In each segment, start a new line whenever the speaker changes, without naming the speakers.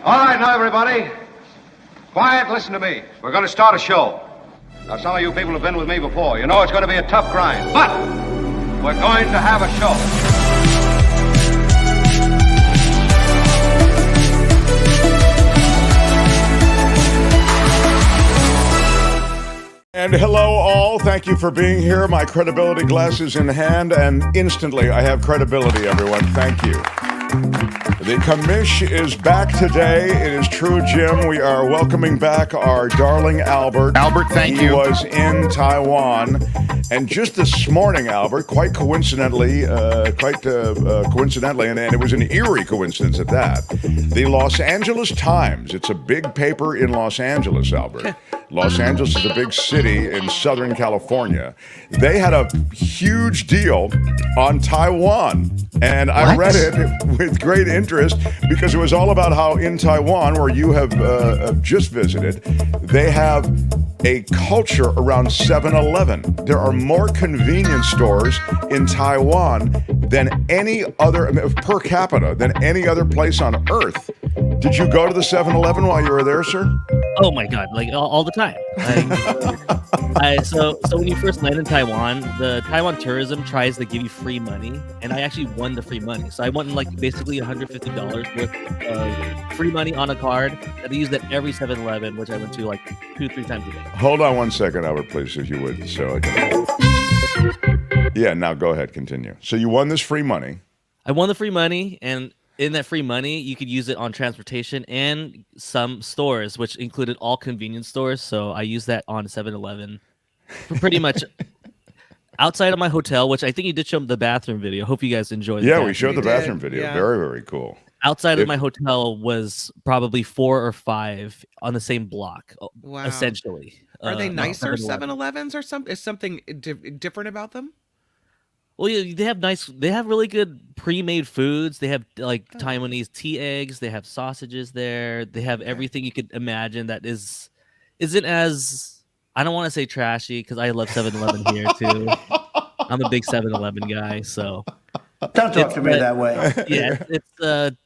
All right, now, everybody. Quiet, listen to me. We're going to start a show. Now, some of you people have been with me before. You know it's going to be a tough grind, but we're going to have a show.
And hello, all. Thank you for being here. My credibility glasses in hand, and instantly I have credibility, everyone. Thank you. The commish is back today. It is true, Jim. We are welcoming back our darling Albert.
Albert, thank you.
He was in Taiwan. And just this morning, Albert, quite coincidentally, and it was an eerie coincidence at that, the Los Angeles Times, it's a big paper in Los Angeles, Albert. Los Angeles is a big city in Southern California. They had a huge deal on Taiwan. And I read it with great interest because it was all about how in Taiwan, where you have just visited, they have a culture around 7-Eleven. There are more convenience stores in Taiwan than any other, per capita, than any other place on earth. Did you go to the 7-Eleven while you were there, sir?
Oh my God, like all the time. So when you first land in Taiwan, the Taiwan tourism tries to give you free money, and I actually won the free money. So I won like basically $150 worth of free money on a card that I used at every 7-Eleven, which I went to like 2-3 times a day.
Hold on one second, Albert, please, if you would. So I can... Yeah, now go ahead, continue. So you won this free money.
I won the free money, and in that free money, you could use it on transportation and some stores, which included all convenience stores. So I used that on 7-Eleven for pretty much outside of my hotel, which I think you did show the bathroom video. Hope you guys enjoyed it.
Yeah, we showed the bathroom video.
Yeah.
Very, very cool.
Outside of my hotel was probably 4 or 5 on the same block, essentially.
Are they nicer
7-Elevens?
7-Elevens or something? Is something different about them?
Well, yeah, they have really good pre-made foods. They have like Taiwanese tea eggs. They have sausages there. They have everything you could imagine that isn't as, I don't want to say trashy because I love 7-Eleven here too. I'm a big 7-Eleven guy, so.
Don't talk to me that way.
Yeah, it's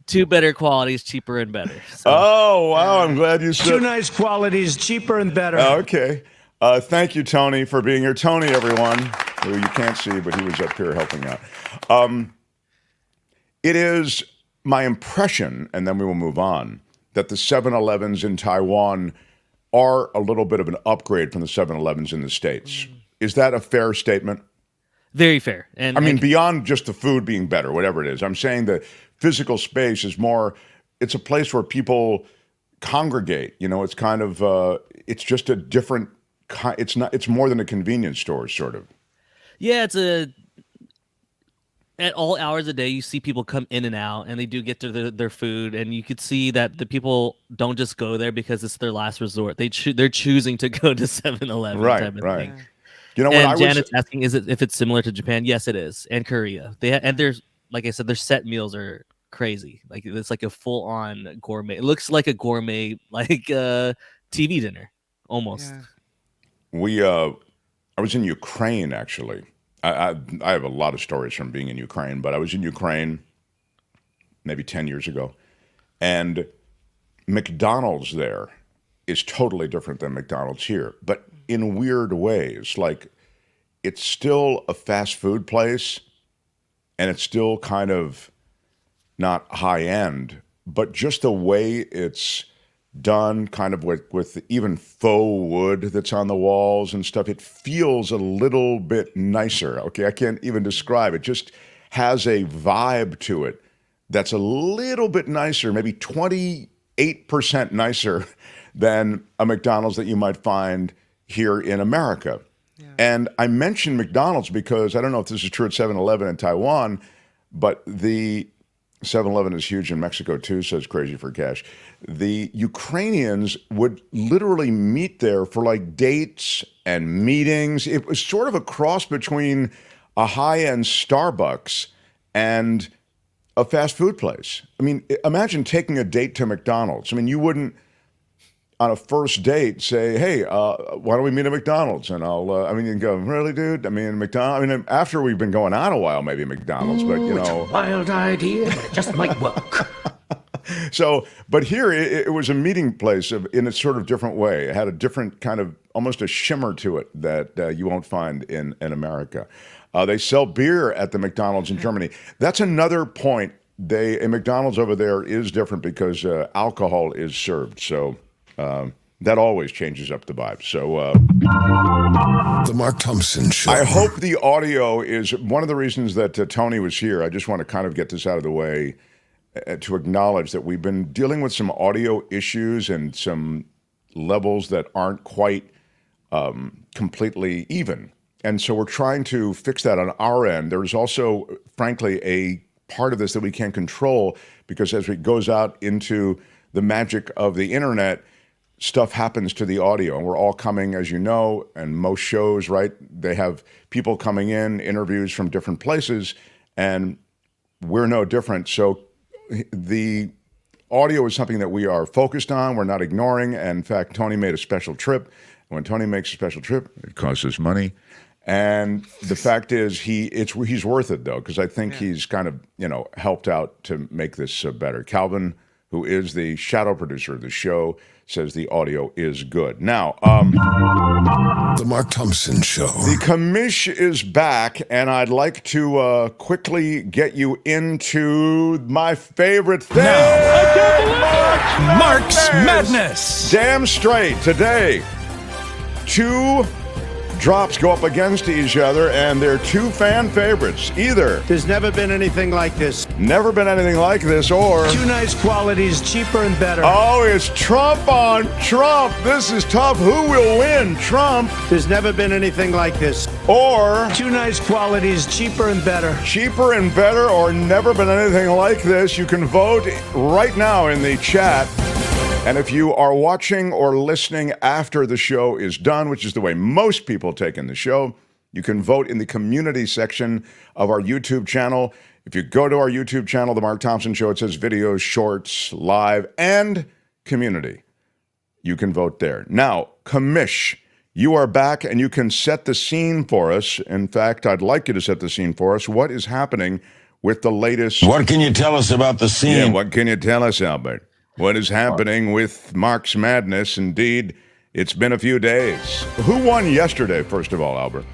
2 better qualities, cheaper and better. So.
Oh, wow. I'm glad you said.
2 nice qualities, cheaper and better.
Okay. Thank you, Tony, for being here. Tony, everyone, who you can't see, but he was up here helping out. It is my impression, and then we will move on, that the 7-Elevens in Taiwan are a little bit of an upgrade from the 7-Elevens in the States. Is that a fair statement?
Very fair. And
I mean, beyond just the food being better, whatever it is, I'm saying the physical space is more, it's a place where people congregate. You know, it's kind of, it's just a different, it's more than a convenience store, sort of.
Yeah, at all hours of the day, you see people come in and out, and they do get to their food, and you could see that the people don't just go there because it's their last resort. They're choosing to go to 7-Eleven.
Right.
Thing.
You know,
and Janet's asking, if it's similar to Japan? Yes, it is, and Korea. And there's, like I said, their set meals are crazy. Like it's like a full-on gourmet. It looks like a gourmet, like TV dinner, almost.
Yeah.
I was in Ukraine, actually. I have a lot of stories from being in Ukraine, but I was in Ukraine maybe 10 years ago, and McDonald's there is totally different than McDonald's here, but in weird ways. Like, it's still a fast food place, and it's still kind of not high end, but just the way it's done, kind of with even faux wood that's on the walls and stuff, it feels a little bit nicer. Okay, I can't even describe it. Just has a vibe to it that's a little bit nicer, maybe 28% nicer than a McDonald's that you might find here in America. Yeah. And I mentioned McDonald's because I don't know if this is true at 7-Eleven in Taiwan, but the 7-Eleven is huge in Mexico too, says Crazy for Cash. The Ukrainians would literally meet there for like dates and meetings. It was sort of a cross between a high-end Starbucks and a fast food place. I mean, imagine taking a date to McDonald's. I mean, you wouldn't, on a first date, say, hey, why don't we meet at McDonald's? And you can go, really, dude? I mean, McDonald's. I mean, after we've been going out a while, maybe McDonald's, but, you know.
It's a wild idea, but it just might work.
So, but here it was a meeting place in a sort of different way. It had a different kind of, almost a shimmer to it that you won't find in America. They sell beer at the McDonald's in Germany. That's another point. A McDonald's over there is different because alcohol is served. So that always changes up the vibe. So
The Mark Thompson Show.
I hope the audio is one of the reasons that Tony was here. I just want to kind of get this out of the way to acknowledge that we've been dealing with some audio issues and some levels that aren't quite completely even. And so we're trying to fix that on our end. There's also, frankly, a part of this that we can't control because as it goes out into the magic of the internet, stuff happens to the audio. And we're all coming, as you know, and most shows, right, they have people coming in, interviews from different places, and we're no different. So the audio is something that we are focused on. We're not ignoring. And in fact, Tony made a special trip. When Tony makes a special trip, it costs us money. And the fact is, he's worth it, though, because I think he's kind of, helped out to make this better. Calvin, who is the shadow producer of the show, says the audio is good. Now,
The Mark Thompson Show.
the commish is back, and I'd like to quickly get you into my favorite thing.
Mark's Madness.
Damn straight. Today, two drops go up against each other, and they're two fan favorites. Either
There's never been anything like this.
never been anything like this, or
Two nice qualities, cheaper and better.
oh, it's Trump on Trump. This is tough. Who will win, Trump
There's never been anything like this.
or
Two nice qualities, cheaper and better.
cheaper and better, or never been anything like this? You can vote right now in the chat. And if you are watching or listening after the show is done, which is the way most people take in the show, you can vote in the community section of our YouTube channel. If you go to our YouTube channel, The Mark Thompson Show, it says videos, shorts, live, and community. You can vote there. Now, commish, you are back and you can set the scene for us. In fact, I'd like you to set the scene for us. What is happening with the latest...
What can you tell us about the scene?
Yeah, what can you tell us, Albert? What is happening with Mark's Madness? Indeed, it's been a few days. Who won yesterday, first of all, Albert?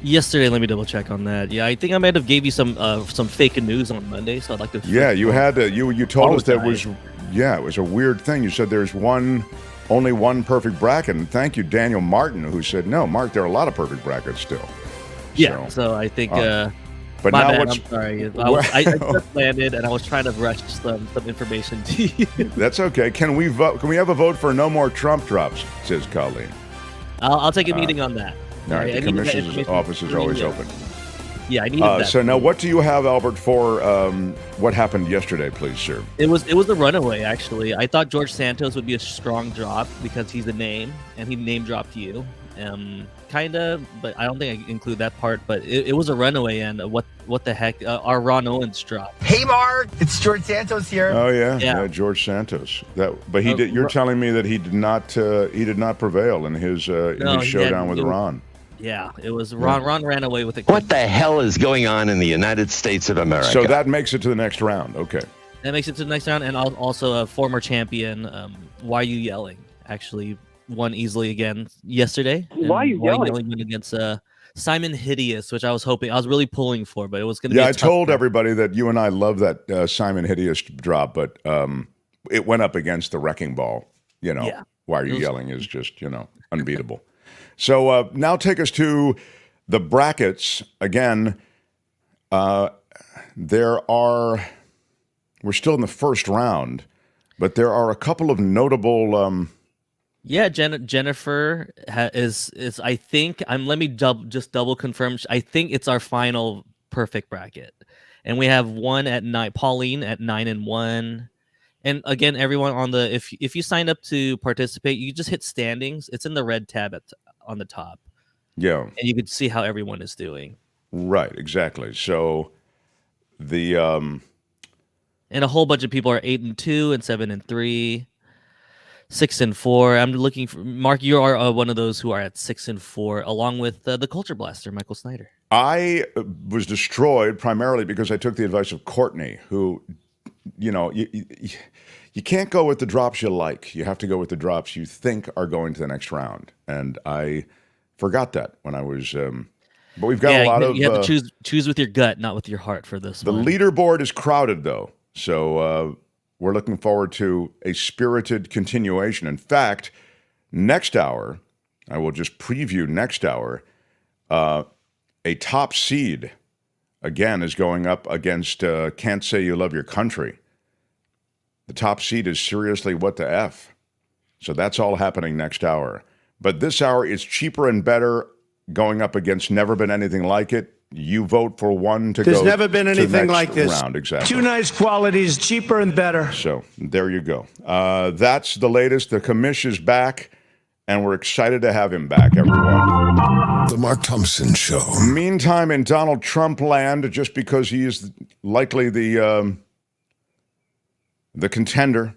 Yesterday, let me double check on that. Yeah, I think I might have gave you some fake news on Monday, so I'd like to.
Yeah, you had you told us that was it was a weird thing. You said there's only one perfect bracket, and thank you, Daniel Martin, who said no, Mark, there are a lot of perfect brackets still.
Yeah, so I think.
But
my
now
bad,
what's
I'm sorry. I just landed and I was trying to rush some information to you.
That's okay. Can we vote? Can we have a vote for no more Trump drops? Says Colleen.
I'll take a meeting on that.
All right, the commissioner's office is always open.
Yeah, I need that.
So now, what do you have, Albert, for what happened yesterday, please, sir?
It was a runaway, actually. I thought George Santos would be a strong drop because he's a name, and he name dropped you. Kind of, but I don't think I include that part. But it was a runaway, and what the heck? Our Ron Owens drop.
Hey, Mark, it's George Santos here.
Oh yeah, George Santos. But he did. You're telling me that he did not prevail in his showdown with Ron.
Yeah, it was Ron. Ron ran away with it.
What the hell is going on in the United States of America?
So that makes it to the next round. Okay.
That makes it to the next round, and also a former champion. Why Are You Yelling? Actually won easily again yesterday.
Why Are You Yelling?
Went against Simon Hideous, which I was really pulling for, but it was going to be.
Yeah, I told everybody that you and I love that Simon Hideous drop, but it went up against the Wrecking Ball. Why Are You Yelling is just unbeatable. So now take us to the brackets again. We're still in the first round, but there are a couple of notable.
Jennifer is. I think let me just double confirm. I think it's our final perfect bracket, and we have one at 9. Pauline at 9-1, and again, everyone on the if you sign up to participate, you just hit standings. It's in the red tab on the top.
Yeah,
and you can see how everyone is doing.
Right, exactly. So the
and a whole bunch of people are 8-2 and 7-3. 6-4. I'm looking for Mark. You are one of those who are at 6-4, along with the Culture Blaster, Michael Snyder.
I was destroyed primarily because I took the advice of Courtney, who you can't go with the drops you like. You have to go with the drops you think are going to the next round. And I forgot that when I was. But we've got a lot of.
You have to choose with your gut, not with your heart for this
the
one.
leaderboard is crowded, though. So we're looking forward to a spirited continuation. In fact, next hour, I will just preview next hour, a top seed, again, is going up against Can't Say You Love Your Country. The top seed is Seriously What the F. So that's all happening next hour. But this hour is Cheaper and Better going up against Never Been Anything Like It. You vote for one to
There's
go
never been
to the
anything
next
like this.
round. Exactly.
Two nice qualities, cheaper and better.
So there you go. That's the latest. The commish is back, and we're excited to have him back, everyone.
The Mark Thompson Show.
Meantime, in Donald Trump land, just because he is likely the contender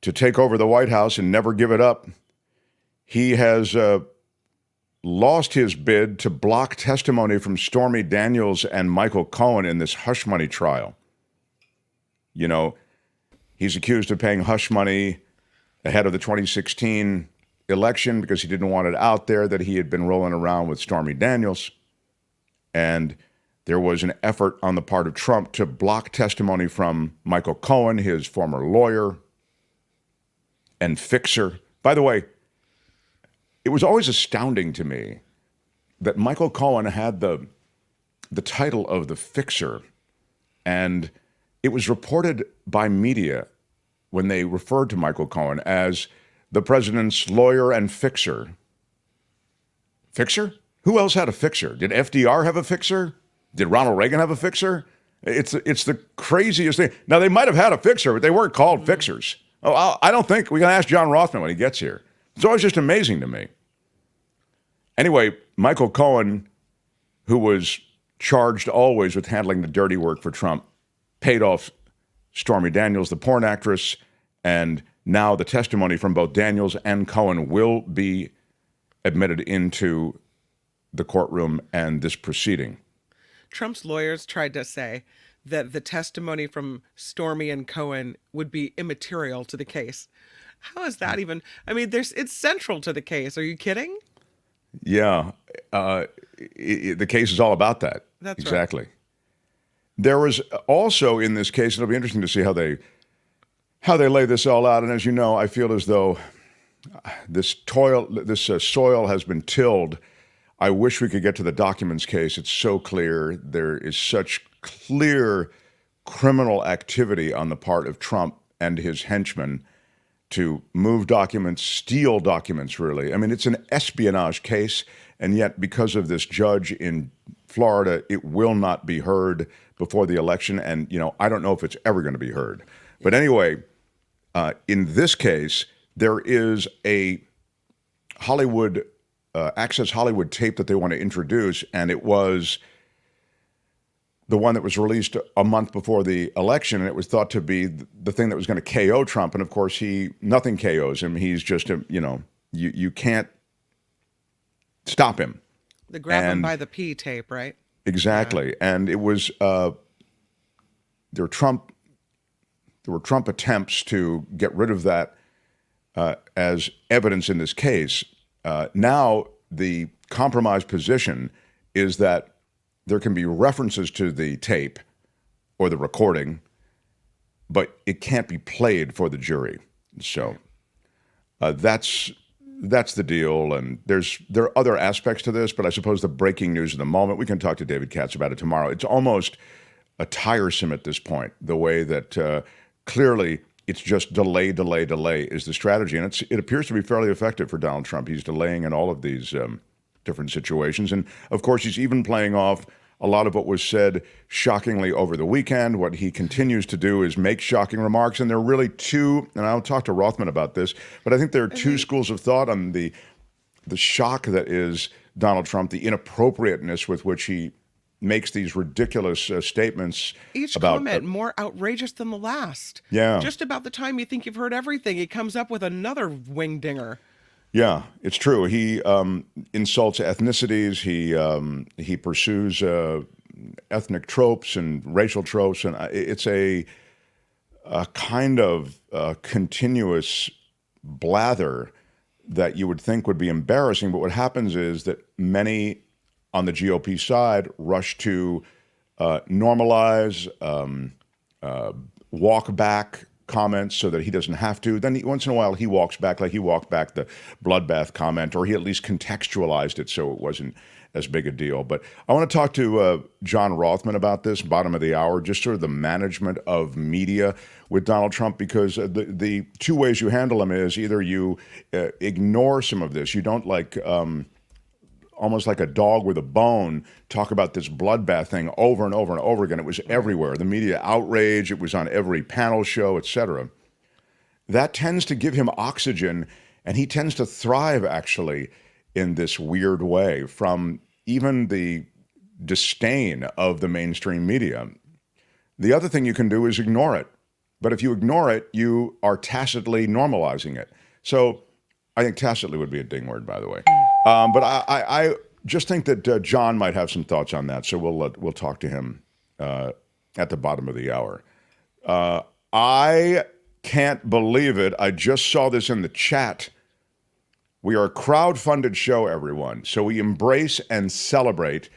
to take over the White House and never give it up, he has lost his bid to block testimony from Stormy Daniels and Michael Cohen in this hush money trial. You know, he's accused of paying hush money ahead of the 2016 election because he didn't want it out there that he had been rolling around with Stormy Daniels. And there was an effort on the part of Trump to block testimony from Michael Cohen, his former lawyer and fixer. By the way, it was always astounding to me that Michael Cohen had the title of the fixer, and it was reported by media when they referred to Michael Cohen as the president's lawyer and fixer. Fixer? Who else had a fixer? Did FDR have a fixer? Did Ronald Reagan have a fixer? It's the craziest thing. Now, they might have had a fixer, but they weren't called fixers. Oh, I don't think. We can ask John Rothmann when he gets here. It's always just amazing to me. Anyway, Michael Cohen, who was charged always with handling the dirty work for Trump, paid off Stormy Daniels, the porn actress, and now the testimony from both Daniels and Cohen will be admitted into the courtroom and this proceeding.
Trump's lawyers tried to say that the testimony from Stormy and Cohen would be immaterial to the case. How is that even? I mean, it's central to the case. Are you kidding?
Yeah, the case is all about that.
That's
exactly.
Right.
There was also in this case, it'll be interesting to see how they lay this all out. And as you know, I feel as though this soil has been tilled. I wish we could get to the documents case. It's so clear. There is such clear criminal activity on the part of Trump and his henchmen to move documents, steal documents, really. I mean, it's an espionage case, and yet because of this judge in Florida, it will not be heard before the election, and, I don't know if it's ever going to be heard. But anyway, in this case, there is a Hollywood, Access Hollywood tape that they want to introduce, and it was the one that was released a month before the election, and it was thought to be the thing that was going to KO Trump. And of course, nothing KOs him. He's just you can't stop him.
The grab him by the P tape, right?
Exactly. Yeah. And it was there were Trump attempts to get rid of that as evidence in this case. Now the compromised position is that there can be references to the tape or the recording, but it can't be played for the jury. So that's the deal. And there are other aspects to this, but I suppose the breaking news of the moment, we can talk to David Katz about it tomorrow. It's almost tiresome at this point, the way that clearly it's just delay is the strategy. And it appears to be fairly effective for Donald Trump. He's delaying in all of these different situations. And of course, he's even playing off a lot of what was said shockingly over the weekend. What he continues to do is make shocking remarks. And there are really two, and I'll talk to Rothmann about this, but I think there are two schools of thought on the shock that is Donald Trump, the inappropriateness with which he makes these ridiculous statements.
Each
about
comment more outrageous than the last.
Yeah.
Just about the time you think you've heard everything, he comes up with another wing-dinger.
Yeah, it's true. He insults ethnicities. He pursues ethnic tropes and racial tropes, and it's a a kind of continuous blather that you would think would be embarrassing. But what happens is that many on the GOP side rush to normalize, walk back comments so that he doesn't have to. Then once in a while he walks back, like he walked back the bloodbath comment, or he at least contextualized it so it wasn't as big a deal. But I want to talk to John Rothmann about this, bottom of the hour, just sort of the management of media with Donald Trump, because the two ways you handle him is either you ignore some of this, you don't like almost like a dog with a bone, talk about this bloodbath thing over and over and over again. It was everywhere. The media outrage, it was on every panel show, etc. That tends to give him oxygen, and he tends to thrive, actually, in this weird way from even the disdain of the mainstream media. The other thing you can do is ignore it. But if you ignore it, you are tacitly normalizing it. So I think tacitly would be a ding word, by the way. But I just think that John might have some thoughts on that, so we'll talk to him at the bottom of the hour. I can't believe it. I just saw this in the chat. We are a crowd-funded show, everyone, so we embrace and celebrate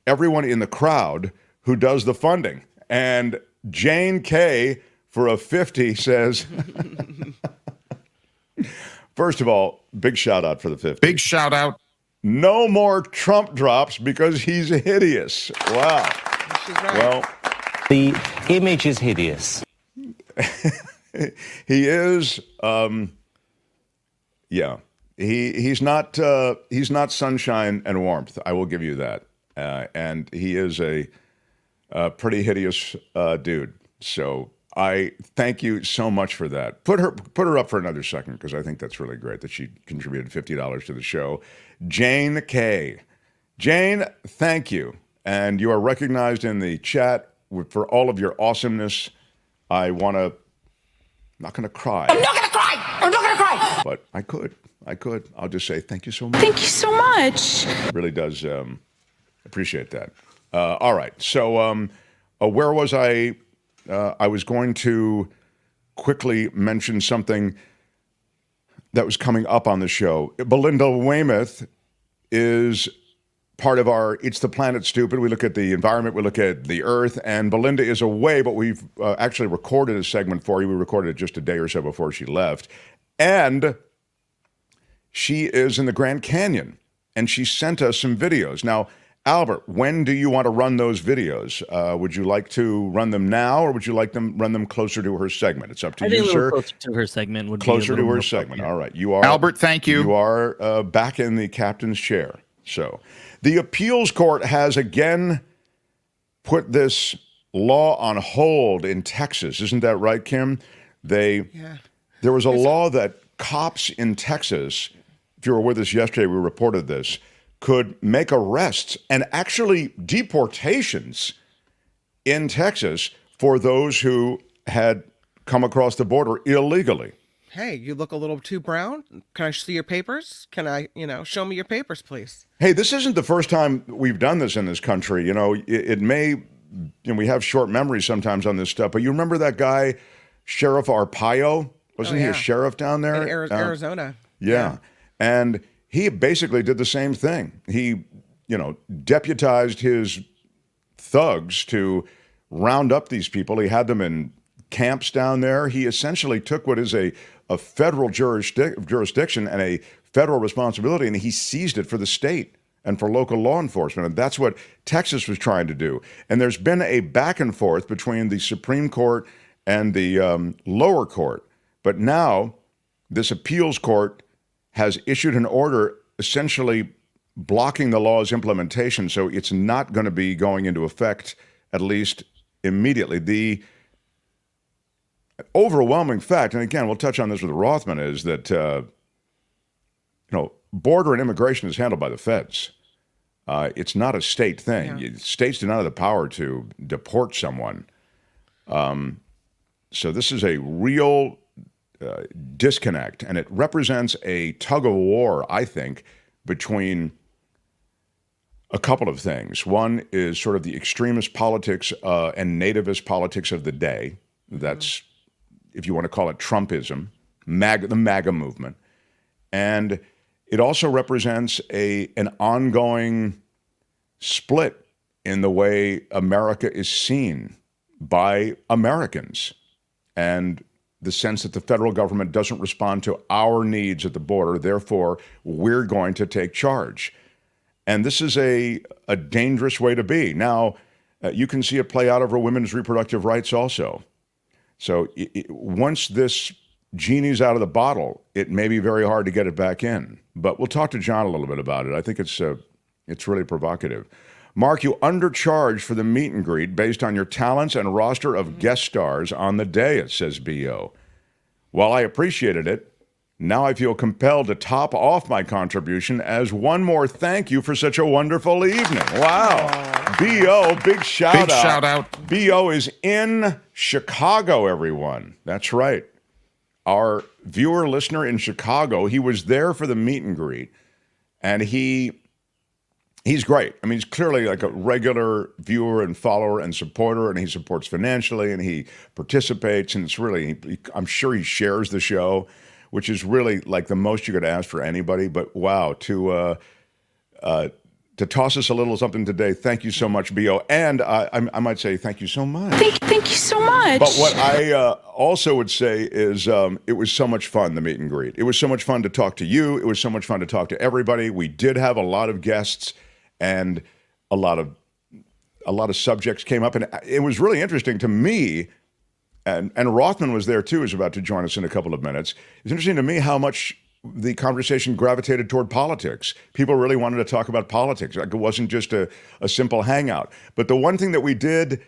everyone in the crowd who does the funding. And Jane K, for a 50, says... First of all, big shout out for the 50.
Big shout out.
No more Trump drops because he's hideous. Wow.
She's right.
Well,
the image is hideous.
he is. Yeah. He's not sunshine and warmth. I will give you that. And he is a pretty hideous dude. So I thank you so much for that. Put her up for another second, because I think that's really great that she contributed $50 to the show. Jane K. Jane, thank you. And you are recognized in the chat for all of your awesomeness. I'm not going to cry. I'm not going to cry. I'm not going to cry. But I could. I'll just say thank you so much.
Thank you so much.
It really does appreciate that. All right. So where was I? I was going to quickly mention something that was coming up on the show. Belinda Waymouth is part of our It's the Planet Stupid. We look at the environment, we look at the Earth, and Belinda is away, but we've actually recorded a segment for you. We recorded it just a day or so before she left. And she is in the Grand Canyon, and she sent us some videos. Now, Albert, when do you want to run those videos? Would you like to run them now, or would you like them run them closer to her segment? It's up to you, sir.
Closer to her segment would
closer
be
to her segment. All right, you are
Albert. Thank you.
You are back in the captain's chair. So, the appeals court has again put this law on hold in Texas. Isn't that right, Kim? There was a law that cops in Texas, if you were with us yesterday, we reported this, could make arrests and actually deportations in Texas for those who had come across the border illegally.
Hey, you look a little too brown. Can I see your papers? Can I, show me your papers, please?
Hey, this isn't the first time we've done this in this country. It may, we have short memories sometimes on this stuff, but you remember that guy, Sheriff Arpaio? Wasn't he a sheriff down there?
In Arizona.
Yeah. And he basically did the same thing. He, deputized his thugs to round up these people. He had them in camps down there. He essentially took what is a federal jurisdiction and a federal responsibility, and he seized it for the state and for local law enforcement. And that's what Texas was trying to do. And there's been a back and forth between the Supreme Court and the lower court. But now this appeals court has issued an order essentially blocking the law's implementation, so it's not going to be going into effect, at least immediately. The overwhelming fact, and again, we'll touch on this with Rothmann, is that border and immigration is handled by the feds. It's not a state thing. Yeah. States do not have the power to deport someone. So this is a real disconnect, and it represents a tug of war, I think, between a couple of things. One is sort of the extremist politics and nativist politics of the day. That's if you want to call it Trumpism, the MAGA movement. And it also represents an ongoing split in the way America is seen by Americans, and the sense that the federal government doesn't respond to our needs at the border, therefore we're going to take charge. And this is a dangerous way to be. Now, you can see it play out over women's reproductive rights also. So once this genie's out of the bottle, it may be very hard to get it back in. But we'll talk to John a little bit about it. I think it's really provocative. Mark, you undercharged for the meet and greet based on your talents and roster of guest stars on the day, it says B.O. While I appreciated it, now I feel compelled to top off my contribution as one more thank you for such a wonderful evening. Wow. B.O., big shout out. Big shout out. B.O. is in Chicago, everyone. That's right. Our viewer listener in Chicago, he was there for the meet and greet, and he's great. I mean, he's clearly like a regular viewer and follower and supporter, and he supports financially, and he participates, and it's really, I'm sure he shares the show, which is really like the most you could ask for anybody. But wow, to toss us a little something today, thank you so much, B.O. And I might say thank you so much.
Thank you so much.
But what I also would say is it was so much fun, the meet and greet. It was so much fun to talk to you. It was so much fun to talk to everybody. We did have a lot of guests, and a lot of subjects came up, and it was really interesting to me. And Rothmann was there too, is about to join us in a couple of minutes. It's interesting to me how much the conversation gravitated toward politics. People really wanted to talk about politics. Like, it wasn't just a simple hangout. But the one thing that we did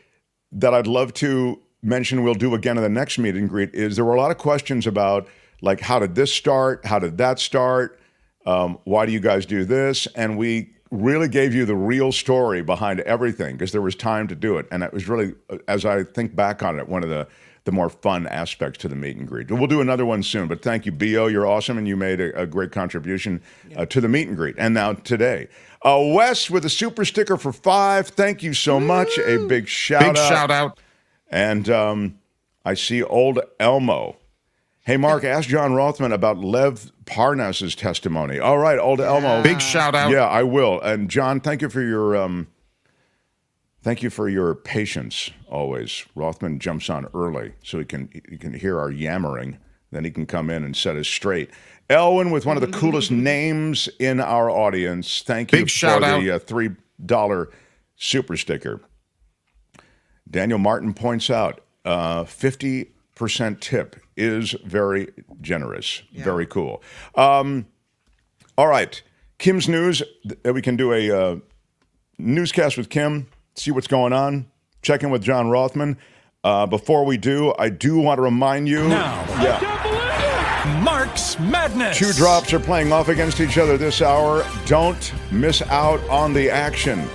that I'd love to mention, we'll do again in the next meet and greet, is there were a lot of questions about, like, how did this start? How did that start? Why do you guys do this? And we really gave you the real story behind everything, because there was time to do it. And it was really, as I think back on it, one of the more fun aspects to the meet and greet. We'll do another one soon, but thank you, B.O. You're awesome, and you made a great contribution to the meet and greet. And now today, Wes with a super sticker for 5. Thank you so much. A big shout out. Big shout out. And I see old Elmo. Hey, Mark, ask John Rothmann about Lev Parnas's testimony. All right, old Elmo.
Big shout out.
Yeah, I will. And John, thank you for your patience always. Rothmann jumps on early so he can hear our yammering. Then he can come in and set us straight. Elwin with one of the coolest names in our audience. Thank you for the $3 super sticker. Daniel Martin points out 50% tip is very generous. Yeah. Very cool. All right. Kim's News. We can do a newscast with Kim, see what's going on, check in with John Rothmann. Before we do, I do want to remind you.
Now, Mark's Madness.
2 drops are playing off against each other this hour. Don't miss out on the action.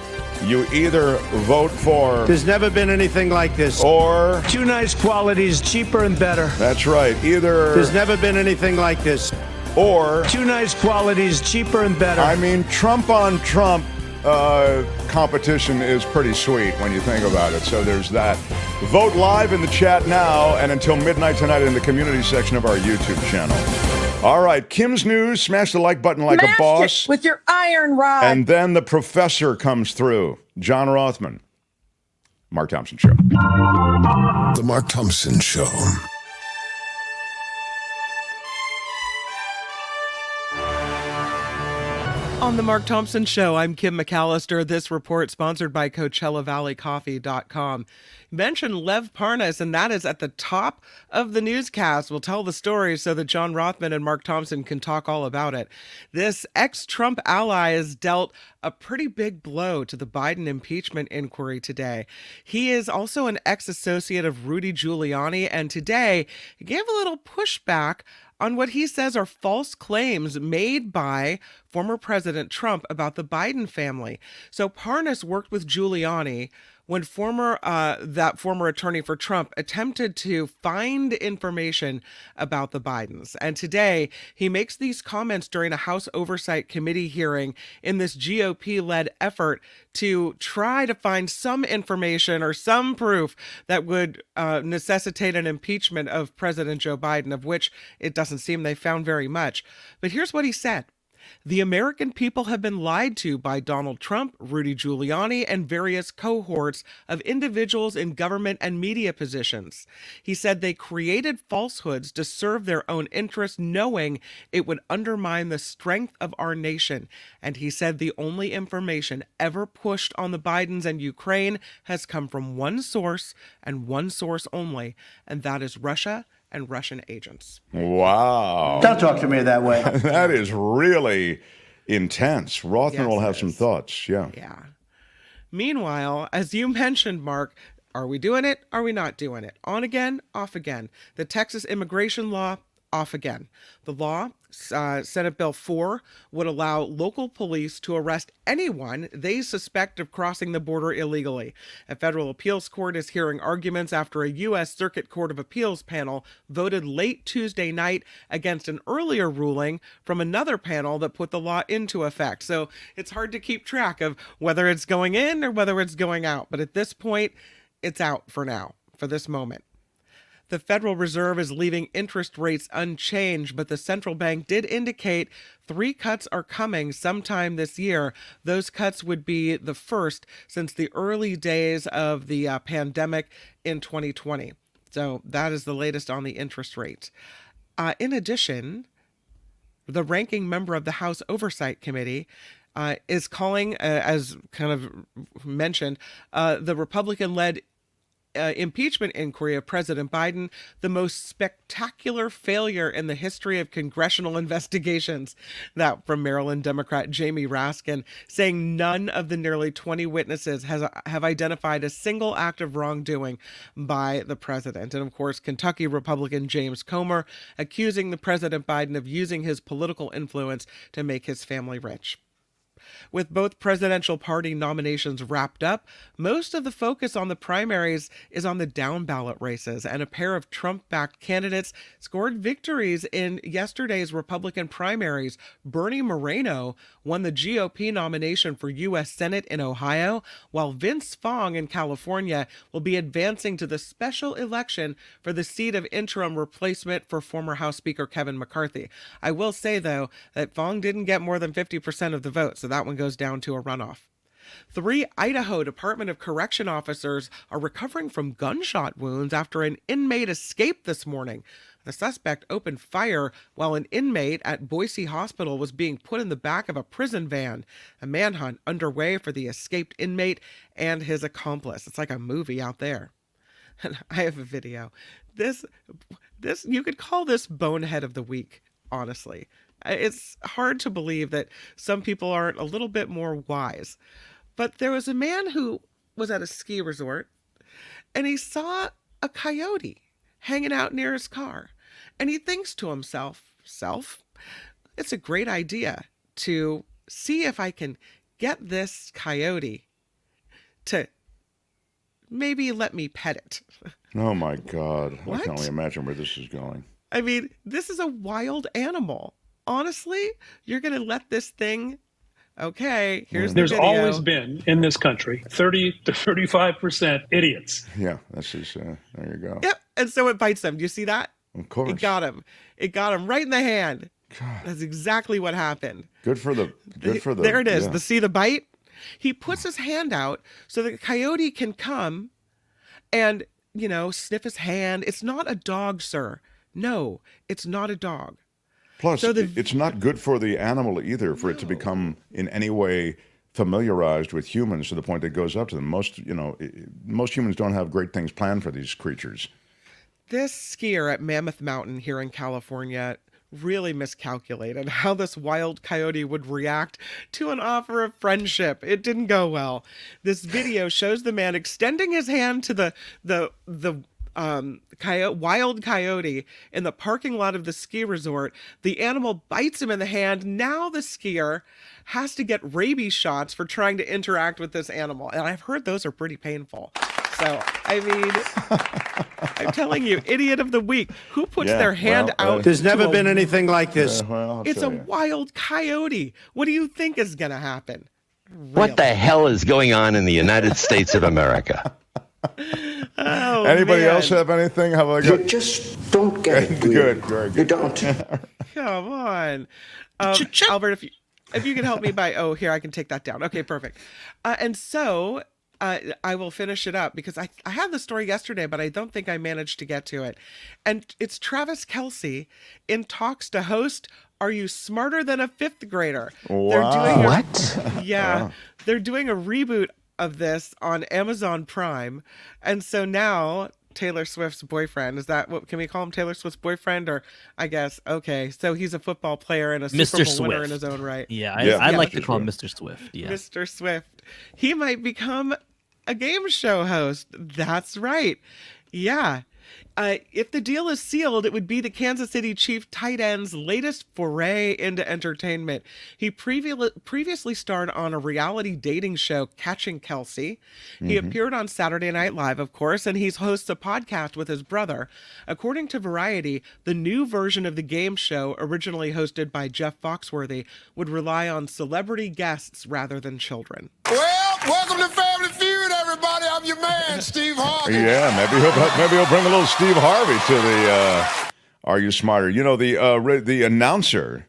You either vote for...
There's never been anything like this.
Or...
2 nice qualities, cheaper and better.
That's right. Either...
There's never been anything like this.
Or...
2 nice qualities, cheaper and better.
I mean, Trump on Trump competition is pretty sweet when you think about it. So there's that. Vote live in the chat now and until midnight tonight in the community section of our YouTube channel. All right, Kim's News. Smash the like button like a boss.
It with your iron rod.
And then the professor comes through. John Rothmann. Mark Thompson Show.
The Mark Thompson Show.
On the Mark Thompson Show, I'm Kim McAllister. This report sponsored by CoachellaValleyCoffee.com. Mention Lev Parnas, and that is at the top of the newscast. We'll tell the story so that John Rothmann and Mark Thompson can talk all about it. This ex-Trump ally has dealt a pretty big blow to the Biden impeachment inquiry today. He is also an ex-associate of Rudy Giuliani, and today he gave a little pushback on what he says are false claims made by former President Trump about the Biden family. So Parnas worked with Giuliani when that former attorney for Trump attempted to find information about the Bidens. And today he makes these comments during a House Oversight Committee hearing in this GOP-led effort to try to find some information or some proof that would necessitate an impeachment of President Joe Biden, of which it doesn't seem they found very much. But here's what he said. The American people have been lied to by Donald Trump, Rudy Giuliani, and various cohorts of individuals in government and media positions. He said they created falsehoods to serve their own interests, knowing it would undermine the strength of our nation. And he said the only information ever pushed on the Bidens and Ukraine has come from one source and one source only, and that is Russia and Russian agents.
Wow.
Don't talk to me that way.
That is really intense. Rothman
Yes,
will have
it
some
is.
thoughts. Yeah.
Yeah. Meanwhile, as you mentioned, Mark, are we doing it? Are we not doing it? On again, off again. The Texas immigration law, off again. The law, Senate Bill 4, would allow local police to arrest anyone they suspect of crossing the border illegally. A federal appeals court is hearing arguments after a U.S. Circuit Court of Appeals panel voted late Tuesday night against an earlier ruling from another panel that put the law into effect. So it's hard to keep track of whether it's going in or whether it's going out. But at this point, it's out for now, for this moment. The Federal Reserve is leaving interest rates unchanged, but the central bank did indicate 3 cuts are coming sometime this year. Those cuts would be the first since the early days of the pandemic in 2020. So that is the latest on the interest rate. In addition, the ranking member of the House Oversight Committee is calling, as kind of mentioned, the Republican-led impeachment inquiry of President Biden the most spectacular failure in the history of congressional investigations. That from Maryland Democrat Jamie Raskin, saying none of the nearly 20 witnesses have identified a single act of wrongdoing by the president. And of course, Kentucky Republican James Comer accusing the President Biden of using his political influence to make his family rich. With both presidential party nominations wrapped up, most of the focus on the primaries is on the down-ballot races, and a pair of Trump-backed candidates scored victories in yesterday's Republican primaries. Bernie Moreno won the GOP nomination for U.S. Senate in Ohio, while Vince Fong in California will be advancing to the special election for the seat of interim replacement for former House Speaker Kevin McCarthy. I will say, though, that Fong didn't get more than 50% of the vote, so that one goes down to a runoff. 3 Idaho Department of Correction officers are recovering from gunshot wounds after an inmate escaped this morning. The suspect opened fire while an inmate at Boise Hospital was being put in the back of a prison van. A manhunt underway for the escaped inmate and his accomplice. It's like a movie out there. And I have a video. This you could call this bonehead of the week, honestly. It's hard to believe that some people aren't a little bit more wise. But there was a man who was at a ski resort and he saw a coyote hanging out near his car. And he thinks to himself, it's a great idea to see if I can get this coyote to maybe let me pet it.
Oh, my God.
What?
I can only imagine where this is going.
I mean, this is a wild animal. Honestly, you're going to let this thing... Okay, here's the
There's
video.
always been, in this country, 30 to 35% idiots.
Yeah, that's just, there you go.
Yep, and so it bites him. Do you see that?
Of course.
It got him. It got him right in the hand.
God.
That's exactly what happened.
Good for the.
There it is.
Yeah.
See the bite? He puts his hand out so the coyote can come and, sniff his hand. It's not a dog, sir. No, it's not a dog.
Plus,
So
it's not good for the animal either for it to become in any way familiarized with humans to the point that it goes up to them. Most humans don't have great things planned for these creatures.
This skier at Mammoth Mountain here in California really miscalculated how this wild coyote would react to an offer of friendship. It didn't go well. This video shows the man extending his hand to the wild coyote in the parking lot of the ski resort. The animal bites him in the hand. Now the skier has to get rabies shots for trying to interact with this animal. And I've heard those are pretty painful. So, I mean, I'm telling you, idiot of the week. Who puts their hand out?
There's never been anything like this.
It's a wild coyote. What do you think is going to happen?
What the hell is going on in the United States of America?
Oh,
Anybody
man.
else have anything? How about
You just don't get it.
Good, very good.
You don't.
Come on. Albert, if you can help me by, here, I can take that down. Okay, perfect. And so I will finish it up because I had the story yesterday, but I don't think I managed to get to it. And it's Travis Kelce in talks to host Are You Smarter Than a Fifth Grader?
Wow.
They're doing
What?
Yeah.
Wow.
They're doing a reboot of this on Amazon Prime. And so now Taylor Swift's boyfriend, is that what, can we call him Taylor Swift's boyfriend? Or I guess, okay. So he's a football player and a Super Bowl winner in his own right.
Yeah, I like to call him Mr. Swift. Yeah.
Mr. Swift. He might become a game show host. That's right. Yeah. If the deal is sealed, it would be the Kansas City Chief tight end's latest foray into entertainment. He previously starred on a reality dating show, Catching Kelce. He appeared on Saturday Night Live, of course, and he hosts a podcast with his brother. According to Variety, the new version of the game show, originally hosted by Jeff Foxworthy, would rely on celebrity guests rather than children.
Well, welcome to Family Feud, everybody. I'm your man, Steve Harvey.
Yeah, maybe he'll bring a little Steve Harvey to the Are You Smarter? You know, the announcer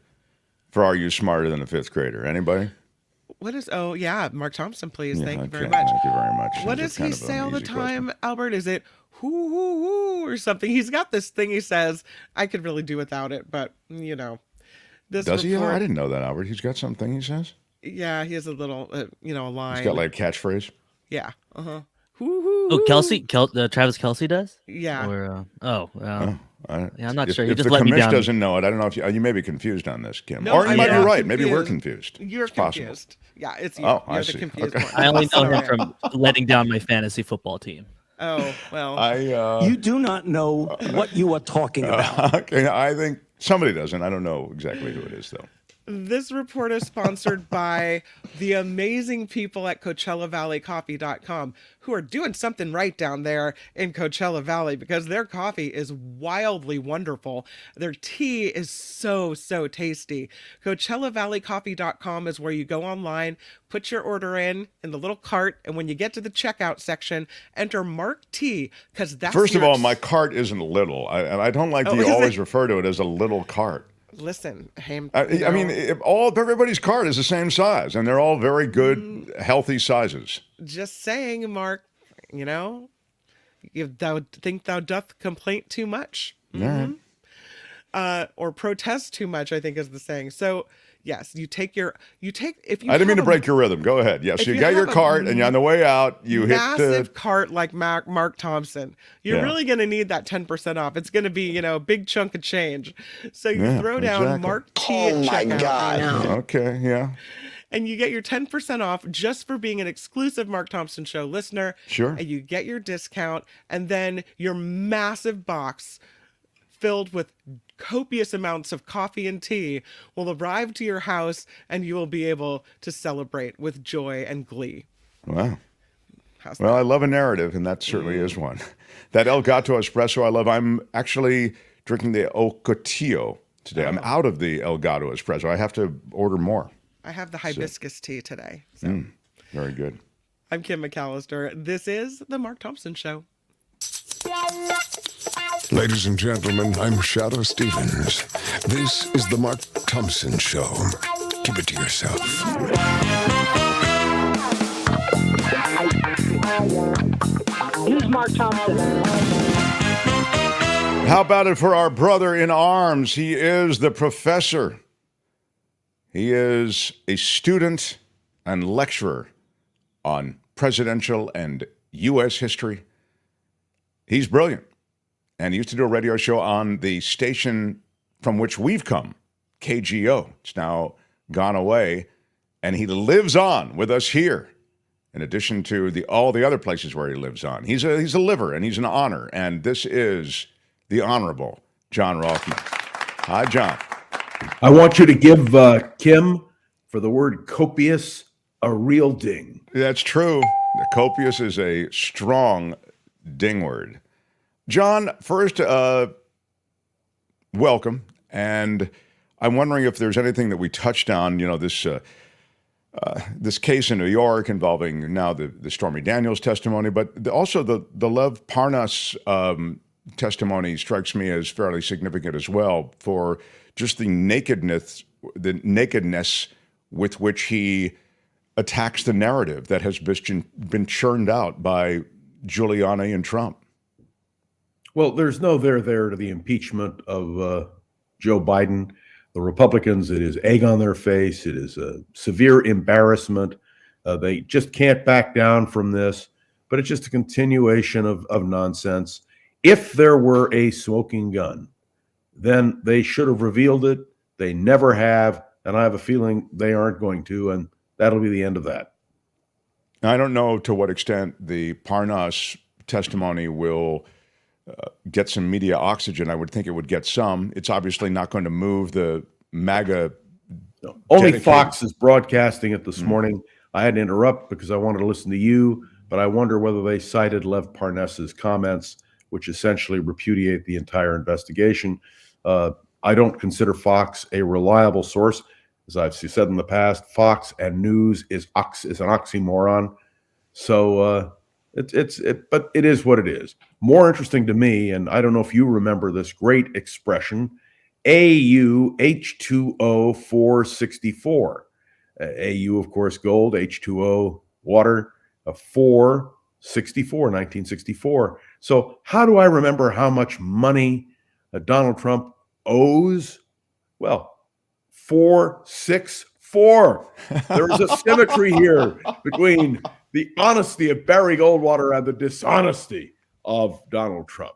for Are You Smarter Than a Fifth Grader? Anybody?
What is, Mark Thompson, please.
Yeah,
Thank you very
okay.
much.
Thank you very much.
What
It's
does
kind
he
of
say
an
all the
easy
time,
question.
Albert? Is it hoo, hoo, hoo, or something? He's got this thing he says. I could really do without it, but, you know.
Does he? I didn't know that, Albert. He's got something he says?
Yeah, he has a little, a line.
He's got like a catchphrase?
Yeah. Uh-huh. Hoo, hoo,
Oh,
hoo.
Travis Kelce does?
Yeah.
Or,
Yeah,
I'm not sure.
If
You just
the
let me
commish
down.
doesn't know it, I don't know if you may be confused on this, Kim.
No,
or you
I'm
might be
not
right. Maybe we're
confused.
confused.
You're
It's possible.
confused. Yeah, it's you.
Oh, I
You're
see.
the confused
Okay.
one.
I only know him
Sorry.
from letting down my fantasy football team.
Oh, well.
You do not know what you are talking about.
Okay, I think somebody doesn't. I don't know exactly who it is, though.
This report is sponsored by the amazing people at CoachellaValleyCoffee.com, who are doing something right down there in Coachella Valley because their coffee is wildly wonderful. Their tea is so, so tasty. CoachellaValleyCoffee.com is where you go online, put your order in the little cart, and when you get to the checkout section, enter Mark T, because that's
First of all, my cart isn't little. I don't like that you always refer to it as a little cart.
Listen,
I mean, everybody's cart is the same size, and they're all very good, healthy sizes.
Just saying, Mark, thou think thou doth complaint too much. Or protest too much, I think is the saying. So yes, if you
I didn't mean to break your rhythm. Go ahead. Yes, you got your cart, and on the way out, you hit
massive cart like Mark Thompson. You're really going to need that 10% off. It's going to be, a big chunk of change. So you throw down Mark T at checkout.
my God.
Okay, yeah.
And you get your 10% off just for being an exclusive Mark Thompson Show listener.
Sure.
And you get your discount, and then your massive box filled with copious amounts of coffee and tea will arrive to your house, and you will be able to celebrate with joy and glee.
Wow. Well, I love a narrative, and that certainly is one. That El Gato Espresso I love. I'm actually drinking the Ocotillo today. I'm out of the El Gato Espresso. I have to order more.
I have the hibiscus tea today. So.
Very good.
I'm Kim McAllister. This is The Mark Thompson Show.
Ladies and gentlemen, I'm Shadow Stevens. This is the Mark Thompson Show. Keep it to yourself.
Who's Mark Thompson?
How about it for our brother in arms? He is the professor. He is a student and lecturer on presidential and U.S. history. He's brilliant. And he used to do a radio show on the station from which we've come, KGO. It's now gone away. And he lives on with us here in addition to all the other places where he lives on. He's a liver, and he's an honor. And this is the Honorable John Rothmann. Hi, John.
I want you to give Kim, for the word copious, a real ding.
That's true. The copious is a strong ding word. John, first, welcome. And I'm wondering if there's anything that we touched on, this case in New York involving now the Stormy Daniels testimony, but also the Lev Parnas testimony strikes me as fairly significant as well, for just the nakedness with which he attacks the narrative that has been churned out by Giuliani and Trump.
Well, there's no there to the impeachment of Joe Biden. The Republicans, it is egg on their face. It is a severe embarrassment. They just can't back down from this, but it's just a continuation of nonsense. If there were a smoking gun, then they should have revealed it. They never have, and I have a feeling they aren't going to, and that'll be the end of that.
I don't know to what extent the Parnas testimony will get some media oxygen. I would think it would get some. It's obviously not going to move the MAGA.
Only Fox is broadcasting it this morning. I had to interrupt because I wanted to listen to you, but I wonder whether they cited Lev Parnas's comments, which essentially repudiate the entire investigation. I don't consider Fox a reliable source. As I've said in the past, Fox and news is an oxymoron. So but it is what it is. More interesting to me, and I don't know if you remember this great expression, AU H2O 464. AU, of course, gold, H2O, water, 464, 1964. So how do I remember how much money Donald Trump owes? Well, 464. There is a symmetry here between the honesty of Barry Goldwater and the dishonesty of Donald Trump.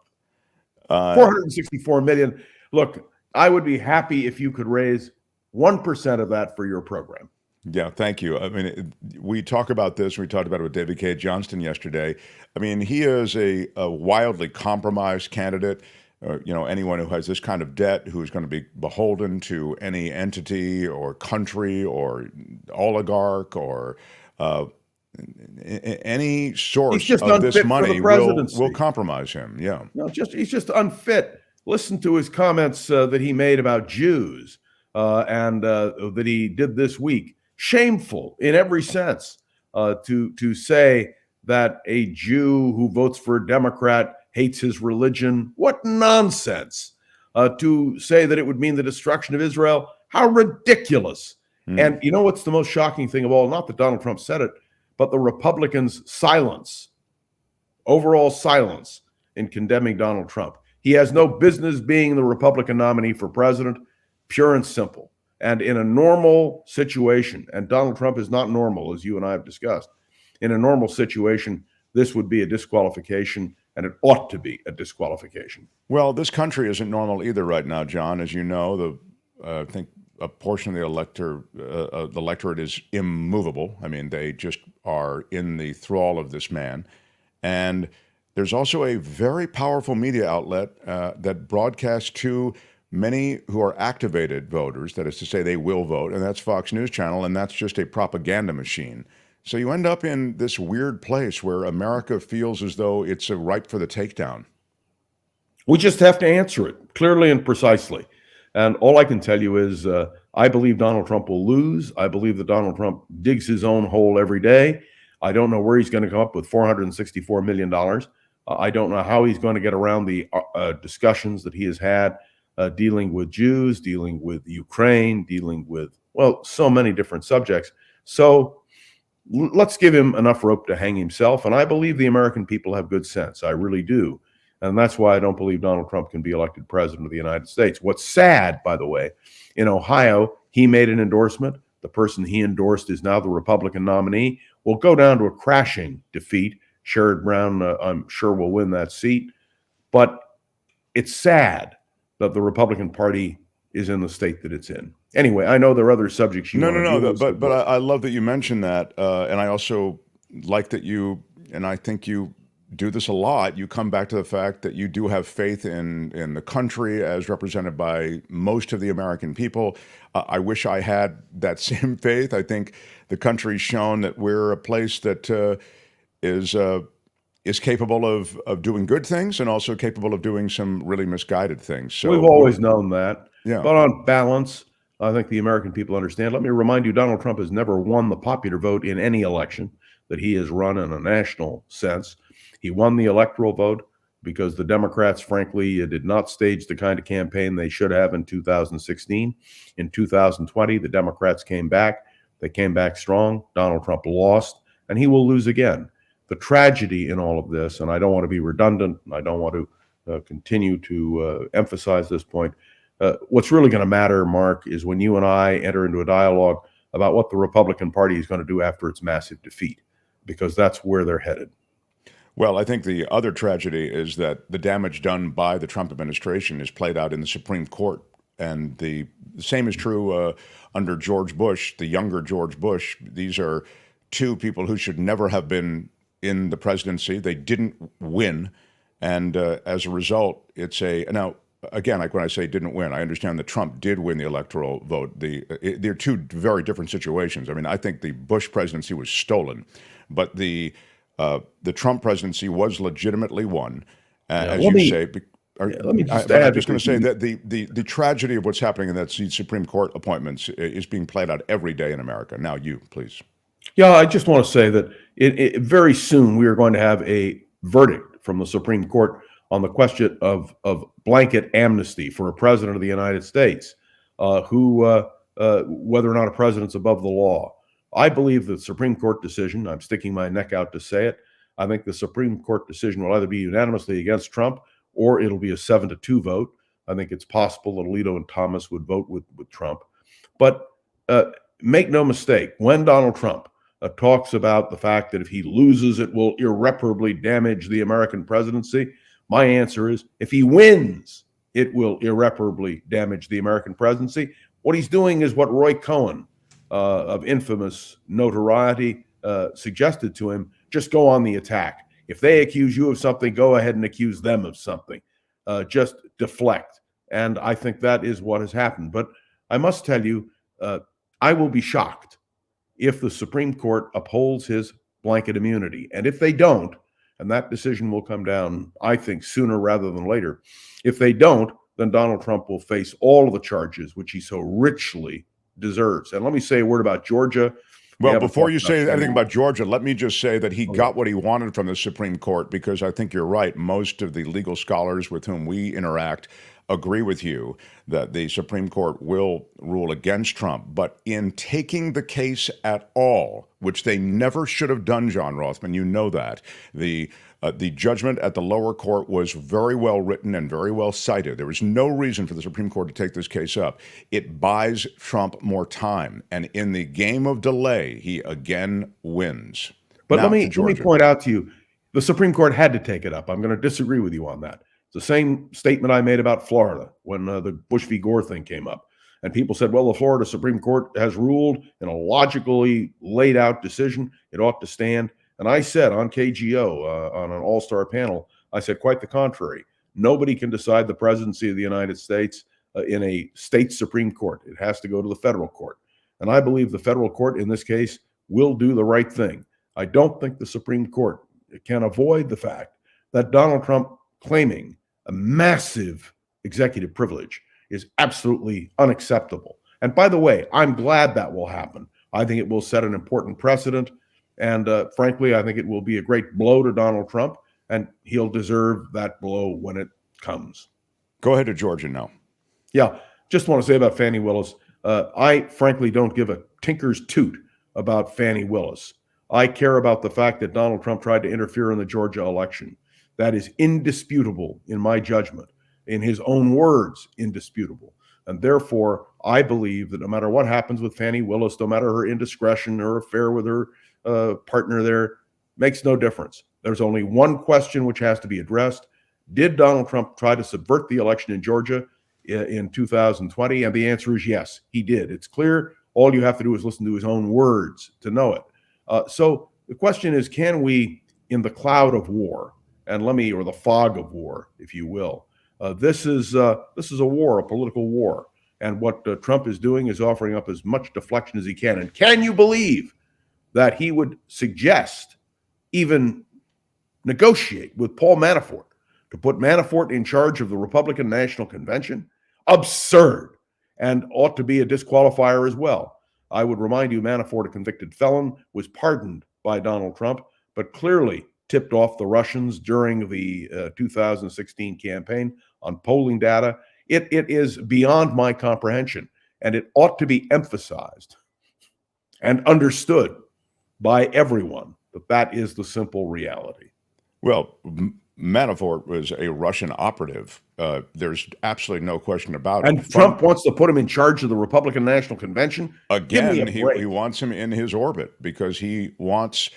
464 million. Look, I would be happy if you could raise 1% of that for your program.
Yeah, thank you. I mean, we talk about this. We talked about it with David K. Johnston yesterday. I mean, he is a wildly compromised candidate. Anyone who has this kind of debt, who is going to be beholden to any entity or country or oligarch or any source of this money will compromise him. Yeah.
No, he's just unfit. Listen to his comments that he made about Jews and that he did this week. Shameful in every sense to say that a Jew who votes for a Democrat hates his religion. What nonsense. To say that it would mean the destruction of Israel. How ridiculous. And you know what's the most shocking thing of all? Not that Donald Trump said it, but the Republicans' silence, overall silence in condemning Donald Trump. He has no business being the Republican nominee for president, pure and simple. And in a normal situation, and Donald Trump is not normal, as you and I have discussed, in a normal situation, this would be a disqualification, and it ought to be a disqualification.
Well, this country isn't normal either right now, John. As you know, I think a portion of the electorate is immovable. I mean, they just are in the thrall of this man. And there's also a very powerful media outlet that broadcasts to many who are activated voters, that is to say they will vote, and that's Fox News Channel, and that's just a propaganda machine. So you end up in this weird place where America feels as though it's ripe for the takedown.
We just have to answer it clearly and precisely. And all I can tell you is I believe Donald Trump will lose. I believe that Donald Trump digs his own hole every day. I don't know where he's going to come up with $464 million. I don't know how he's going to get around the discussions that he has had dealing with Jews, dealing with Ukraine, dealing with, well, so many different subjects. So let's give him enough rope to hang himself. And I believe the American people have good sense. I really do. And that's why I don't believe Donald Trump can be elected president of the United States. What's sad, by the way, in Ohio, he made an endorsement. The person he endorsed is now the Republican nominee. Will go down to a crashing defeat. Sherrod Brown, I'm sure, will win that seat. But it's sad that the Republican Party is in the state that it's in. Anyway, I know there are other subjects you want to
No, but I love that you mentioned that. And I also like that you, and I think you do this a lot, you come back to the fact that you do have faith in the country as represented by most of the American people. I wish I had that same faith. I think the country's shown that we're a place that is capable of doing good things and also capable of doing some really misguided things. So
we've always known that.
Yeah.
But on balance, I think the American people understand. Let me remind you, Donald Trump has never won the popular vote in any election that he has run in a national sense. He won the electoral vote because the Democrats, frankly, did not stage the kind of campaign they should have in 2016. In 2020, the Democrats came back. They came back strong. Donald Trump lost, and he will lose again. The tragedy in all of this, and I don't want to be redundant, and I don't want to continue to emphasize this point, what's really going to matter, Mark, is when you and I enter into a dialogue about what the Republican Party is going to do after its massive defeat, because that's where they're headed.
Well, I think the other tragedy is that the damage done by the Trump administration is played out in the Supreme Court. And the same is true under George Bush, the younger George Bush. These are two people who should never have been in the presidency. They didn't win. And as a result, now, again, like when I say didn't win, I understand that Trump did win the electoral vote. They're two very different situations. I mean, I think the Bush presidency was stolen, but the Trump presidency was legitimately won, as you say.
Let me just
I'm just going to say that the tragedy of what's happening in that Supreme Court appointments is being played out every day in America. Now, you, please.
Yeah, I just want to say that very soon we are going to have a verdict from the Supreme Court on the question of blanket amnesty for a president of the United States, whether or not a president's above the law. I believe the Supreme Court decision, I'm sticking my neck out to say it, I think the Supreme Court decision will either be unanimously against Trump or it'll be a 7-2 vote. I think it's possible that Alito and Thomas would vote with Trump. But make no mistake, when Donald Trump talks about the fact that if he loses, it will irreparably damage the American presidency, my answer is if he wins, it will irreparably damage the American presidency. What he's doing is what Roy Cohen, of infamous notoriety, suggested to him: just go on the attack. If they accuse you of something, go ahead and accuse them of something. Just deflect. And I think that is what has happened. But I must tell you, I will be shocked if the Supreme Court upholds his blanket immunity. And if they don't, and that decision will come down, I think, sooner rather than later. If they don't, then Donald Trump will face all of the charges which he so richly deserves. And let me say a word about Georgia.
Well, before you say anything about Georgia, let me just say that he got what he wanted from the Supreme Court, because I think you're right. Most of the legal scholars with whom we interact agree with you that the Supreme Court will rule against Trump. But in taking the case at all, which they never should have done, John Rothmann, you know that, the judgment at the lower court was very well written and very well cited. There was no reason for the Supreme Court to take this case up. It buys Trump more time. And in the game of delay, he again wins.
But now, let me point out to you, the Supreme Court had to take it up. I'm going to disagree with you on that. It's the same statement I made about Florida when the Bush v. Gore thing came up. And people said, well, the Florida Supreme Court has ruled in a logically laid out decision. It ought to stand. And I said on KGO, on an all-star panel, I said, quite the contrary. Nobody can decide the presidency of the United States in a state Supreme Court. It has to go to the federal court. And I believe the federal court in this case will do the right thing. I don't think the Supreme Court can avoid the fact that Donald Trump claiming a massive executive privilege is absolutely unacceptable. And by the way, I'm glad that will happen. I think it will set an important precedent. And frankly, I think it will be a great blow to Donald Trump, and he'll deserve that blow when it comes.
Go ahead to Georgia now.
Yeah, just want to say about Fani Willis, I frankly don't give a tinker's toot about Fani Willis. I care about the fact that Donald Trump tried to interfere in the Georgia election. That is indisputable in my judgment. In his own words, indisputable. And therefore, I believe that no matter what happens with Fani Willis, no matter her indiscretion or affair with her partner there, makes no difference. There's only one question which has to be addressed. Did Donald Trump try to subvert the election in Georgia in 2020? And the answer is yes, he did. It's clear. All you have to do is listen to his own words to know it. So the question is, can we, in the cloud of war, or the fog of war, if you will, this is a war, a political war. And what Trump is doing is offering up as much deflection as he can. And can you believe that he would suggest, even negotiate with Paul Manafort to put Manafort in charge of the Republican National Convention? Absurd, and ought to be a disqualifier as well. I would remind you, Manafort, a convicted felon, was pardoned by Donald Trump, but clearly tipped off the Russians during the 2016 campaign on polling data. It is beyond my comprehension, and it ought to be emphasized and understood by everyone that is the simple reality.
Well, Manafort was a Russian operative. There's absolutely no question about it.
And Trump wants to put him in charge of the Republican National Convention?
Again, he wants him in his orbit because he wants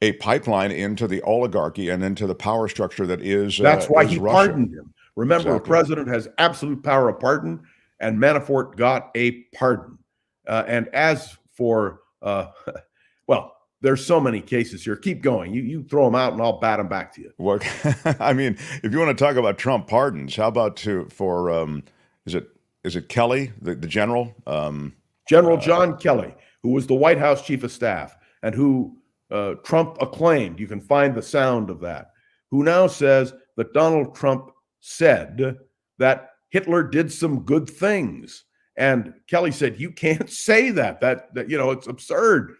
a pipeline into the oligarchy and into the power structure that is
That's why he
Russia.
pardoned him. Remember,
Exactly.
The president has absolute power of pardon, and Manafort got a pardon. And as for, well, there's so many cases here. Keep going. You throw them out, and I'll bat them back to you.
Well, I mean, if you want to talk about Trump pardons, how about is it Kelly, the general?
General John Kelly, who was the White House chief of staff and who Trump acclaimed. You can find the sound of that. Who now says that Donald Trump said that Hitler did some good things. And Kelly said, you can't say that. That it's absurd.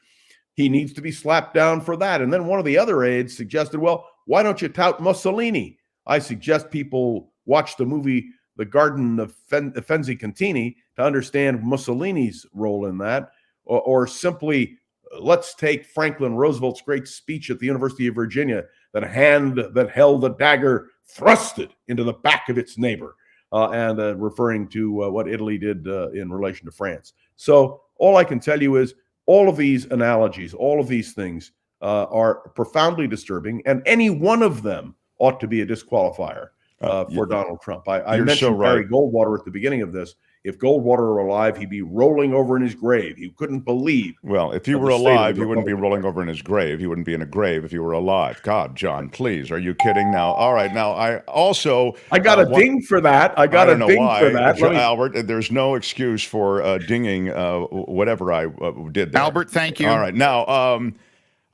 He needs to be slapped down for that. And then one of the other aides suggested, well, why don't you tout Mussolini? I suggest people watch the movie The Garden of Fenzi Contini to understand Mussolini's role in that, or simply let's take Franklin Roosevelt's great speech at the University of Virginia, that hand that held the dagger thrusted into the back of its neighbor, and referring to what Italy did in relation to France. So all I can tell you is all of these analogies, all of these things are profoundly disturbing, and any one of them ought to be a disqualifier for Donald Trump. I mentioned
so right.
Barry Goldwater at the beginning of this. If Goldwater were alive, he'd be rolling over in his grave. He couldn't believe.
Well, if he were alive, he wouldn't be rolling over in his grave. He wouldn't be in a grave if he were alive. God, John, please. Are you kidding now? All right. Now, I got
a ding for that. I got a ding for that.
Albert, there's no excuse for dinging whatever I did there.
Albert, thank you.
All right. Now,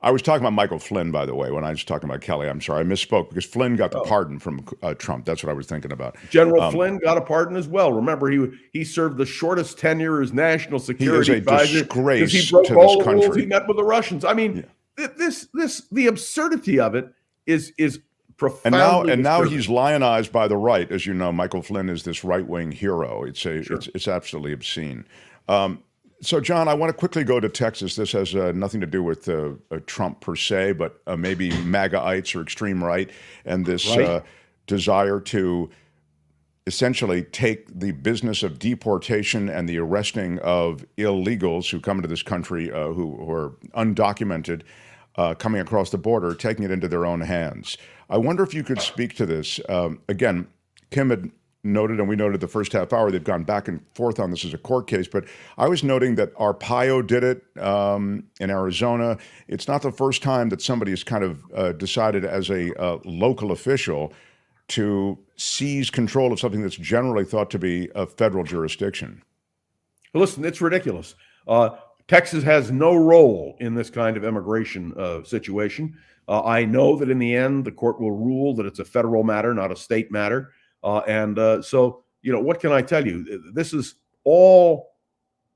I was talking about Michael Flynn, by the way, when I was talking about Kelly. I'm sorry, I misspoke because Flynn got the pardon from Trump. That's what I was thinking about.
General Flynn got a pardon as well. Remember, he served the shortest tenure as national security advisor.
He is a disgrace
he broke
to
all
this
the rules.
country.
He met with the Russians. I mean, the absurdity of it is profoundly.
And now he's lionized by the right, as you know. Michael Flynn is this right-wing hero. It's absolutely obscene. So, John, I want to quickly go to Texas. This has nothing to do with Trump per se, but maybe MAGA-ites or extreme right, and this desire to essentially take the business of deportation and the arresting of illegals who come into this country who are undocumented, coming across the border, taking it into their own hands. I wonder if you could speak to this. Again, Kim had noted, and we noted the first half hour, they've gone back and forth on this as a court case, but I was noting that Arpaio did it in Arizona. It's not the first time that somebody has kind of decided as a local official to seize control of something that's generally thought to be a federal jurisdiction.
Listen, it's ridiculous. Texas has no role in this kind of immigration situation. I know that in the end, the court will rule that it's a federal matter, not a state matter. So, what can I tell you? This is all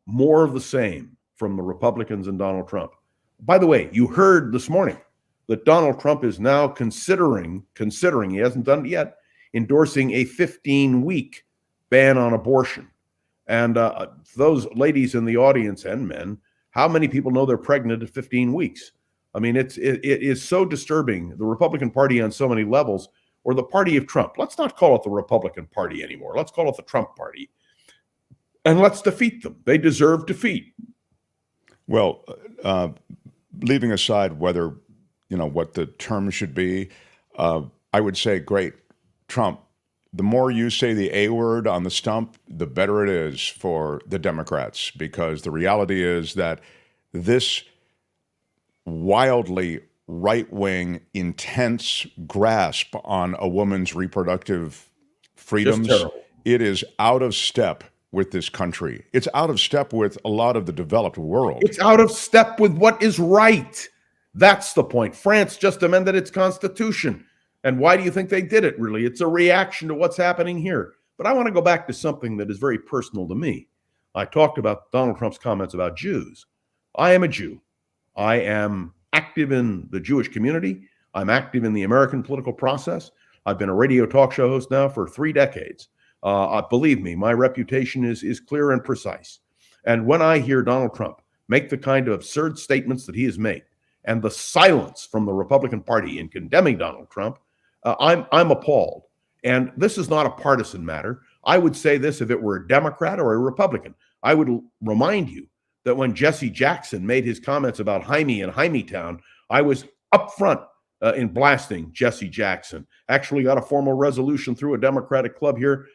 more of the same from the Republicans and Donald Trump. By the way, you heard this morning that Donald Trump is now considering, he hasn't done it yet, endorsing a 15-week ban on abortion. And those ladies in the audience and men, how many people know they're pregnant at 15 weeks? I mean, it is so disturbing. The Republican Party on so many levels, or the party of Trump. Let's not call it the Republican Party anymore. Let's call it the Trump Party. And let's defeat them. They deserve defeat.
Well, leaving aside whether, what the term should be, I would say, great, Trump, the more you say the A word on the stump, the better it is for the Democrats, because the reality is that this wildly right-wing, intense grasp on a woman's reproductive freedoms.
Just terrible.
It is out of step with this country. It's out of step with a lot of the developed world.
It's out of step with what is right. That's the point. France just amended its constitution. And why do you think they did it, really? It's a reaction to what's happening here. But I want to go back to something that is very personal to me. I talked about Donald Trump's comments about Jews. I am a Jew. I am active in the Jewish community. I'm active in the American political process. I've been a radio talk show host now for 3 decades. Believe me, my reputation is clear and precise. And when I hear Donald Trump make the kind of absurd statements that he has made, and the silence from the Republican Party in condemning Donald Trump, I'm appalled. And this is not a partisan matter. I would say this if it were a Democrat or a Republican. I would remind you that when Jesse Jackson made his comments about Jaime and Jaimetown, I was up front in blasting Jesse Jackson. Actually got a formal resolution through a Democratic club here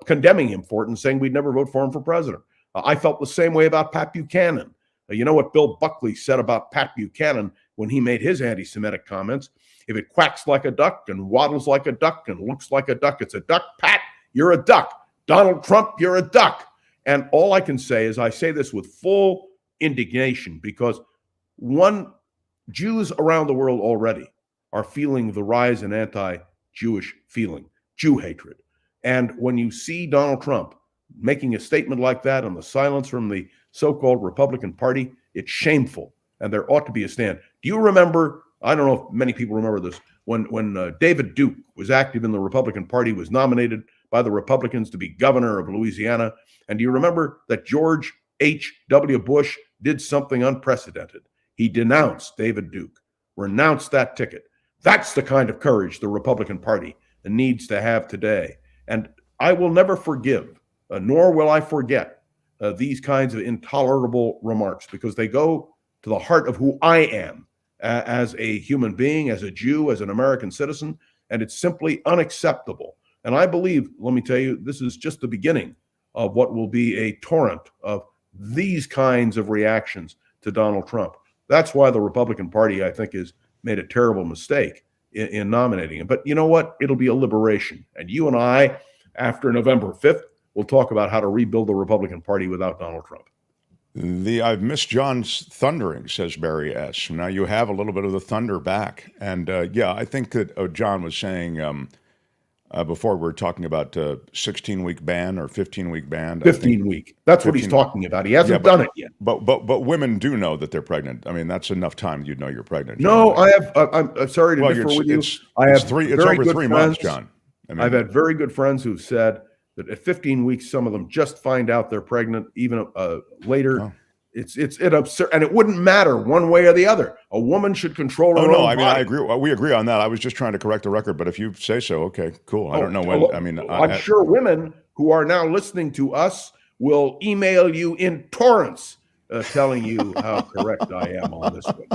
condemning him for it and saying we'd never vote for him for president. I felt the same way about Pat Buchanan. You know what Bill Buckley said about Pat Buchanan when he made his anti-Semitic comments? If it quacks like a duck and waddles like a duck and looks like a duck, it's a duck. Pat, you're a duck. Donald Trump, you're a duck. And all I can say is I say this with full indignation because Jews around the world already are feeling the rise in anti-Jewish feeling, Jew hatred. And when you see Donald Trump making a statement like that and the silence from the so-called Republican Party, it's shameful. And there ought to be a stand. Do you remember, I don't know if many people remember this, when David Duke was active in the Republican Party, was nominated by the Republicans to be governor of Louisiana. And do you remember that George H.W. Bush did something unprecedented? He denounced David Duke, renounced that ticket. That's the kind of courage the Republican Party needs to have today. And I will never forgive, nor will I forget these kinds of intolerable remarks because they go to the heart of who I am as a human being, as a Jew, as an American citizen, and it's simply unacceptable. And I believe, let me tell you, this is just the beginning of what will be a torrent of these kinds of reactions to Donald Trump. That's why the Republican Party, I think, has made a terrible mistake in nominating him. But you know what? It'll be a liberation. And you and I, after November 5th, will talk about how to rebuild the Republican Party without Donald Trump.
I've missed John's thundering, says Barry S. Now you have a little bit of the thunder back. And yeah, I think that John was saying before we were talking about 16-week ban or 15-week ban.
15-week. That's 15, what he's talking about. He hasn't done it yet.
But women do know that they're pregnant. I mean, that's enough time you'd know you're pregnant.
No, I'm sorry to differ with you. I have
it's over 3 months, John.
I mean, I've had very good friends who've said that at 15 weeks, some of them just find out they're pregnant even later. Oh. It's absurd, and it wouldn't matter one way or the other. A woman should control her own body.
I mean, I agree. We agree on that. I was just trying to correct the record, but if you say so, okay, cool. I don't know when. I mean,
I'm sure women who are now listening to us will email you in torrents telling you how correct I am on this one.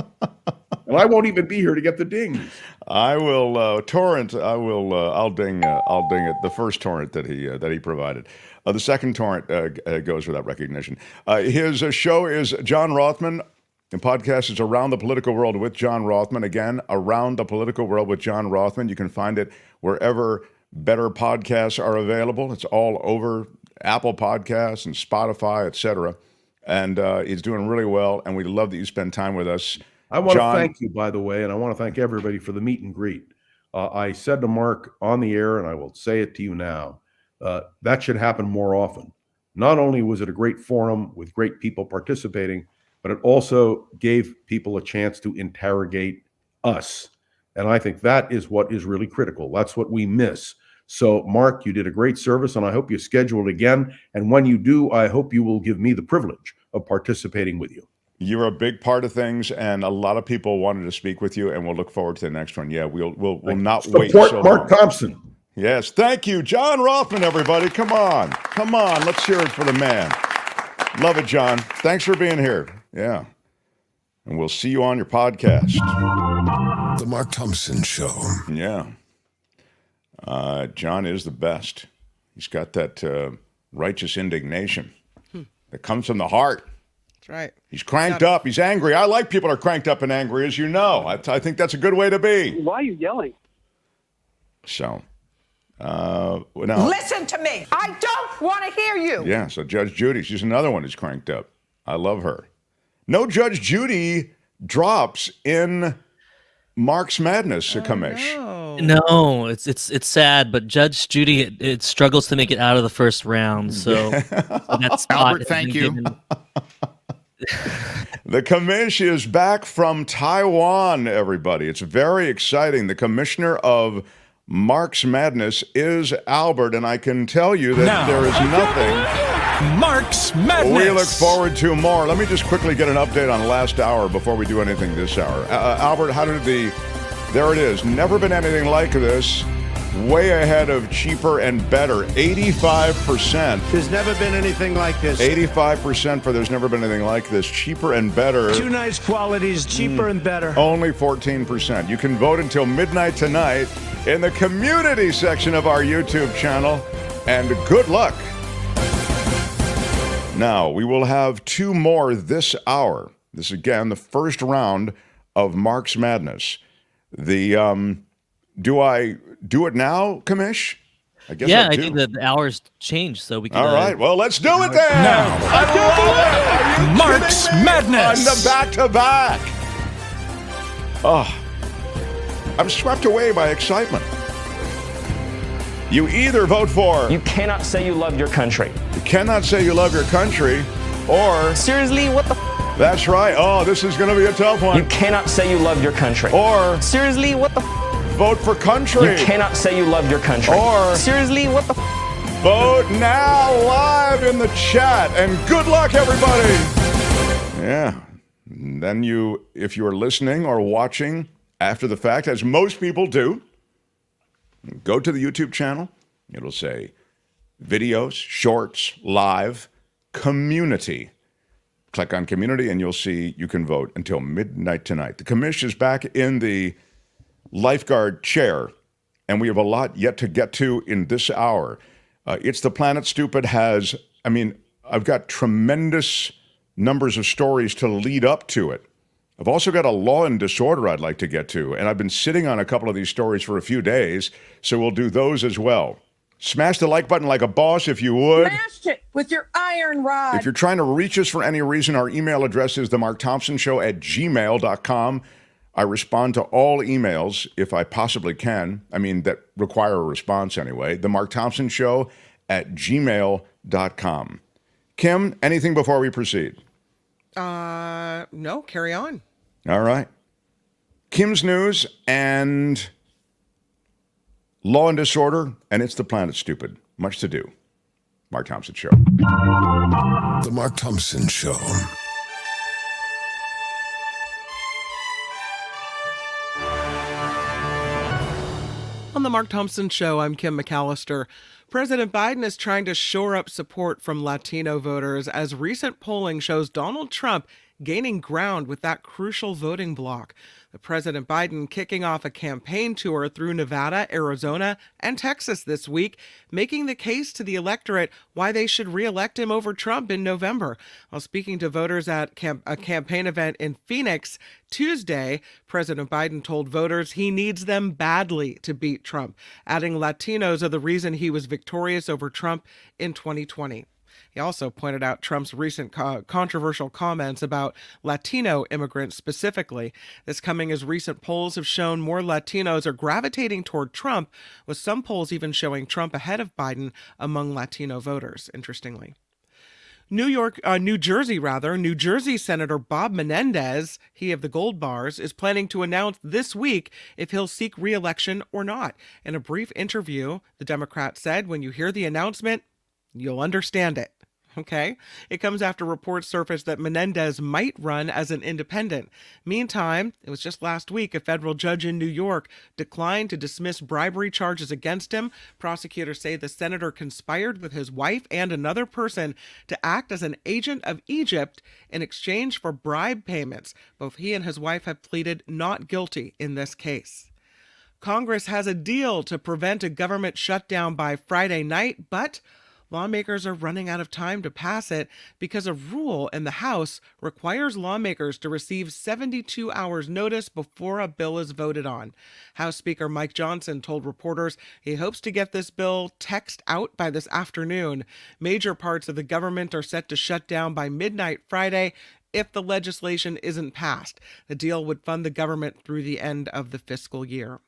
And I won't even be here to get the dings.
I will torrent. I'll ding it. The first torrent that he provided. The second torrent goes without recognition. His show is John Rothmann. The podcast is Around the Political World with John Rothmann. Again, Around the Political World with John Rothmann. You can find it wherever better podcasts are available. It's all over Apple Podcasts and Spotify, etc. And he's doing really well. And we love that you spend time with us.
I want to thank you, by the way, and I want to thank everybody for the meet and greet. I said to Mark on the air, and I will say it to you now, that should happen more often. Not only was it a great forum with great people participating, but it also gave people a chance to interrogate us. And I think that is what is really critical. That's what we miss. So, Mark, you did a great service, and I hope you schedule it again. And when you do, I hope you will give me the privilege of participating with you.
You're a big part of things, and a lot of people wanted to speak with you, and we'll look forward to the next one. Yeah, we'll not wait so long.
Mark Thompson.
Yes, thank you. John Rothmann, everybody. Come on. Let's hear it for the man. Love it, John. Thanks for being here. Yeah. And we'll see you on your podcast.
The Mark Thompson Show.
Yeah. John is the best. He's got that righteous indignation that comes from the heart.
That's right.
He's cranked up. He's angry. I like people who are cranked up and angry, as you know. I think that's a good way to be.
Why are you yelling?
So,
listen to me. I don't want to hear you.
Yeah, so Judge Judy, she's another one who's cranked up. I love her. No Judge Judy drops in Mark's Madness, Kamish.
No, it's sad, but Judge Judy it struggles to make it out of the first round. So that spot
Albert, thank you.
The commish is back from Taiwan, everybody. It's very exciting. The commissioner of Mark's Madness is Albert, and I can tell you that there is nothing.
Mark's Madness.
We look forward to more. Let me just quickly get an update on last hour before we do anything this hour. Albert, how did there it is. Never been anything like this. Way ahead of cheaper and better. 85%.
There's never been anything like this.
85% for there's never been anything like this. Cheaper and better.
Two nice qualities, cheaper and better.
Only 14%. You can vote until midnight tonight in the community section of our YouTube channel. And good luck. Now, we will have two more this hour. This, again, the first round of Mark's Madness. Do I do it now, Kamish? I guess
I think that the hours changed, so we can.
All right, well, let's do it then.
Now,
I love it.
Mark's Madness
on the back-to-back. Oh, I'm swept away by excitement. You either vote for.
You cannot say you love your country.
You cannot say you love your country, or.
Seriously, what the?
That's right. Oh, this is going to be a tough one.
You cannot say you love your country.
Or.
Seriously, what the?
Vote for country.
You cannot say you love your country.
Or.
Seriously, what the?
Vote now live in the chat. And good luck, everybody. Yeah. Then if you're listening or watching after the fact, as most people do, go to the YouTube channel. It'll say videos, shorts, live, community. Click on community and you'll see you can vote until midnight tonight. The commission is back in the lifeguard chair, and we have a lot yet to get to in this hour. It's the Planet Stupid I've got tremendous numbers of stories to lead up to it. I've also got a law and disorder I'd like to get to, and I've been sitting on a couple of these stories for a few days, so we'll do those as well. Smash the like button like a boss if you would.
Smash it with your iron rod.
If you're trying to reach us for any reason, our email address is themarkthompsonshow@gmail.com. I respond to all emails if I possibly can. that require a response anyway. themarkthompsonshow@gmail.com. Kim, anything before we proceed?
No, carry on.
All right. Kim's news and law and disorder, and it's the Planet Stupid. Much to do. Mark Thompson Show.
The Mark Thompson Show.
On the Mark Thompson Show, I'm Kim McAllister. President Biden is trying to shore up support from Latino voters as recent polling shows Donald Trump gaining ground with that crucial voting bloc. The President Biden kicking off a campaign tour through Nevada, Arizona, and Texas this week, making the case to the electorate why they should re-elect him over Trump in November. While speaking to voters at a campaign event in Phoenix Tuesday, President Biden told voters he needs them badly to beat Trump, adding Latinos are the reason he was victorious over Trump in 2020. He also pointed out Trump's recent controversial comments about Latino immigrants specifically. This coming as recent polls have shown more Latinos are gravitating toward Trump, with some polls even showing Trump ahead of Biden among Latino voters, interestingly. New Jersey Senator Bob Menendez, he of the gold bars, is planning to announce this week if he'll seek re-election or not. In a brief interview, the Democrat said, "When you hear the announcement, you'll understand it." Okay? It comes after reports surfaced that Menendez might run as an independent. Meantime, it was just last week a federal judge in New York declined to dismiss bribery charges against him. Prosecutors say the senator conspired with his wife and another person to act as an agent of Egypt in exchange for bribe payments. Both he and his wife have pleaded not guilty in this case. Congress has a deal to prevent a government shutdown by Friday night, but lawmakers are running out of time to pass it because a rule in the House requires lawmakers to receive 72 hours notice before a bill is voted on. House Speaker Mike Johnson told reporters he hopes to get this bill texted out by this afternoon. Major parts of the government are set to shut down by midnight Friday if the legislation isn't passed. The deal would fund the government through the end of the fiscal year.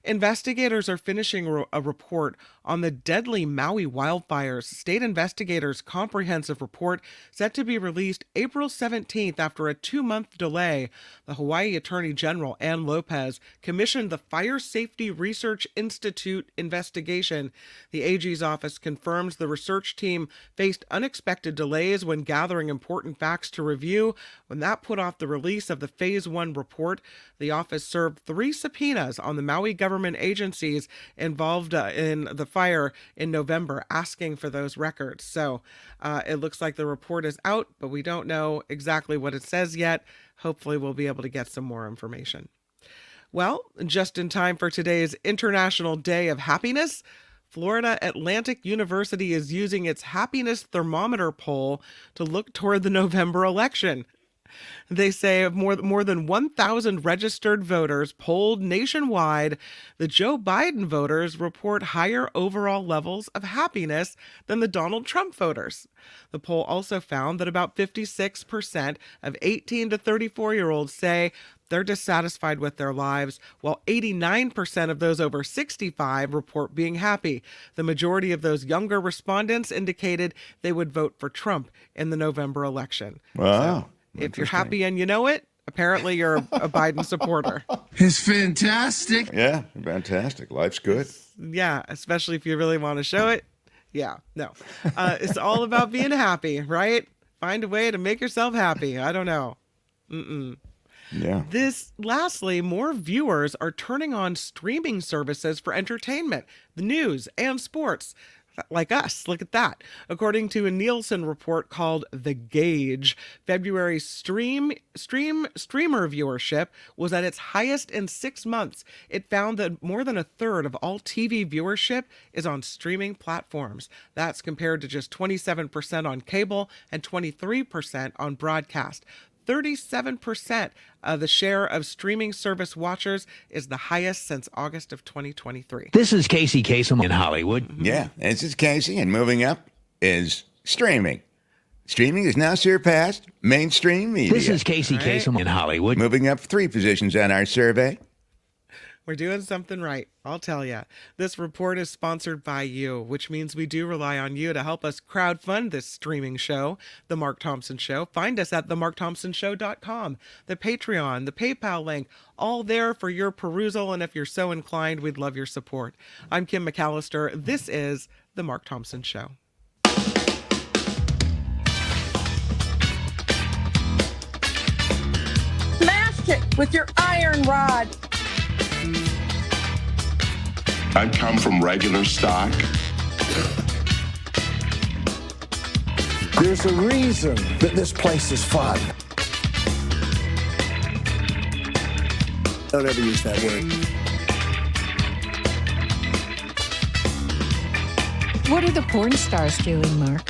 Investigators are finishing a report on the deadly Maui wildfires. State investigators' comprehensive report set to be released April 17th after a 2-month delay. The Hawaii Attorney General, Ann Lopez, commissioned the Fire Safety Research Institute investigation. The AG's office confirms the research team faced unexpected delays when gathering important facts to review. When that put off the release of the Phase 1 report, the office served 3 subpoenas on the Maui government agencies involved in the fire in November, asking for those records. So it looks like the report is out, but we don't know exactly what it says yet. Hopefully we'll be able to get some more information. Well, just in time for today's International Day of Happiness, Florida Atlantic University is using its happiness thermometer poll to look toward the November election. They say of more than 1,000 registered voters polled nationwide, the Joe Biden voters report higher overall levels of happiness than the Donald Trump voters. The poll also found that about 56% of 18 to 34-year-olds say they're dissatisfied with their lives, while 89% of those over 65 report being happy. The majority of those younger respondents indicated they would vote for Trump in the November election.
Wow.
So, if you're happy and you know it, apparently you're a Biden supporter.
It's fantastic.
Yeah, fantastic. Life's good.
Yeah, especially if you really want to show it. Yeah, no. It's all about being happy, right? Find a way to make yourself happy. I don't know.
Yeah.
Lastly, more viewers are turning on streaming services for entertainment, the news, and sports. Like us, look at that. According to a Nielsen report called The Gauge, February streamer viewership was at its highest in 6 months. It found that more than a third of all TV viewership is on streaming platforms. That's compared to just 27% on cable and 23% on broadcast. 37% of the share of streaming service watchers is the highest since August of 2023.
This is Casey Kasem in Hollywood.
Yeah, this is Casey, and moving up is streaming. Streaming has now surpassed mainstream media.
This is Casey Kasem in Hollywood.
Moving up 3 positions on our survey.
We're doing something right, I'll tell you. This report is sponsored by you, which means we do rely on you to help us crowdfund this streaming show, The Mark Thompson Show. Find us at themarkthompsonshow.com, the Patreon, the PayPal link, all there for your perusal, and if you're so inclined, we'd love your support. I'm Kim McAllister. This is The Mark Thompson Show.
Smash it with your iron rod.
I come from regular stock.
There's a reason that this place is fun. Don't ever use that word.
What are the porn stars doing, Mark?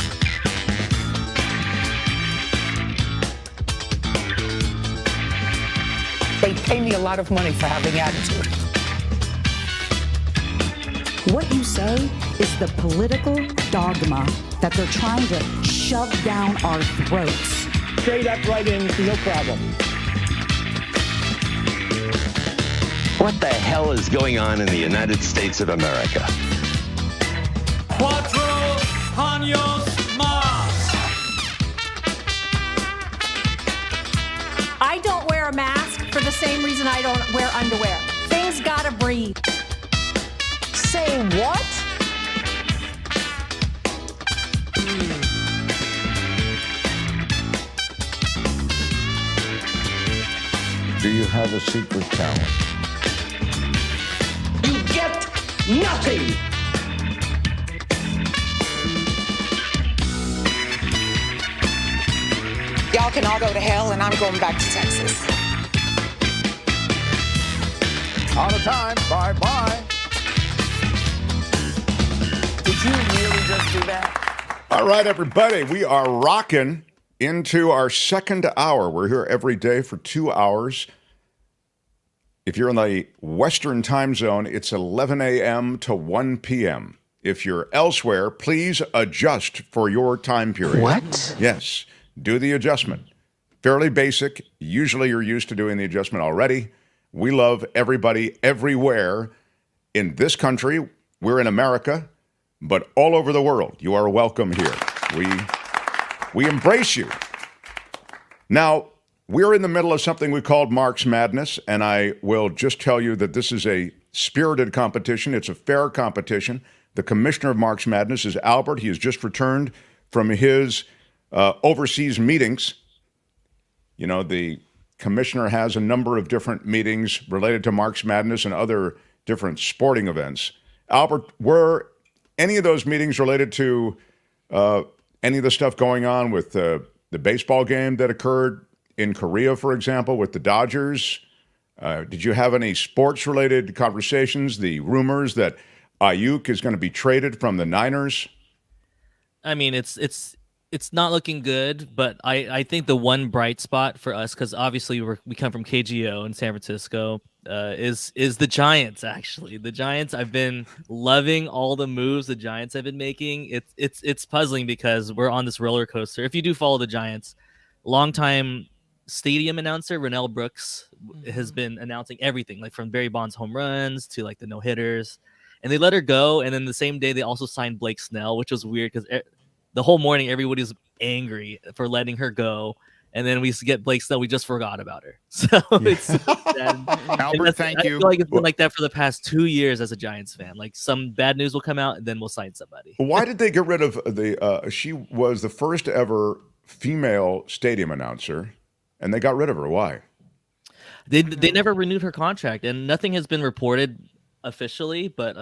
They pay me a lot of money for having attitude.
What you say is the political dogma that they're trying to shove down our throats.
Straight up right in, no problem.
What the hell is going on in the United States of America?
Cuatro años más.
I don't wear a mask for the same reason I don't wear underwear. Things gotta breathe.
Say what?
Do you have a secret talent?
You get nothing. Y'all can all go to hell, and I'm going back to Texas.
Out of time. Bye-bye.
Would
Did you really just do that?
All right, everybody, we are rocking into our second hour. We're here every day for 2 hours. If you're in the Western time zone, it's 11 a.m. to 1 p.m. If you're elsewhere, please adjust for your time period.
What?
Yes, do the adjustment. Fairly basic. Usually you're used to doing the adjustment already. We love everybody everywhere in this country. We're in America, but all over the world. You are welcome here. We embrace you. Now, we're in the middle of something we called Mark's Madness, and I will just tell you that this is a spirited competition. It's a fair competition. The commissioner of Mark's Madness is Albert. He has just returned from his overseas meetings. You know, the commissioner has a number of different meetings related to Mark's Madness and other different sporting events. Albert, were any of those meetings related to any of the stuff going on with the baseball game that occurred in Korea, for example, with the Dodgers? Did you have any sports-related conversations? The rumors that Ayuk is going to be traded from the Niners?
I mean, it's not looking good, but I think the one bright spot for us, because obviously we come from KGO in San Francisco, is the Giants. Actually, the Giants. I've been loving all the moves the Giants have been making. It's puzzling because we're on this roller coaster. If you do follow the Giants, longtime stadium announcer Rennell Brooks has been announcing everything, like from Barry Bonds home runs to like the no hitters, and they let her go. And then the same day they also signed Blake Snell, which was weird because the whole morning everybody's angry for letting her go. And then we get Blake Snell. We just forgot about her. So it's
Albert, thank you.
I feel like it's been like that for the past 2 years as a Giants fan. Like some bad news will come out, and then we'll sign somebody.
Why did they get rid of the? She was the first ever female stadium announcer, and they got rid of her. Why?
They never renewed her contract, and nothing has been reported officially. But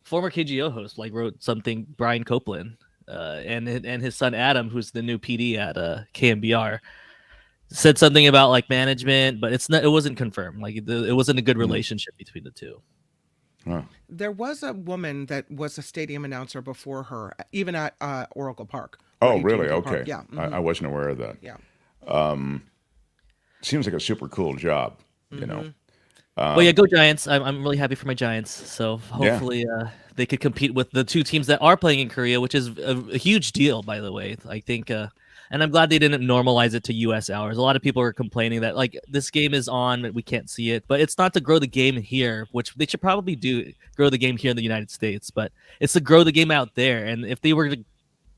former KGO host wrote something. Brian Copeland. And his son Adam, who's the new PD at KMBR, said something about management, but it wasn't confirmed. It wasn't a good relationship between the two.
Huh.
There was a woman that was a stadium announcer before her, even at Oracle Park.
Oh, really?
Oracle
Okay.
Park. Yeah. Mm-hmm.
I wasn't aware of that.
Yeah.
Seems like a super cool job, you know.
Well, yeah, go Giants. I'm really happy for my Giants. So hopefully they could compete with the two teams that are playing in Korea, which is a huge deal, by the way. I think, and I'm glad they didn't normalize it to U.S. hours. A lot of people are complaining that this game is on, we can't see it, but it's not to grow the game here, which they should probably do, grow the game here in the United States, but it's to grow the game out there. And if they were to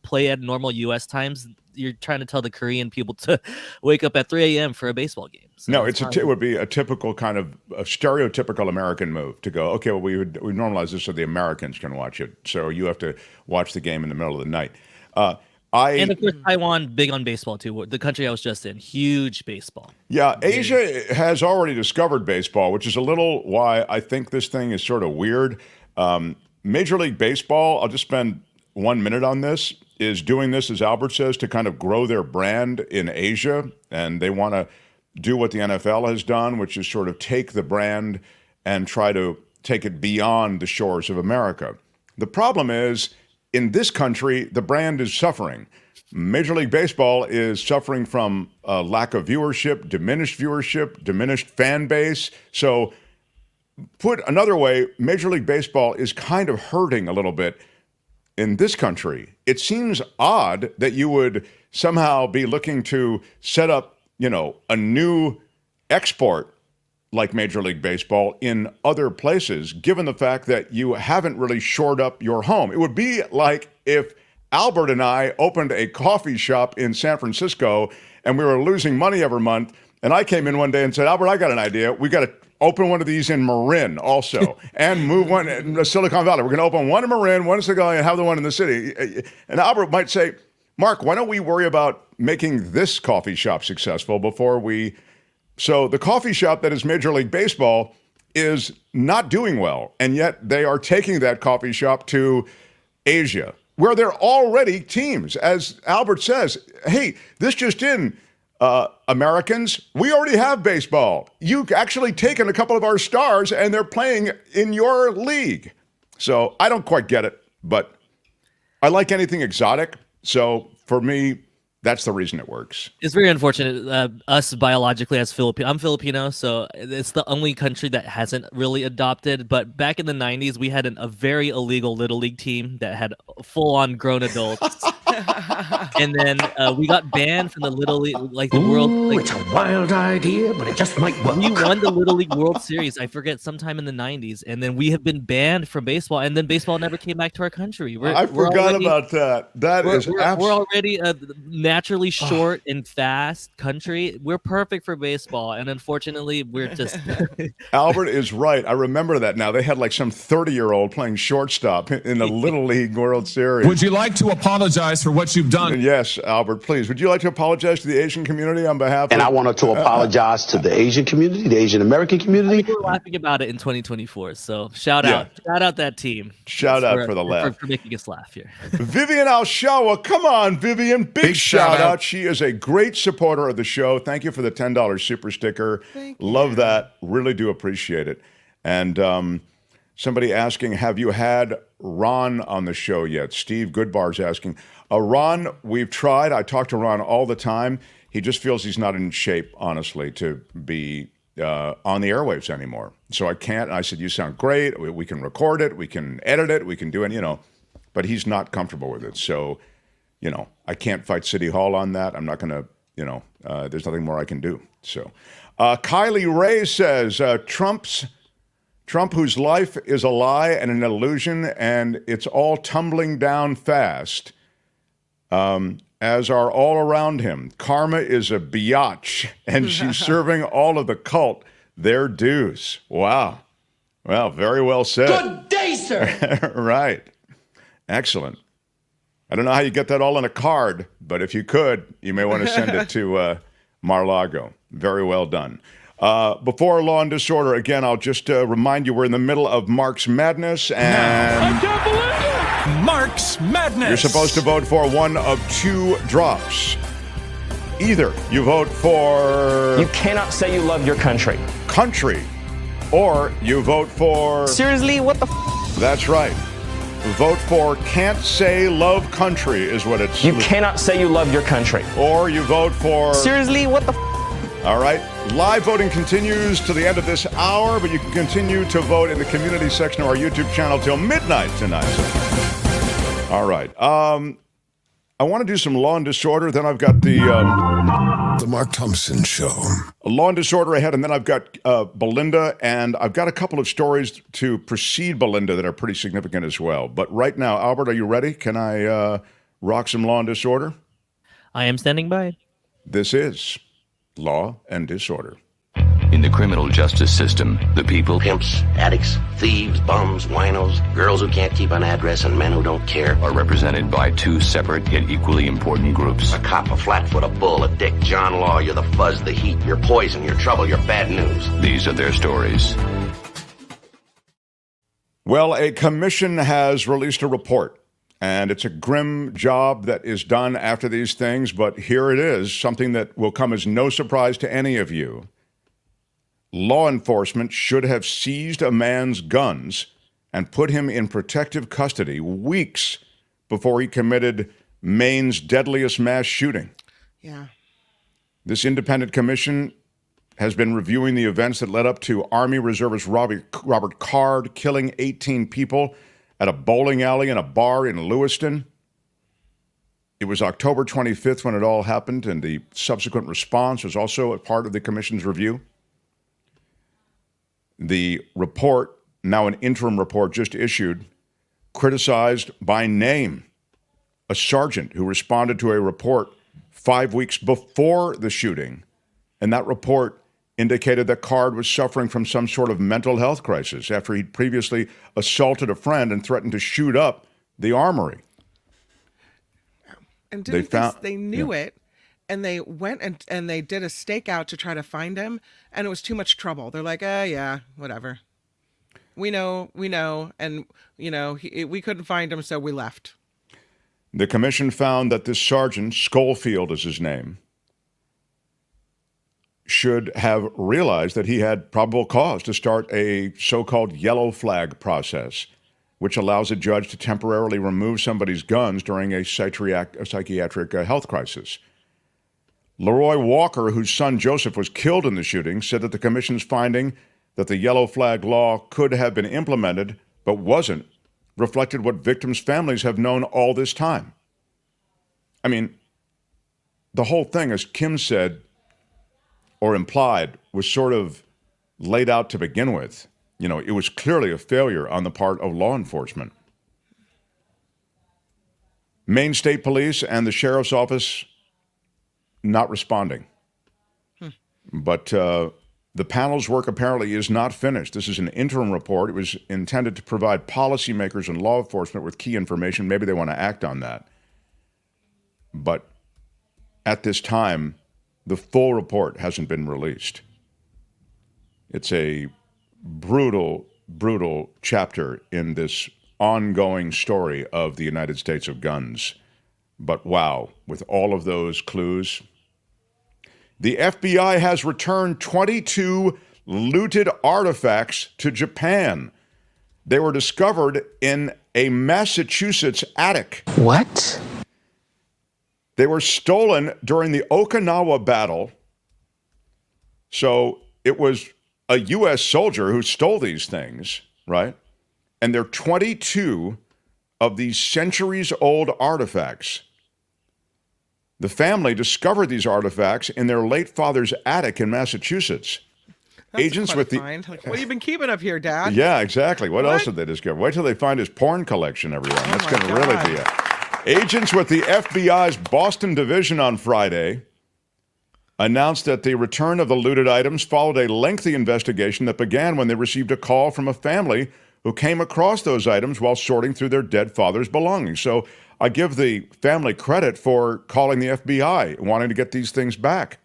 play at normal U.S. times, you're trying to tell the Korean people to wake up at 3 a.m. for a baseball game. So
no, it would be a typical kind of a stereotypical American move to go, okay, well, we normalize this so the Americans can watch it. So you have to watch the game in the middle of the night.
And of course, Taiwan, big on baseball too. The country I was just in, huge baseball.
Yeah, Asia has already discovered baseball, which is a little why I think this thing is sort of weird. Major League Baseball, I'll just spend 1 minute on this, is doing this, as Albert says, to kind of grow their brand in Asia. And they want to do what the NFL has done, which is sort of take the brand and try to take it beyond the shores of America. The problem is, in this country, the brand is suffering. Major League Baseball is suffering from a lack of viewership, diminished fan base. So put another way, Major League Baseball is kind of hurting a little bit in this country. It seems odd that you would somehow be looking to set up, a new export like Major League Baseball in other places, given the fact that you haven't really shored up your home. It would be like if Albert and I opened a coffee shop in San Francisco and we were losing money every month, and I came in one day and said, Albert, I got an idea. We got to open one of these in Marin also and move one in Silicon Valley. We're going to open one in Marin, one in Silicon Valley, and have the one in the city. And Albert might say, Mark, why don't we worry about making this coffee shop successful before we... So the coffee shop that is Major League Baseball is not doing well, and yet they are taking that coffee shop to Asia, where there are already teams. As Albert says, hey, this just in, Americans, we already have baseball. You've actually taken a couple of our stars, and they're playing in your league. So I don't quite get it, but I like anything exotic. So for me, that's the reason it works.
It's very unfortunate. Us biologically as Filipino, I'm Filipino, so it's the only country that hasn't really adopted. But back in the 90s, we had a very illegal little league team that had full-on grown adults, and then we got banned from the little league, like the world. Like,
it's a wild idea, but it just might work.
We won the Little League World Series. I forget sometime in the 90s, and then we have been banned from baseball, and then baseball never came back to our country.
I forgot about that.
We're already a naturally short and fast country. We're perfect for baseball, and unfortunately, we're just.
Albert is right. I remember that now. They had like some 30-year-old playing shortstop in the Little League World Series.
Would you like to apologize for what you've done?
Yes, Albert, please. Would you like to apologize to the Asian community on behalf
And
of...
I wanted to apologize to the Asian community, the Asian American community.
We're laughing about it in 2024 so shout out that team.
Shout out for the laugh.
For making us laugh here.
Vivian Alshawa, come on, Vivian. Big shout out. She is a great supporter of the show. Thank you for the $10 super sticker. Love that. Really do appreciate it. And somebody asking, have you had Ron on the show yet? Steve Goodbar's asking. Ron, we've tried. I talk to Ron all the time. He just feels he's not in shape, honestly, to be on the airwaves anymore. So I can't. And I said, you sound great. We can record it. We can edit it. We can do it, but he's not comfortable with it. So, I can't fight City Hall on that. I'm not going to, there's nothing more I can do. So Kylie Ray says, Trump, whose life is a lie and an illusion, and it's all tumbling down fast, as are all around him. Karma is a biatch, and she's serving all of the cult their dues. Wow. Well, very well said.
Good day, sir.
Right. Excellent. I don't know how you get that all in a card, but if you could, you may want to send it to Mar-Lago. Very well done. Before Law and Disorder, again, I'll just remind you we're in the middle of Mark's Madness, and
I can't believe it! Mark's Madness.
You're supposed to vote for one of two drops. Either you vote for...
You cannot say you love your country.
Country. Or you vote for...
Seriously? What the
That's right. Vote for Can't Say Love Country is what it's...
You cannot say you love your country.
Or you vote for...
Seriously? What the
All right. Live voting continues to the end of this hour, but you can continue to vote in the community section of our YouTube channel till midnight tonight. All right. I want to do some Law and Disorder. Then I've got the
Mark Thompson Show.
Law and Disorder ahead, and then I've got Belinda, and I've got a couple of stories to precede Belinda that are pretty significant as well. But right now, Albert, are you ready? Can I rock some Law and Disorder?
I am standing by.
This is Law and Disorder.
In the criminal justice system, the people,
pimps, addicts, thieves, bums, winos, girls who can't keep an address, and men who don't care,
are represented by two separate yet equally important groups.
A cop, a flatfoot, a bull, a dick, John Law. You're the fuzz, the heat, you're poison, you're trouble, you're bad news.
These are their stories.
Well, a commission has released a report, and it's a grim job that is done after these things, but here it is, something that will come as no surprise to any of you. Law enforcement should have seized a man's guns and put him in protective custody weeks before he committed Maine's deadliest mass shooting.
Yeah.
This independent commission has been reviewing the events that led up to Army Reservist Robert Card killing 18 people at a bowling alley and a bar in Lewiston. It was October 25th when it all happened, and the subsequent response was also a part of the commission's review. The report, now an interim report just issued, criticized by name a sergeant who responded to a report 5 weeks before the shooting, and that report indicated that Card was suffering from some sort of mental health crisis after he'd previously assaulted a friend and threatened to shoot up the armory.
And they knew it, and they went and they did a stakeout to try to find him, and it was too much trouble. They're like, yeah, whatever. We know, and, we couldn't find him, so we left.
The commission found that this sergeant, Schofield is his name, should have realized that he had probable cause to start a so-called yellow flag process which allows a judge to temporarily remove somebody's guns during a psychiatric health crisis. Leroy Walker, whose son Joseph was killed in the shooting, said that the commission's finding that the yellow flag law could have been implemented but wasn't reflected what victims' families have known all this time. I mean, the whole thing, as Kim said, or implied, was sort of laid out to begin with. You know, it was clearly a failure on the part of law enforcement. Maine State Police and the Sheriff's Office not responding. But the panel's work apparently is not finished. This is an interim report. It was intended to provide policymakers and law enforcement with key information. Maybe they want to act on that. But at this time, the full report hasn't been released. It's a brutal, brutal chapter in this ongoing story of the United States of guns. But wow, with all of those clues, the FBI has returned 22 looted artifacts to Japan. They were discovered in a Massachusetts attic.
What?
They were stolen during the Okinawa battle. So it was a U.S. soldier who stole these things, right? And they're 22 of these centuries-old artifacts. The family discovered these artifacts in their late father's attic in Massachusetts.
That's
Agents
quite
with
a find. Like, what have you been keeping up here, Dad?
Yeah, exactly. What else did they discover? Wait till they find his porn collection, everyone. That's going to really be it. Agents with the FBI's Boston division on Friday announced that the return of the looted items followed a lengthy investigation that began when they received a call from a family who came across those items while sorting through their dead father's belongings. So I give the family credit for calling the FBI, wanting to get these things back.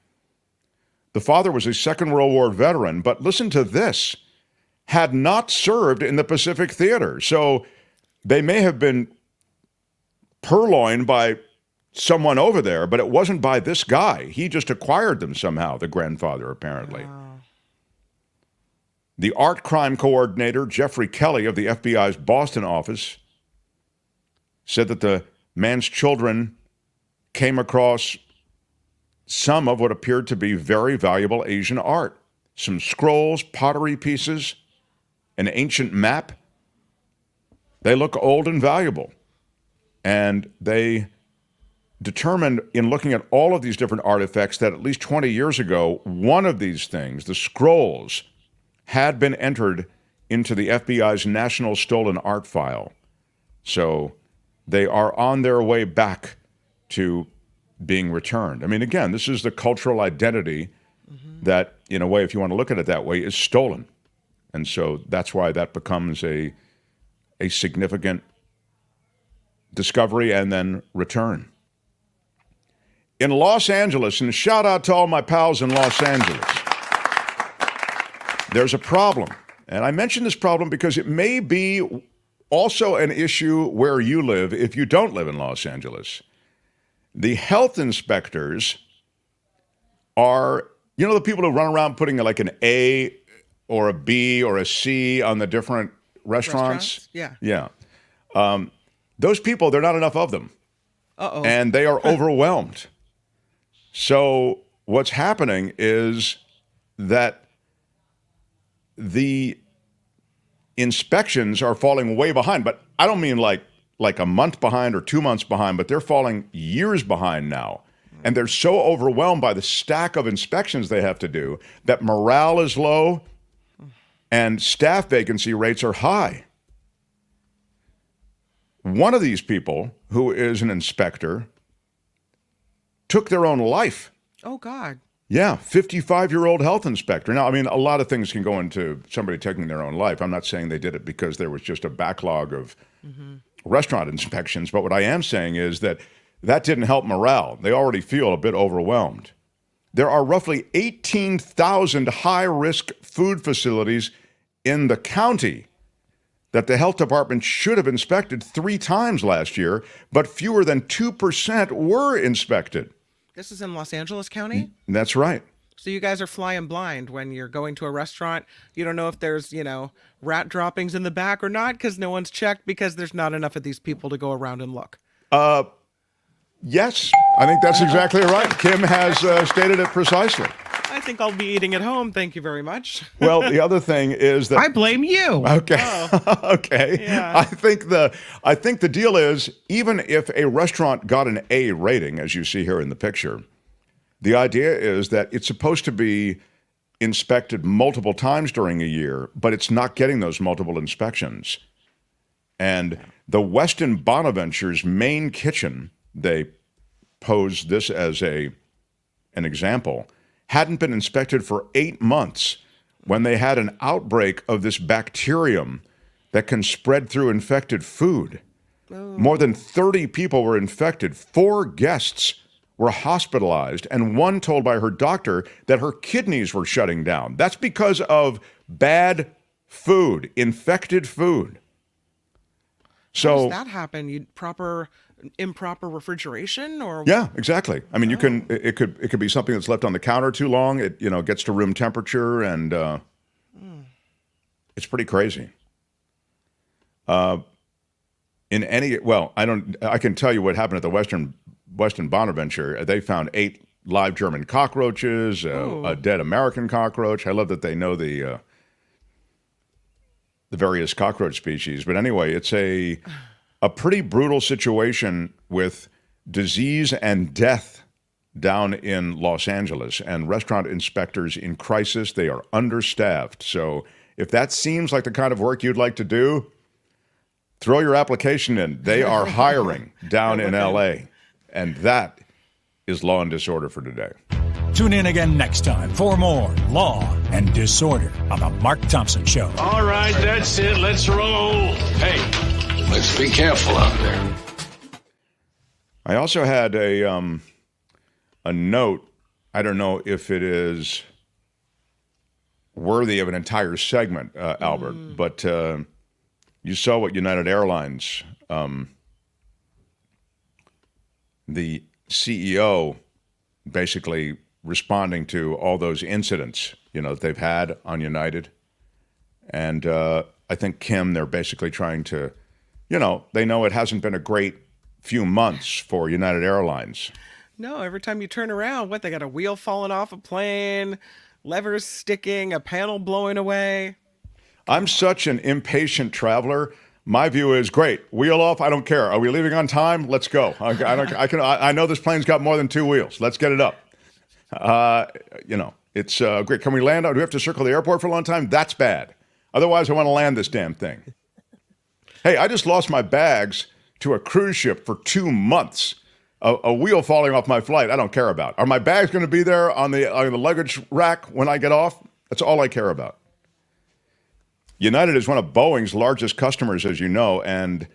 The father was a Second World War veteran, but listen to this, had not served in the Pacific Theater. So they may have been purloined by someone over there, but it wasn't by this guy. He just acquired them somehow, the grandfather, apparently. Wow. The art crime coordinator, Jeffrey Kelly of the FBI's Boston office, said that the man's children came across some of what appeared to be very valuable Asian art. Some scrolls, pottery pieces, an ancient map. They look old and valuable. And they determined in looking at all of these different artifacts that at least 20 years ago, one of these things, the scrolls, had been entered into the FBI's National Stolen Art File. So they are on their way back to being returned. I mean, again, this is the cultural identity that, in a way, if you want to look at it that way, is stolen. And so that's why that becomes a significant discovery and then return. In Los Angeles, and shout out to all my pals in Los Angeles, there's a problem. And I mention this problem because it may be also an issue where you live if you don't live in Los Angeles. The health inspectors are, you know, the people who run around putting like an A or a B or a C on the different restaurants?
Yeah.
Yeah. Those people, there are not enough of them.
Uh-oh.
And they are overwhelmed. So what's happening is that the inspections are falling way behind. But I don't mean like a month behind or 2 months behind, but they're falling years behind now. And they're so overwhelmed by the stack of inspections they have to do that morale is low and staff vacancy rates are high. One of these people, who is an inspector, took their own life.
Oh, God.
Yeah, 55-year-old health inspector. Now, I mean, a lot of things can go into somebody taking their own life. I'm not saying they did it because there was just a backlog of restaurant inspections, but what I am saying is that didn't help morale. They already feel a bit overwhelmed. There are roughly 18,000 high-risk food facilities in the county that the health department should have inspected 3 times last year, but fewer than 2% were inspected.
This is in Los Angeles County?
That's right.
So you guys are flying blind when you're going to a restaurant. You don't know if there's, rat droppings in the back or not because no one's checked because there's not enough of these people to go around and look.
Yes, I think that's exactly right. Kim has stated it precisely.
I think I'll be eating at home. Thank you very much.
Well, the other thing is that
I blame you.
Okay.
Oh.
Okay.
Yeah.
I think the deal is, even if a restaurant got an A rating, as you see here in the picture, the idea is that it's supposed to be inspected multiple times during a year, but it's not getting those multiple inspections. And the Westin Bonaventure's main kitchen, they pose this as an example, hadn't been inspected for 8 months when they had an outbreak of this bacterium that can spread through infected food.
Oh.
More than 30 people were infected. 4 guests were hospitalized, and one told by her doctor that her kidneys were shutting down. That's because of bad food, infected food. So
how does that happen? Improper refrigeration, or
yeah, exactly. I mean, it could be something that's left on the counter too long. It gets to room temperature, and it's pretty crazy. I can tell you what happened at the Westin Bonaventure. They found 8 live German cockroaches, a dead American cockroach. I love that they know the various cockroach species. But anyway, it's a pretty brutal situation with disease and death down in Los Angeles, and restaurant inspectors in crisis. They are understaffed. So if that seems like the kind of work you'd like to do, throw your application in. They are hiring down in L.A., and that is Law and Disorder for today.
Tune in again next time for more Law and Disorder on The Mark Thompson Show.
All right, that's it. Let's roll. Hey, let's be careful out there.
I also had a note. I don't know if it is worthy of an entire segment, Albert, but you saw what United Airlines, the CEO, basically responding to all those incidents, that they've had on United. And I think, Kim, they're basically trying to, they know it hasn't been a great few months for United Airlines.
No, every time you turn around, they got a wheel falling off a plane, levers sticking, a panel blowing away.
I'm such an impatient traveler. My view is, great, wheel off, I don't care. Are we leaving on time? Let's go. I know this plane's got more than 2 wheels. Let's get it up. It's great. Can we land? Do we have to circle the airport for a long time? That's bad. Otherwise, I want to land this damn thing. Hey, I just lost my bags to a cruise ship for 2 months. A wheel falling off my flight, I don't care about. Are my bags going to be there on the luggage rack when I get off? That's all I care about. United is one of Boeing's largest customers, as you know, and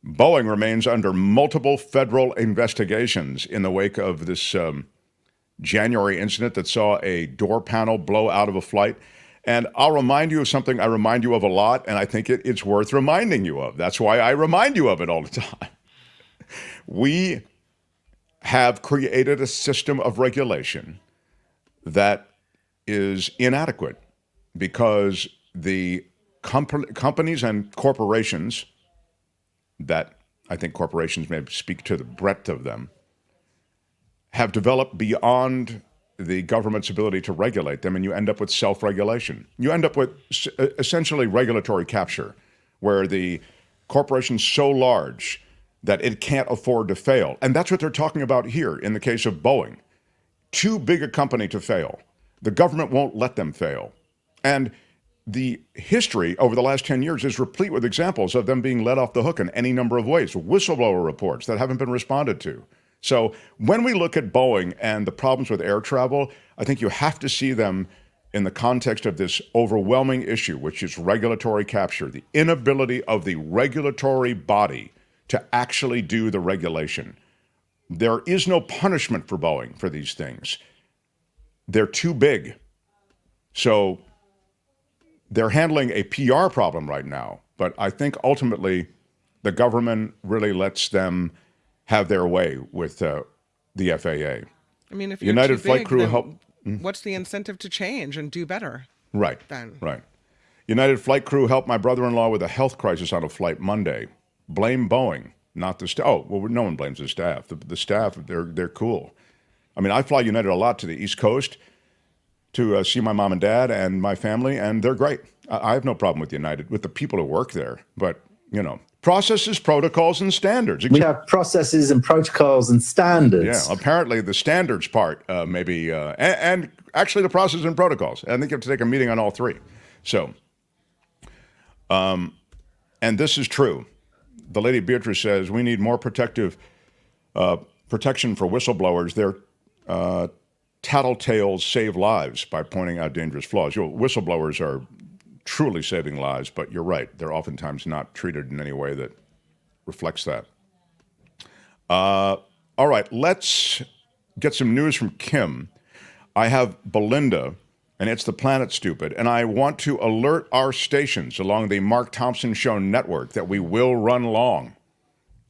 Boeing remains under multiple federal investigations in the wake of this January incident that saw a door panel blow out of a flight. And I'll remind you of something I remind you of a lot, and I think it's worth reminding you of. That's why I remind you of it all the time. We have created a system of regulation that is inadequate because the companies and corporations, that I think corporations may speak to the breadth of them, have developed beyond the government's ability to regulate them, and you end up with self-regulation. You end up with essentially regulatory capture, where the corporation's so large that it can't afford to fail. And that's what they're talking about here in the case of Boeing. Too big a company to fail. The government won't let them fail. And the history over the last 10 years is replete with examples of them being let off the hook in any number of ways. Whistleblower reports that haven't been responded to. So when we look at Boeing and the problems with air travel, I think you have to see them in the context of this overwhelming issue, which is regulatory capture, the inability of the regulatory body to actually do the regulation. There is no punishment for Boeing for these things. They're too big. So they're handling a PR problem right now, but I think ultimately the government really lets them have their way with the FAA.
I mean, if you're
United
too
Flight
big,
Crew
then
help.
what's the incentive to change and do better?
Right.
Then.
Right. United flight crew helped my brother-in-law with a health crisis on a flight Monday. Blame Boeing, not the staff. Oh, well, no one blames the staff. The staff, they're cool. I mean, I fly United a lot to the East Coast to see my mom and dad and my family, and they're great. I have no problem with United, with the people who work there. But, processes, protocols, and standards.
We have processes and protocols and standards.
Yeah, apparently the standards part, maybe, and actually the processes and protocols. I think you have to take a meeting on all three. So, and this is true. The lady Beatrice says we need more protection for whistleblowers. Their tattletales save lives by pointing out dangerous flaws. Whistleblowers are truly saving lives, but you're right. They're oftentimes not treated in any way that reflects that. All right, let's get some news from Kim. I have Belinda, and it's the Planet Stupid, and I want to alert our stations along the Mark Thompson Show network that we will run long.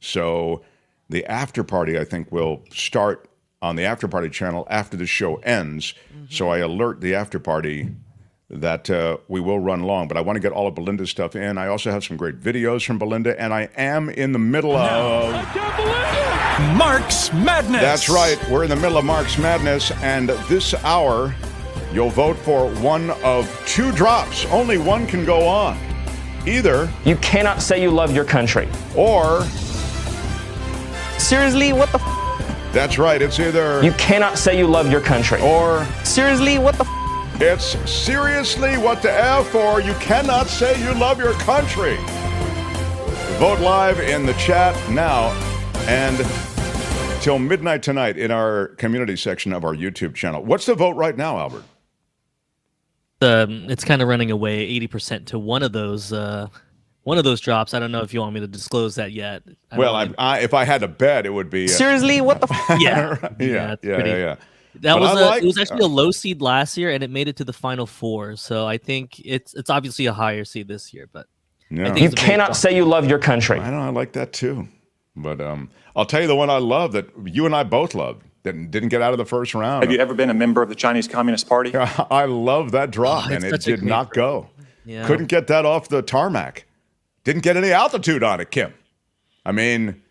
So the after party, I think, will start on the after party channel after the show ends. Mm-hmm. So I alert the after party that we will run long, but I want to get all of Belinda's stuff in. I also have some great videos from Belinda, and I am in the middle of
Mark's Madness.
That's right. We're in the middle of Mark's Madness, and this hour, you'll vote for one of two drops. Only one can go on. Either
you cannot say you love your country,
or
seriously, what the
That's right. It's either
you cannot say you love your country,
or
seriously, what the
It's seriously what the F, or you cannot say you love your country. Vote live in the chat now and till midnight tonight in our community section of our YouTube channel. What's the vote right now, Albert?
It's kind of running away 80% to one of those drops. I don't know if you want me to disclose that yet.
If I had to bet, it would be
seriously what the
yeah.
Yeah.
That was it was actually a low seed last year, and it made it to the final four. So I think it's obviously a higher seed this year. But
no.
I think
you cannot say you love your country.
I know, I like that too. But I'll tell you the one I love that you and I both loved that didn't get out of the first round.
Have you ever been a member of the Chinese Communist Party?
I love that drop, and it did not go.
Yeah.
Couldn't get that off the tarmac. Didn't get any altitude on it, Kim. I mean,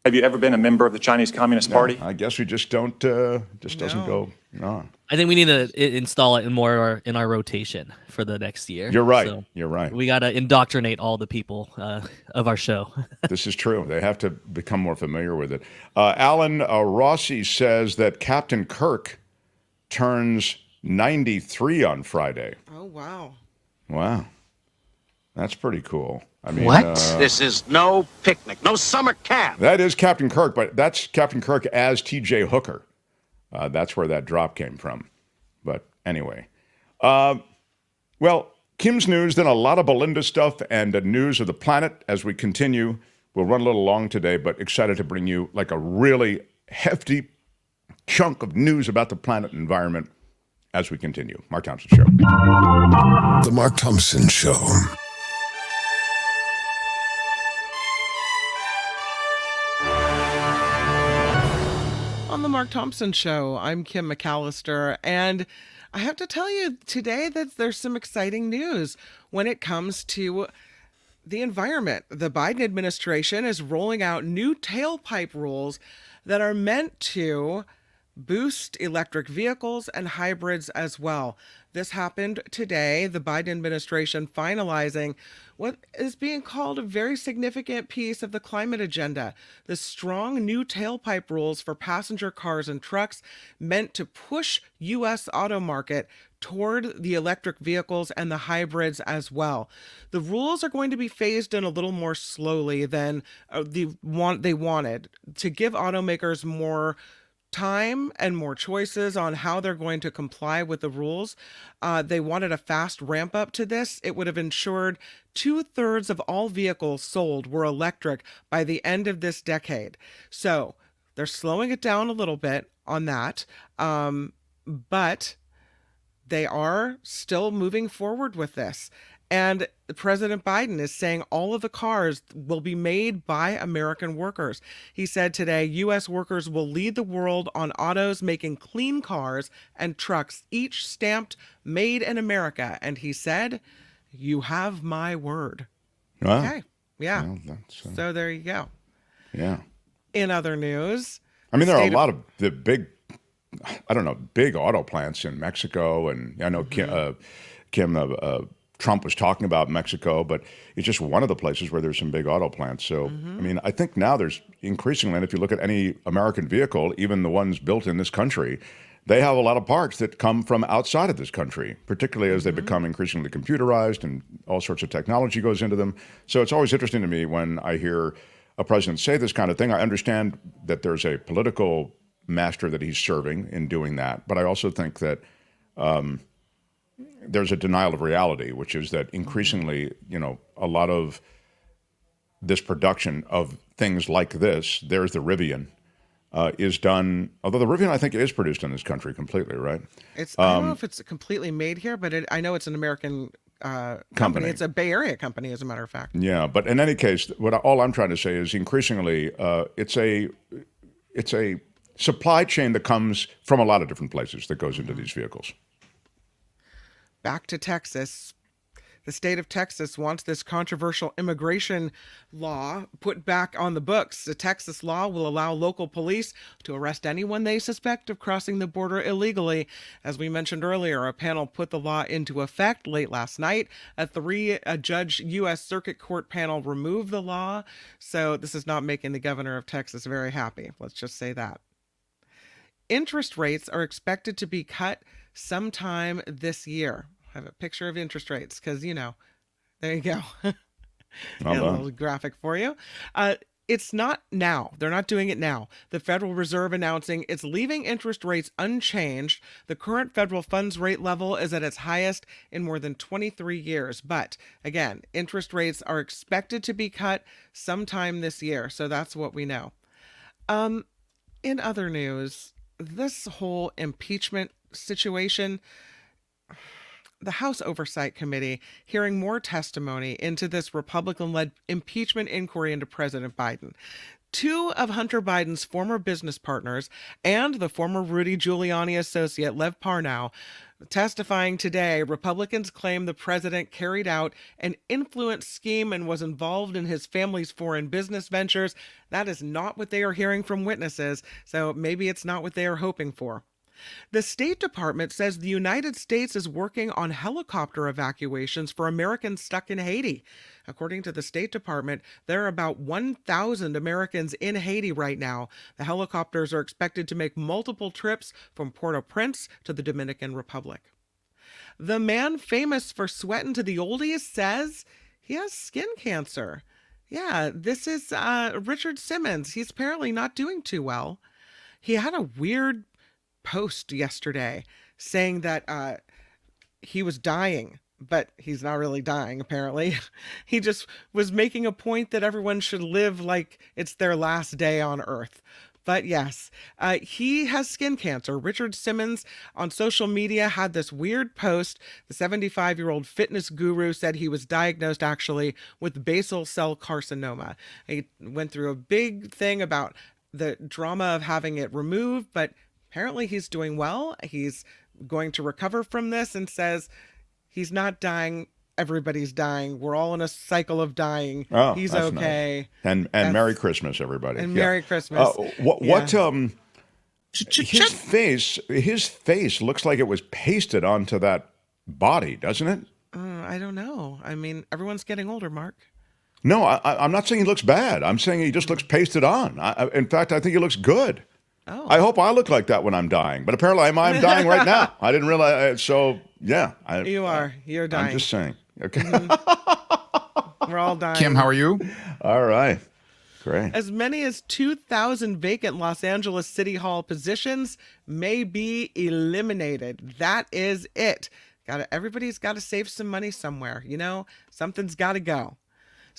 have you ever been a member of the Chinese Communist Party?
I guess we just don't. Doesn't go. No.
I think we need to install it in our rotation for the next year.
You're right.
So
You're right.
We got to indoctrinate all the people of our show.
This is true. They have to become more familiar with it. Alan Rossi says that Captain Kirk turns 93 on Friday.
Oh, wow.
Wow. That's pretty cool. I mean,
what? This is no picnic, no summer camp.
That is Captain Kirk, but that's Captain Kirk as T.J. Hooker. That's where that drop came from. But anyway. Well, Kim's news, then a lot of Belinda stuff and news of the planet as we continue. We'll run a little long today, but excited to bring you like a really hefty chunk of news about the planet and environment as we continue. Mark Thompson Show.
The Mark Thompson Show.
On the Mark Thompson Show, I'm Kim McAllister, and I have to tell you today that there's some exciting news when it comes to the environment. The Biden administration is rolling out new tailpipe rules that are meant to boost electric vehicles and hybrids as well. This happened today, the Biden administration finalizing what is being called a very significant piece of the climate agenda. The strong new tailpipe rules for passenger cars and trucks meant to push U.S. auto market toward the electric vehicles and the hybrids as well. The rules are going to be phased in a little more slowly than they wanted to give automakers more time and more choices on how they're going to comply with the rules. They wanted a fast ramp up to this. It would have ensured 2/3 of all vehicles sold were electric by the end of this decade. So they're slowing it down a little bit on that. But they are still moving forward with this. And President Biden is saying all of the cars will be made by American workers. He said today, U.S. workers will lead the world on autos making clean cars and trucks, each stamped made in America. And he said, you have my word.
Wow.
Okay. Yeah.
Well, that's,
so there you go.
Yeah.
In other news,
I mean, there are a lot of the big auto plants in Mexico. And I know Trump was talking about Mexico, but it's just one of the places where there's some big auto plants. So, I mean, I think now there's increasingly, and if you look at any American vehicle, even the ones built in this country, they have a lot of parts that come from outside of this country, particularly as they become increasingly computerized and all sorts of technology goes into them. So it's always interesting to me when I hear a president say this kind of thing. I understand that there's a political master that he's serving in doing that, but I also think that there's a denial of reality, which is that increasingly, a lot of this production of things like this, there's the Rivian, is done, although the Rivian, I think, is produced in this country completely, right?
I don't know if it's completely made here, but I know it's an American company. It's a Bay Area company, as a matter of fact.
Yeah, but in any case, all I'm trying to say is increasingly it's a supply chain that comes from a lot of different places that goes into these vehicles.
Back to Texas. The state of Texas wants this controversial immigration law put back on the books. The Texas law will allow local police to arrest anyone they suspect of crossing the border illegally. As we mentioned earlier, a panel put the law into effect late last night. A 3-judge U.S. Circuit Court panel removed the law. So this is not making the governor of Texas very happy. Let's just say that. Interest rates are expected to be cut sometime this year. I have a picture of interest rates because, there you go. A little graphic for you. It's not now. They're not doing it now. The Federal Reserve announcing it's leaving interest rates unchanged. The current federal funds rate level is at its highest in more than 23 years. But again, interest rates are expected to be cut sometime this year. So that's what we know. In other news, this whole impeachment situation, the House Oversight Committee hearing more testimony into this Republican-led impeachment inquiry into President Biden. 2 of Hunter Biden's former business partners and the former Rudy Giuliani associate, Lev Parnell, testifying today. Republicans claim the president carried out an influence scheme and was involved in his family's foreign business ventures. That is not what they are hearing from witnesses, so maybe it's not what they are hoping for. The State Department says the United States is working on helicopter evacuations for Americans stuck in Haiti. According to the State Department, there are about 1,000 Americans in Haiti right now. The helicopters are expected to make multiple trips from Port-au-Prince to the Dominican Republic. The man famous for sweating to the oldies says he has skin cancer. Yeah, this is Richard Simmons. He's apparently not doing too well. He had a weird post yesterday saying that he was dying, but he's not really dying, apparently. He just was making a point that everyone should live like it's their last day on Earth. But yes, he has skin cancer. Richard Simmons on social media had this weird post. The 75-year-old fitness guru said he was diagnosed actually with basal cell carcinoma. He went through a big thing about the drama of having it removed, but apparently he's doing well. He's going to recover from this and says he's not dying. Everybody's dying. We're all in a cycle of dying.
Oh,
he's
that's
okay.
Nice. And Merry Christmas, everybody.
And Merry Christmas.
His face looks like it was pasted onto that body, doesn't it?
I don't know. I mean, everyone's getting older, Mark.
No, I'm not saying he looks bad. I'm saying he just looks pasted on. In fact, I think he looks good.
Oh.
I hope I look like that when I'm dying, but apparently I'm dying right now. I didn't realize. So yeah,
You're dying.
I'm just saying. Okay.
We're all dying.
Kim, how are you?
All right. Great.
As many as 2,000 vacant Los Angeles City Hall positions may be eliminated. That is it. Everybody's got to save some money somewhere. Something's got to go.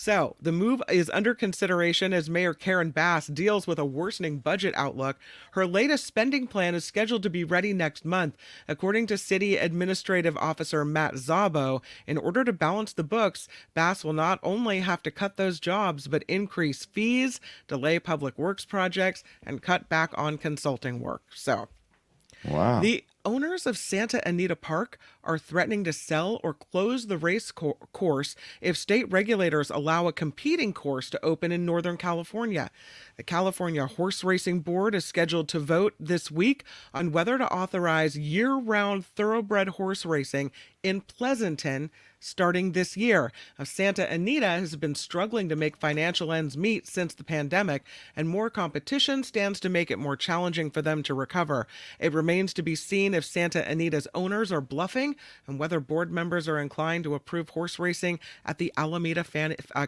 So the move is under consideration as Mayor Karen Bass deals with a worsening budget outlook. Her latest spending plan is scheduled to be ready next month. According to City Administrative Officer Matt Szabo, in order to balance the books, Bass will not only have to cut those jobs, but increase fees, delay public works projects, and cut back on consulting work. So,
wow.
The owners of Santa Anita Park are threatening to sell or close the race course if state regulators allow a competing course to open in Northern California. The California Horse Racing Board is scheduled to vote this week on whether to authorize year-round thoroughbred horse racing in Pleasanton starting this year. Santa Anita has been struggling to make financial ends meet since the pandemic, and more competition stands to make it more challenging for them to recover. It remains to be seen if Santa Anita's owners are bluffing and whether board members are inclined to approve horse racing at the Alameda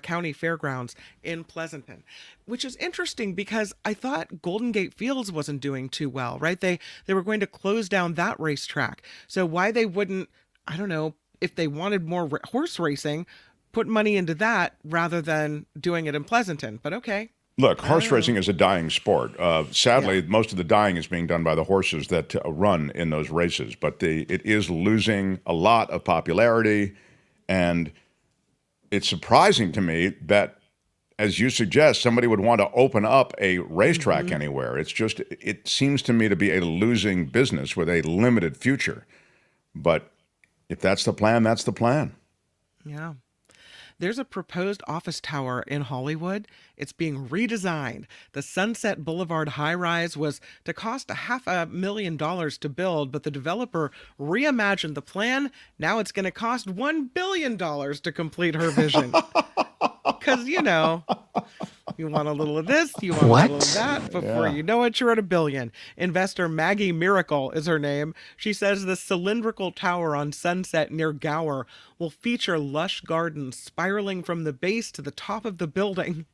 County Fairgrounds in Pleasanton, which is interesting because I thought Golden Gate Fields wasn't doing too well, right? They were going to close down that racetrack. So why they wouldn't, I don't know, if they wanted more horse racing, put money into that rather than doing it in Pleasanton. But okay.
Look, horse racing is a dying sport. Sadly, most of the dying is being done by the horses that run in those races. But it is losing a lot of popularity. And it's surprising to me that, as you suggest, somebody would want to open up a racetrack anywhere. It seems to me to be a losing business with a limited future. But if that's the plan, that's the plan.
Yeah. There's a proposed office tower in Hollywood. It's being redesigned. The Sunset Boulevard high-rise was to cost $500,000 to build, but the developer reimagined the plan. Now it's going to cost $1 billion to complete her vision. Because, you want a little of this, you want a little of that. Before you know it, you're at $1 billion. Investor Maggie Miracle is her name. She says the cylindrical tower on Sunset near Gower will feature lush gardens spiraling from the base to the top of the building.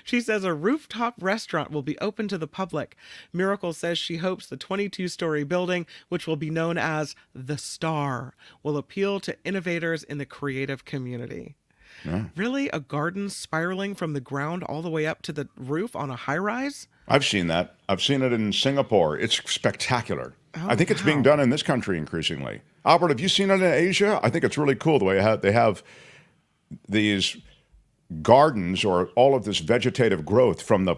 She says a rooftop restaurant will be open to the public. Miracle says she hopes the 22-story building, which will be known as The Star, will appeal to innovators in the creative community. Yeah. Really? A garden spiraling from the ground all the way up to the roof on a high-rise?
I've seen that. I've seen it in Singapore. It's spectacular.
Oh,
I think it's being done in this country increasingly. Albert, have you seen it in Asia? I think it's really cool the way they have these gardens or all of this vegetative growth from the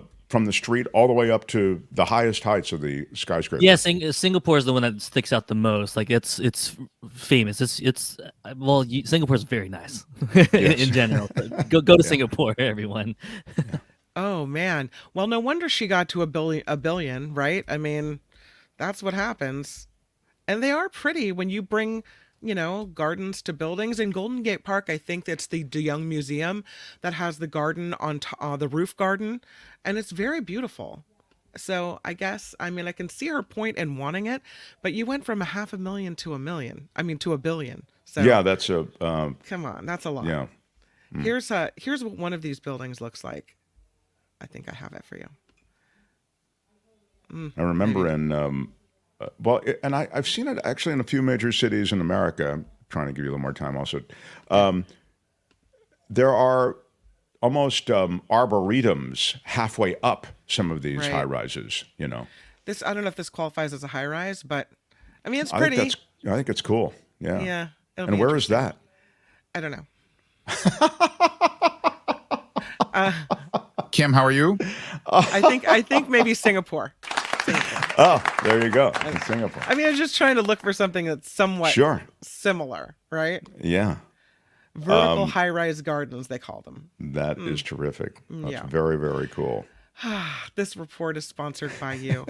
street all the way up to the highest heights of the skyscraper.
Yeah, Singapore is the one that sticks out the most. Like it's famous. Singapore is very nice in general. Go to Singapore, everyone.
Oh man. Well, no wonder she got to a billion, right? I mean, that's what happens. And they are pretty when you bring, gardens to buildings. In Golden Gate Park, I think that's the De Young Museum that has the garden on the roof garden, and it's very beautiful. So I guess, I can see her point in wanting it, but you went from $500,000 to $1 billion. So
yeah, that's
come on, that's a lot.
Yeah.
Here's what one of these buildings looks like. I think I have it for you.
I remember I've seen it actually in a few major cities in America. I'm trying to give you a little more time also. There are almost arboretums halfway up some of these high rises,
This, I don't know if this qualifies as a high rise, but it's pretty.
I think it's cool. Yeah.
Yeah.
And where is that?
I don't know.
Kim, how are you?
I think maybe Singapore.
Oh, there you go. In Singapore.
I was just trying to look for something that's somewhat similar, right?
Yeah.
Vertical high-rise gardens, they call them.
That is terrific. That's very, very cool.
This report is sponsored by you.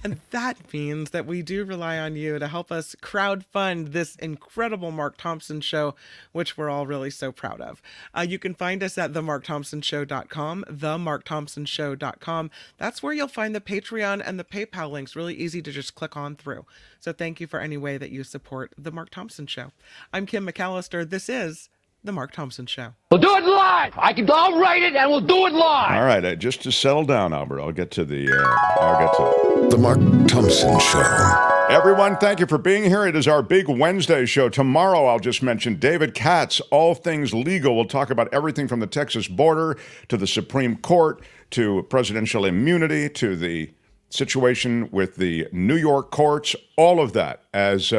And that means that we do rely on you to help us crowdfund this incredible Mark Thompson show, which we're all really so proud of. You can find us at themarkthompsonshow.com, themarkthompsonshow.com. That's where you'll find the Patreon and the PayPal links. Really easy to just click on through. So thank you for any way that you support The Mark Thompson Show. I'm Kim McAllister. This is The Mark Thompson Show.
We'll do it live. I'll write it and we'll do it live.
All right, just to settle down, Albert, I'll get to the
The Mark Thompson Show.
Everyone, thank you for being here. It is our big Wednesday show. Tomorrow, I'll just mention David Katz, all things legal. We'll talk about everything from the Texas border to the Supreme Court to presidential immunity to the situation with the New York courts, all of that as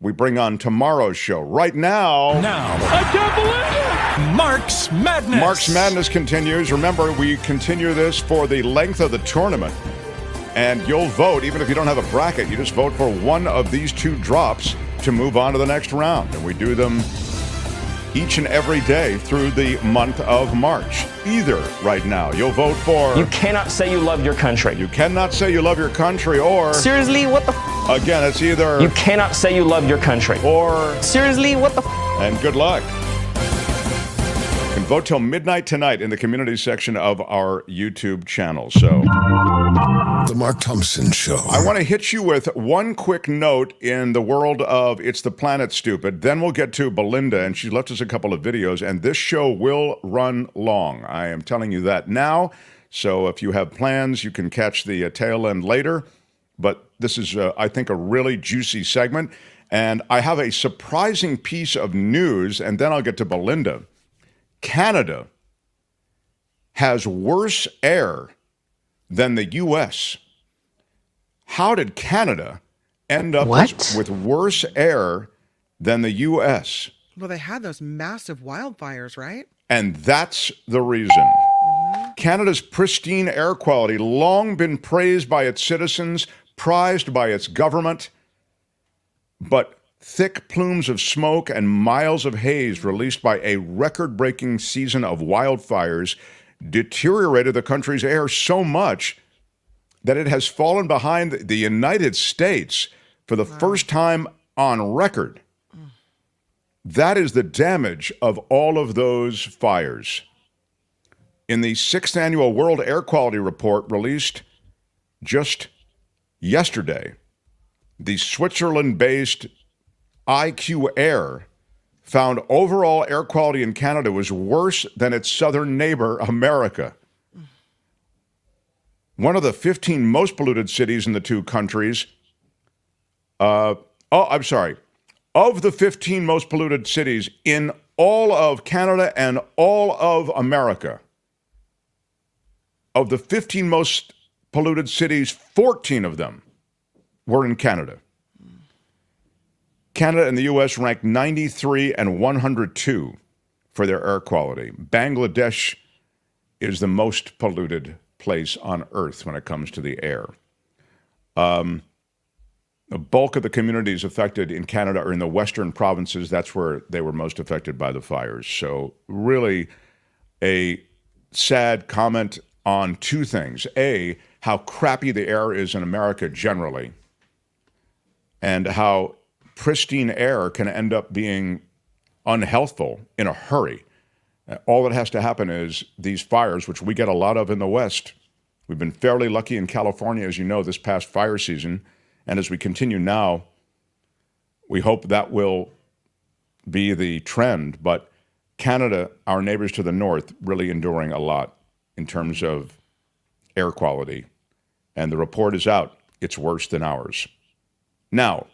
we bring on tomorrow's show. Right now,
I can't believe it! Mark's Madness.
Mark's Madness continues. Remember, we continue this for the length of the tournament. And you'll vote, even if you don't have a bracket, you just vote for one of these two drops to move on to the next round. And we do them each and every day through the month of March. Either right now, you'll vote for...
You cannot say you love your country.
You cannot say you love your country, or...
Seriously, what the
Again, it's either...
You cannot say you love your country.
Or...
Seriously, what the
And good luck. You can vote till midnight tonight in the community section of our YouTube channel. So...
The Mark Thompson Show.
I want to hit you with one quick note in the world of It's the Planet Stupid. Then we'll get to Belinda, and she left us a couple of videos, and this show will run long. I am telling you that now. So if you have plans, you can catch the tail end later. But this is, I think, a really juicy segment. And I have a surprising piece of news, and then I'll get to Belinda. Canada has worse air than the U.S. How did Canada end up with worse air than the U.S.?
Well, they had those massive wildfires, right?
And that's the reason. Canada's pristine air quality, long been praised by its citizens, prized by its government, but thick plumes of smoke and miles of haze released by a record-breaking season of wildfires deteriorated the country's air so much that it has fallen behind the United States for the first time on record. That is the damage of all of those fires. In the 6th Annual World Air Quality Report released just yesterday, the Switzerland-based IQ Air found overall air quality in Canada was worse than its southern neighbor, America. One of the 15 most polluted cities in the two countries, of the 15 most polluted cities in all of Canada and all of America, of the 15 most polluted cities, 14 of them were in Canada. Canada and the U.S. ranked 93 and 102 for their air quality. Bangladesh is the most polluted place on Earth when it comes to the air. The bulk of the communities affected in Canada are in the western provinces. That's where they were most affected by the fires. So really a sad comment on two things. A, how crappy the air is in America generally, and how pristine air can end up being unhealthful in a hurry. All that has to happen is these fires, which we get a lot of in the West. We've been fairly lucky in California, as you know, this past fire season. And as we continue now, we hope that will be the trend. But Canada, our neighbors to the north, really enduring a lot in terms of air quality. And the report is out. It's worse than ours. Now,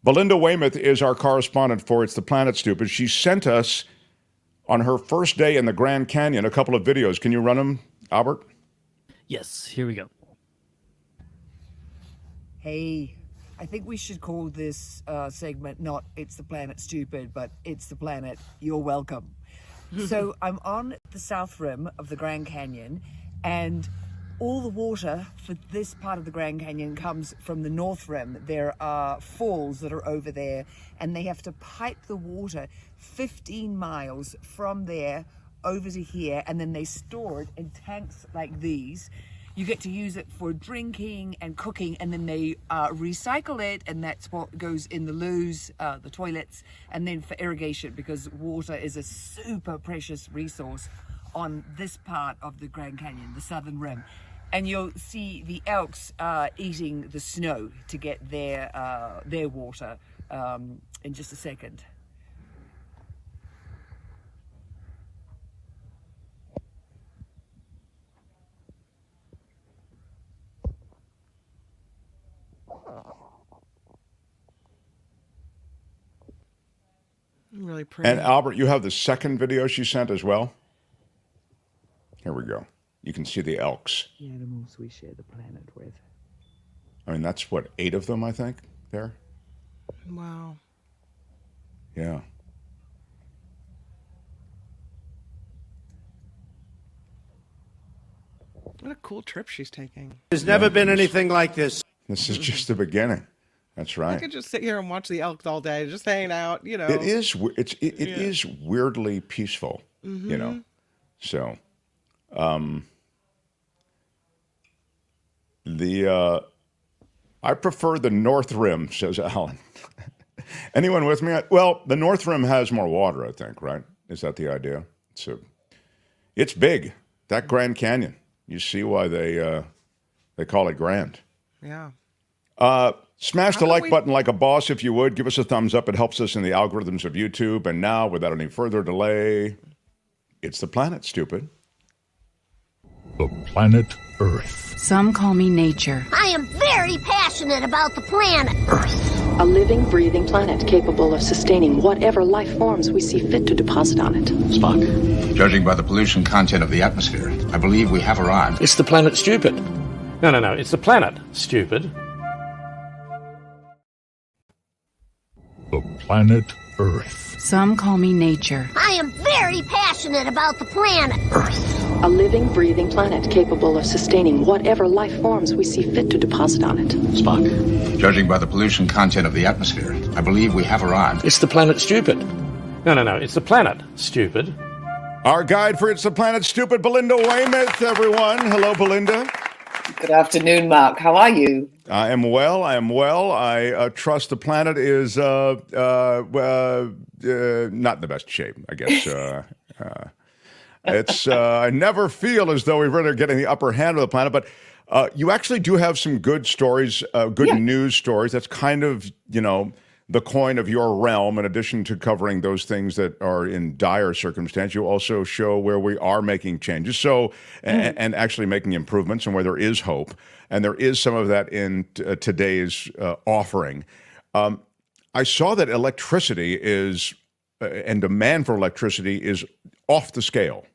Belinda Waymouth is our correspondent for It's the Planet Stupid. She sent us, on her first day in the Grand Canyon, a couple of videos. Can you run them, Albert?
Yes, here we go.
Hey, I think we should call this segment not It's the Planet Stupid, but It's the Planet You're Welcome. So I'm on the south rim of the Grand Canyon, and all the water for this part of the Grand Canyon comes from the north rim. There are falls that are over there, and they have to pipe the water 15 miles from there over to here, and then they store it in tanks like these. You get to use it for drinking and cooking, and then they recycle it, and that's what goes in the loos, the toilets, and then for irrigation, because water is a super precious resource on this part of the Grand Canyon, the southern rim. And you'll see the elks eating the snow to get their water in just a second.
Really pretty.
And Albert, you have the second video she sent as well? And Albert, you have the second video she sent as well? Here we go. You can see the elks.
The animals we share the planet with.
I mean, that's what, 8 of them, I think, there?
Wow.
Yeah.
What a cool trip she's taking.
There's never been anything like this.
This is just the beginning. That's right.
I could just sit here and watch the elk all day, just hanging out, you know.
It is. It is weirdly peaceful, you know. So, I prefer the North Rim, says Alan. Anyone with me? Well, the North Rim has more water, I think. Right? Is that the idea? It's big. That Grand Canyon. You see why they call it grand.
Yeah.
Smash the like button like a boss if you would. Give us a thumbs up. It helps us in the algorithms of YouTube. And now, without any further delay, it's the planet, stupid.
The planet Earth.
Some call me nature.
I am very passionate about the planet
Earth.
A living, breathing planet capable of sustaining whatever life forms we see fit to deposit on it.
Spock, judging by the pollution content of the atmosphere, I believe we have arrived.
It's the planet stupid.
No. It's the planet stupid.
The planet Earth.
Some call me nature.
I am very passionate about the planet
Earth.
A living, breathing planet capable of sustaining whatever life forms we see fit to deposit on it.
Spock, judging by the pollution content of the atmosphere, I believe we have arrived.
It's the planet stupid.
No. It's the planet stupid.
Our guide for It's the Planet Stupid, Belinda Waymouth, everyone. Hello, Belinda.
Good afternoon, Mark. How are you?
I am well. I trust the planet is not in the best shape, I guess. It's I never feel as though we're really getting the upper hand of the planet, but you actually do have some good stories, news stories. That's kind of, the coin of your realm. In addition to covering those things that are in dire circumstance, you also show where we are making changes. So, and actually making improvements and where there is hope. And there is some of that in today's offering. I saw that electricity is, and demand for electricity is off the scale.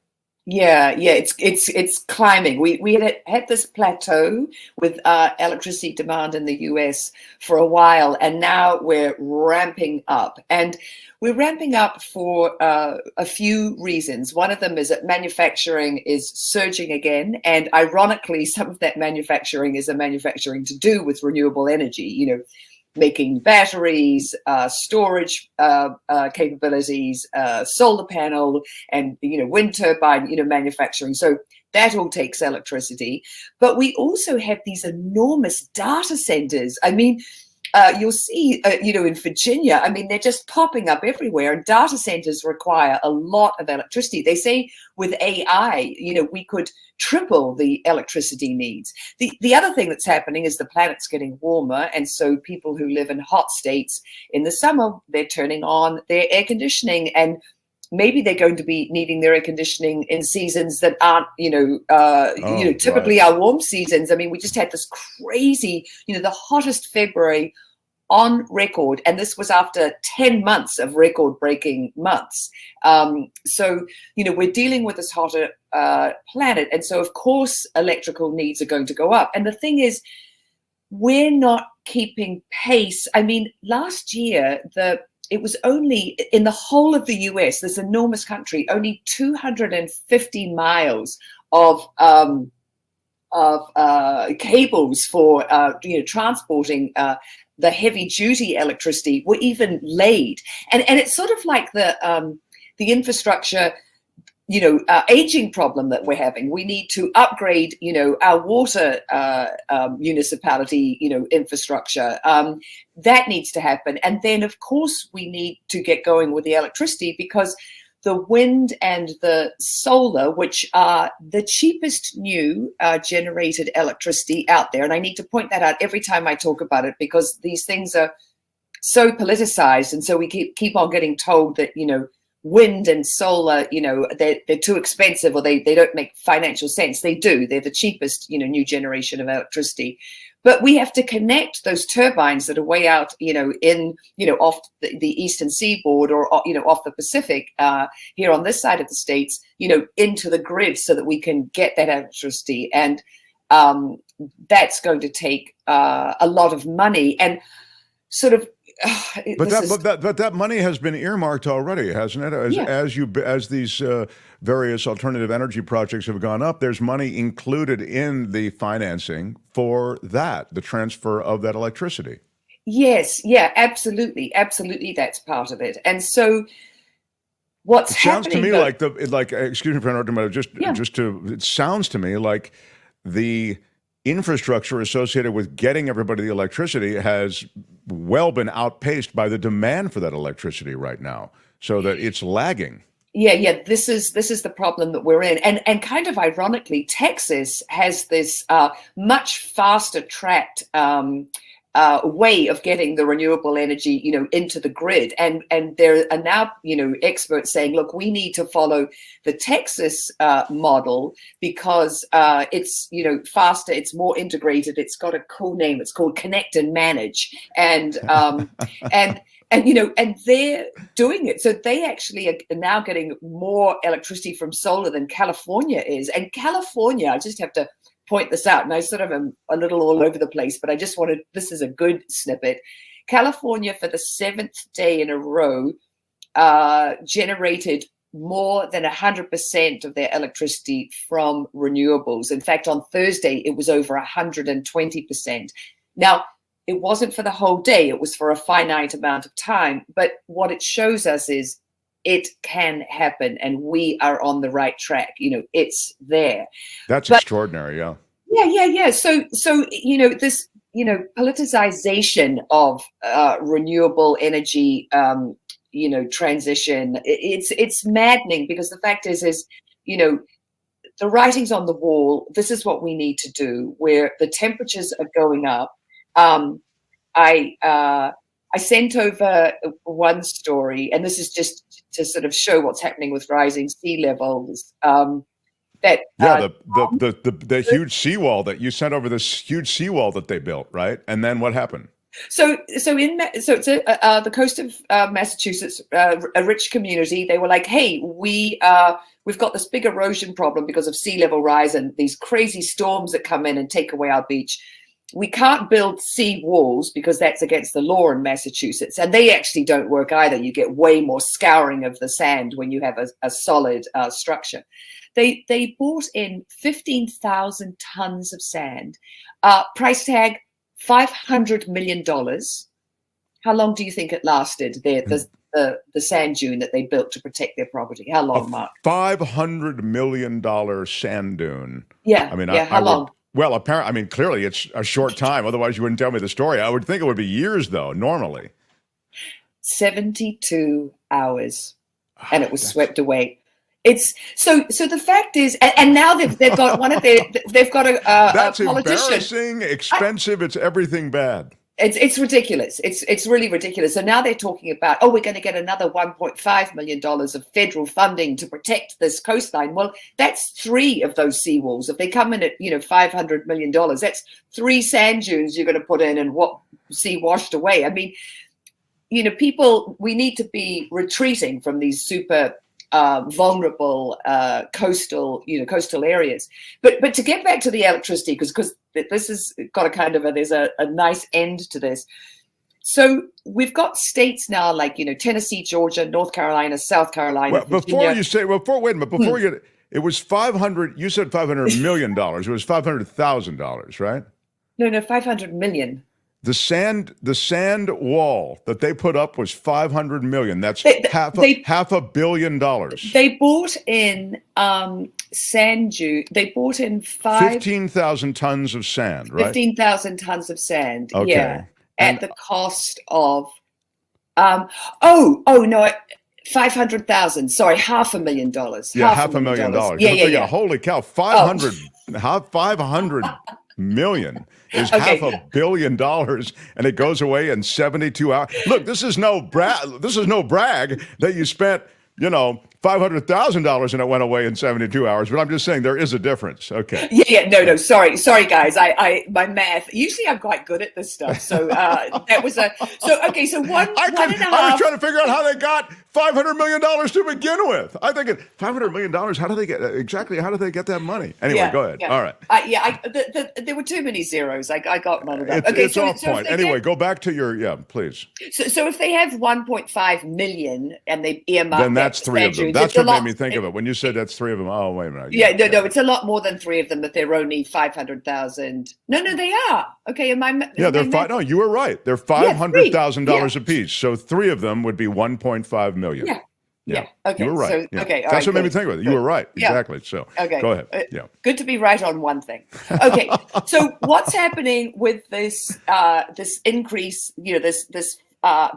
Yeah, it's climbing. We had this plateau with electricity demand in the US for a while, and now we're ramping up. And we're ramping up for a few reasons. One of them is that manufacturing is surging again, and ironically, some of that manufacturing is manufacturing to do with renewable energy. Making batteries, storage capabilities, solar panel, and wind turbine manufacturing. So that all takes electricity. But we also have these enormous data centers. I mean, you'll see, in Virginia, I mean, they're just popping up everywhere. And data centers require a lot of electricity. They say with AI, we could triple the electricity needs. The other thing that's happening is the planet's getting warmer. And so people who live in hot states in the summer, they're turning on their air conditioning, and maybe they're going to be needing their air conditioning in seasons that aren't, typically our warm seasons. I mean, we just had this crazy, the hottest February on record, and this was after 10 months of record-breaking months. So, we're dealing with this hotter planet, and so, of course, electrical needs are going to go up. And the thing is, we're not keeping pace. I mean, last year, it was only in the whole of the US, this enormous country, only 250 miles of cables for transporting the heavy duty electricity were even laid. And it's sort of like the infrastructure aging problem that we're having. We need to upgrade, our water municipality, infrastructure. That needs to happen. And then, of course, we need to get going with the electricity, because the wind and the solar, which are the cheapest new generated electricity out there. And I need to point that out every time I talk about it, because these things are so politicized. And so we keep on getting told that, wind and solar, they're too expensive, or they don't make financial sense. They do. They're the cheapest, new generation of electricity. But we have to connect those turbines that are way out, off the eastern seaboard or, off the Pacific here on this side of the States, into the grid so that we can get that electricity. And that's going to take a lot of money and sort of.
But that money has been earmarked already, hasn't it? As these various alternative energy projects have gone up, there's money included in the financing for that, the transfer of that electricity.
Yes, yeah, absolutely, that's part of it. And so, what's happening?
Sounds to me like excuse me for interrupting, but it sounds to me like the infrastructure associated with getting everybody the electricity has well been outpaced by the demand for that electricity right now, so that it's lagging.
Yeah. This is the problem that we're in, and kind of ironically, Texas has this much faster tracked way of getting the renewable energy, into the grid, and there are now, experts saying, look, we need to follow the Texas model because it's, faster, it's more integrated, it's got a cool name, it's called Connect and Manage, and and they're doing it. So they actually are now getting more electricity from solar than California is, and California, I just have to point this out, and I sort of am a little all over the place, but I just wanted, this is a good snippet. California, for the 7th day in a row, generated more than 100% of their electricity from renewables. In fact, on Thursday, it was over 120%. Now, it wasn't for the whole day, it was for a finite amount of time, but what it shows us is it can happen, and we are on the right track. It's there.
That's extraordinary, yeah.
Yeah. So this politicization of renewable energy, transition. It's maddening, because the fact is the writing's on the wall. This is what we need to do. Where the temperatures are going up. I sent over one story, and this is just to sort of show what's happening with rising sea levels. The
huge seawall that you sent over, this huge seawall that they built, right? And then what happened?
So it's the coast of Massachusetts, a rich community. They were like, hey, we've got this big erosion problem because of sea level rise and these crazy storms that come in and take away our beach. We can't build sea walls because that's against the law in Massachusetts, and they actually don't work either. You get way more scouring of the sand when you have a solid structure. They bought in 15,000 tons of sand, price tag $500 million. How long do you think it lasted? The sand dune that they built to protect their property. How long, Mark?
$500 million sand dune.
Yeah.
I mean,
how long?
Well, apparently, clearly it's a short time. Otherwise, you wouldn't tell me the story. I would think it would be years, though, normally.
72 hours, and it was swept away. It's so the fact is, and now they've got one of their, they've got
that's
a politician.
Embarrassing, expensive. It's everything bad.
It's ridiculous. It's really ridiculous. So now they're talking about, we're going to get another $1.5 million of federal funding to protect this coastline. Well, that's 3 of those seawalls. If they come in at $500 million, that's 3 sand dunes you're going to put in and see washed away. I mean, people, we need to be retreating from these super vulnerable coastal areas. But to get back to the electricity, because this has got there's a nice end to this. So we've got states now like, Tennessee, Georgia, North Carolina, South Carolina.
Well, before you say, wait a minute, before you get, it was 500, you said $500 million. It was $500,000, right?
No, 500 million.
The sand wall that they put up was $500 million. That's half $500 million.
They bought in sand dune. They bought in 15,000
tons of sand, right?
15,000 tons of sand.
Okay.
Yeah, at the cost of $500,000. Sorry, $500,000.
Yeah, $500,000.
Yeah.
Holy cow! 500 million is $500 million, and it goes away in 72 hours. Look, this is no brag that you spent $500,000 and it went away in 72 hours. But I'm just saying there is a difference. Okay.
No. Sorry, guys. My math. Usually, I'm quite good at this stuff. So that was a. So okay. So one and a half.
I was trying to figure out how they got $500 million to begin with. I think $500 million. How do they get that money? Anyway, go ahead. All right.
There were too many zeros. I got muddled up.
It's off point. Anyway, go back to your please.
So if they have 1.5 million and they earmark,
then that's three of them. That's what made me think of it when you said that's three of them. Oh, wait a minute.
No, it's a lot more than three of them. But they're only 500,000. No, they are. Okay,
they're five. No, you were right. They're $500,000 apiece. So three of them would be 1.5 million.
Yeah. Okay.
You were right.
So, okay.
That's what made me think of it. You were right. Exactly. So go ahead.
Good to be right on one thing. Okay. So what's happening with this this increase? This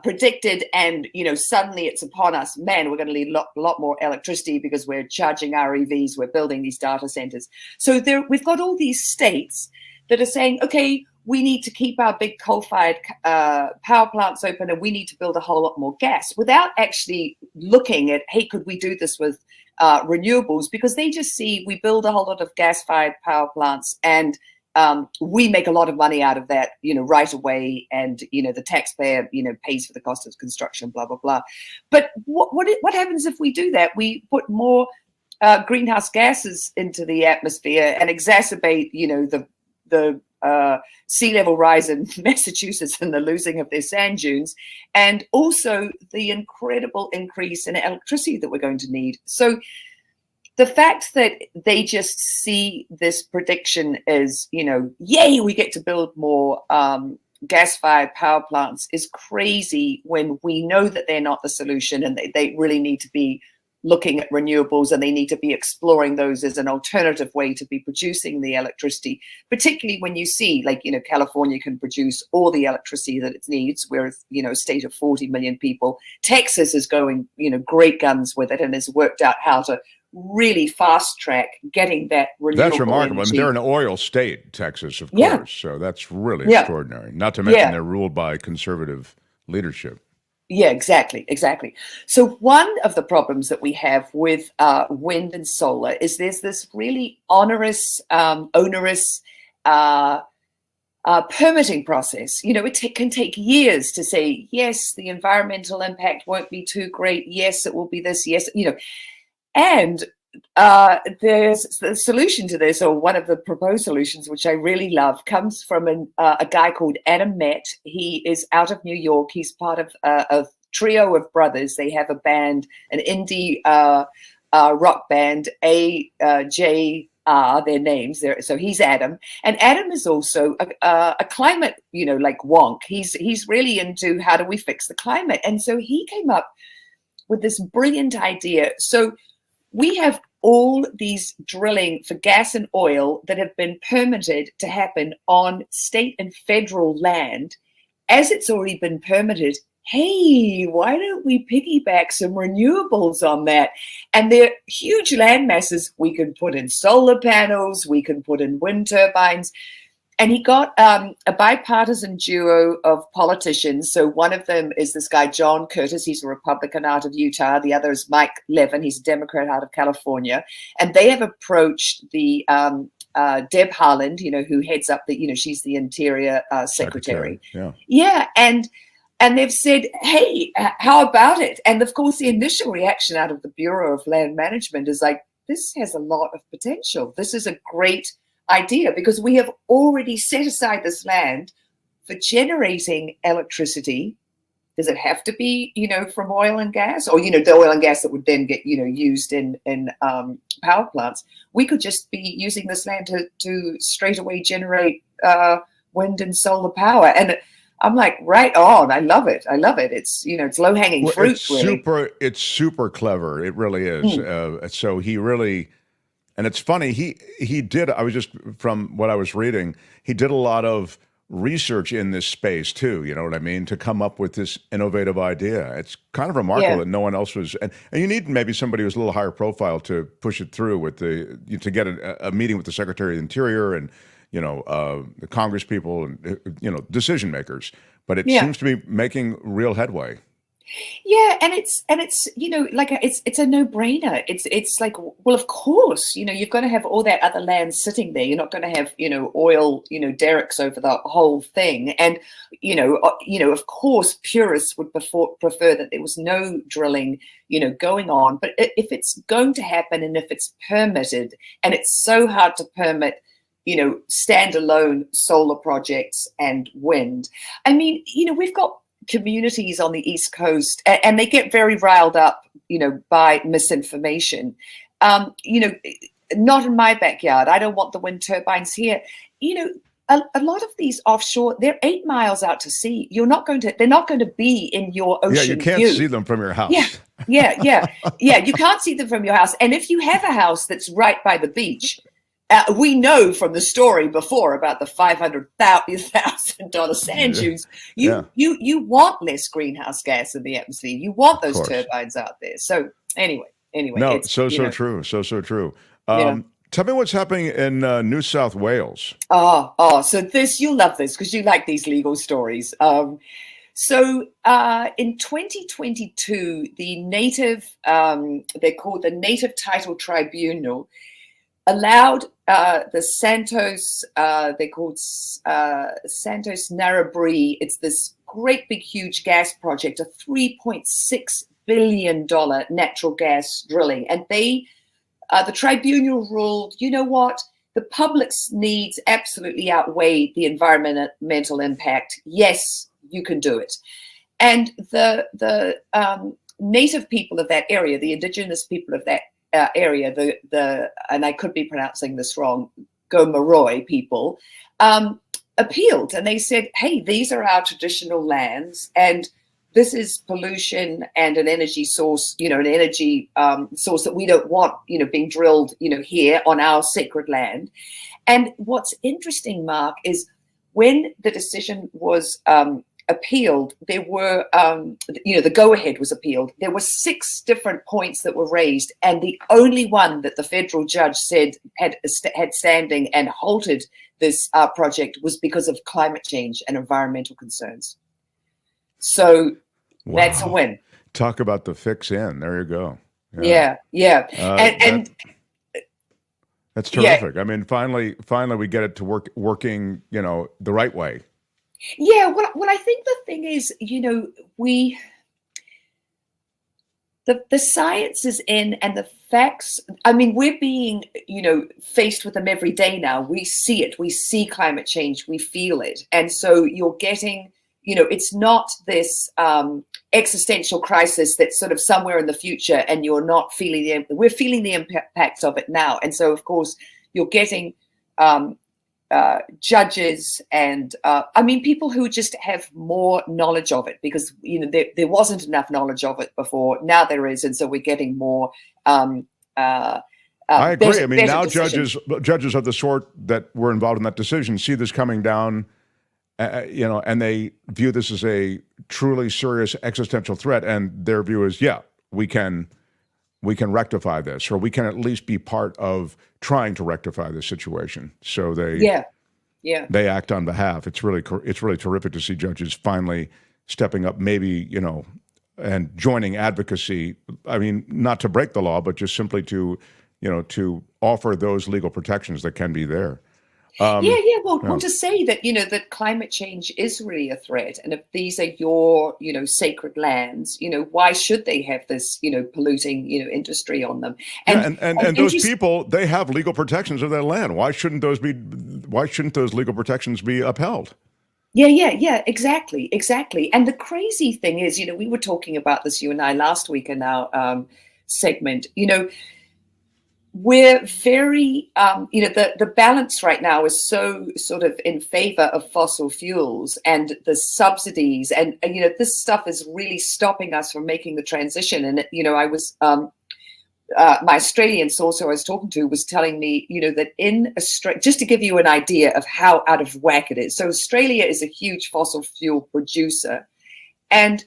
predicted, and suddenly it's upon us. Man, we're going to need a lot more electricity because we're charging our EVs. We're building these data centers. So we've got all these states that are saying, okay, we need to keep our big coal-fired power plants open, and we need to build a whole lot more gas, without actually looking at, hey, could we do this with renewables? Because they just see we build a whole lot of gas-fired power plants, and we make a lot of money out of that, right away, and the taxpayer, pays for the cost of construction, blah blah blah. But what happens if we do that? We put more greenhouse gases into the atmosphere and exacerbate, the sea level rise in Massachusetts and the losing of their sand dunes, and also the incredible increase in electricity that we're going to need. So the fact that they just see this prediction as, yay, we get to build more gas-fired power plants is crazy, when we know that they're not the solution, and they really need to be looking at renewables, and they need to be exploring those as an alternative way to be producing the electricity, particularly when you see, California can produce all the electricity that it needs, whereas, a state of 40 million people. Texas is going, great guns with it, and has worked out how to really fast track getting that renewable
That's remarkable.
energy.
I mean, they're an oil state, Texas, of course, so that's really extraordinary. Not to mention they're ruled by conservative leadership.
Yeah, exactly. So one of the problems that we have with wind and solar is there's this really onerous permitting process. It can take years to say, yes, the environmental impact won't be too great. Yes, it will be this. Yes, and there's the solution to this, or one of the proposed solutions, which I really love, comes from a guy called Adam Met. He is out of New York. He's part of a trio of brothers. They have a band, an indie rock band, AJR, their names. So he's Adam, and Adam is also a climate, like wonk. He's really into how do we fix the climate, and so he came up with this brilliant idea. So we have all these drilling for gas and oil that have been permitted to happen on state and federal land. As it's already been permitted, hey, why don't we piggyback some renewables on that? And they're huge land masses. We can put in solar panels, we can put in wind turbines. And he got a bipartisan duo of politicians. So one of them is this guy, John Curtis. He's a Republican out of Utah. The other is Mike Levin. He's a Democrat out of California. And they have approached the Deb Haaland, who heads up the, she's the Interior Secretary. Yeah. And they've said, hey, how about it? And of course, the initial reaction out of the Bureau of Land Management is like, this has a lot of potential. This is a great idea, because we have already set aside this land for generating electricity. Does it have to be, from oil and gas, or, the oil and gas that would then get, used in power plants? We could just be using this land to straight away generate wind and solar power. And I'm like, right on. I love it. It's, it's low hanging fruit.
It's super clever. It really is. So he really. And it's funny, he did, I was just, from what I was reading, he did a lot of research in this space too, you know what I mean, to come up with this innovative idea. It's kind of remarkable that no one else was, and you need maybe somebody who's a little higher profile to push it through with to get a meeting with the Secretary of the Interior and, the Congress people and, decision makers. But it seems to be making real headway.
Yeah, and it's like it's a no-brainer. It's like, well, of course, you've got to have all that other land sitting there. You're not going to have oil derricks over the whole thing. And of course, purists would prefer that there was no drilling going on. But if it's going to happen, and if it's permitted, and it's so hard to permit standalone solar projects and wind. I mean, we've got communities on the East Coast, and they get very riled up, by misinformation. Not in my backyard. I don't want the wind turbines here. A lot of these offshore, they're 8 miles out to sea. They're not going to be in your ocean.
Yeah, you can't
view.
see them from your house.
Yeah. You can't see them from your house. And if you have a house that's right by the beach, we know from the story before about the $500,000 sand dunes. You want less greenhouse gas in the atmosphere. You want those turbines out there. So anyway.
No, so true. So tell me what's happening in New South Wales.
So you'll love this because you like these legal stories. So in 2022, the native, they're called the Native Title Tribunal, allowed the Santos, they're called Santos Narrabri. It's this great big huge gas project, a $3.6 billion natural gas drilling. And the tribunal ruled, you know what? The public's needs absolutely outweigh the environmental impact. Yes, you can do it. And the native people of that area, the indigenous people of that area, and I could be pronouncing this wrong, Gomeroi people, appealed, and they said, hey, these are our traditional lands, and this is pollution and an energy source, an energy source that we don't want, being drilled, here on our sacred land. And what's interesting, Mark, is when the decision was appealed, there were, the go-ahead was appealed. There were 6 different points that were raised, and the only one that the federal judge said had standing and halted this project was because of climate change and environmental concerns. So that's a win.
Talk about the fix in. There you go.
Yeah. And
that's terrific. I mean, finally, we get it to working, the right way.
Yeah, well, I think the thing is, the science is in, and the facts, I mean, we're being, faced with them every day now. We see it. We see climate change. We feel it. And so you're getting, it's not this existential crisis that's sort of somewhere in the future and you're not feeling we're feeling the impacts of it now. And so, of course, you're getting judges and people who just have more knowledge of it, because there wasn't enough knowledge of it before. Now there is, and so we're getting more. I
agree. I mean, now judges of the sort that were involved in that decision see this coming down, and they view this as a truly serious existential threat, and their view is, we can rectify this, or we can at least be part of trying to rectify this situation. So they act on behalf. It's really terrific to see judges finally stepping up, maybe, and joining advocacy. I mean, not to break the law, but just simply to offer those legal protections that can be there.
Well, to say that, that climate change is really a threat. And if these are your, sacred lands, why should they have this, polluting, industry on them?
And those people, they have legal protections of their land. Why shouldn't those legal protections be upheld?
Yeah, exactly. And the crazy thing is, we were talking about this, you and I, last week in our segment, we're very, the balance right now is so sort of in favor of fossil fuels and the subsidies. And this stuff is really stopping us from making the transition. And, I was, my Australian source who I was talking to was telling me, that in Australia, just to give you an idea of how out of whack it is. So Australia is a huge fossil fuel producer, and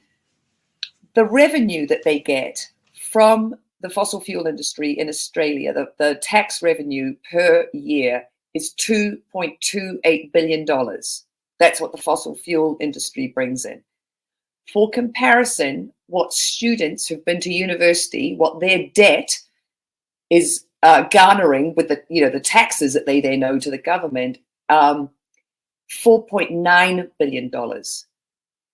the revenue that they get from the fossil fuel industry in Australia, the tax revenue per year is $2.28 billion. That's what the fossil fuel industry brings in. for comparison, what students who've been to university, what their debt is garnering with the taxes that they then owe to the government, $4.9 billion.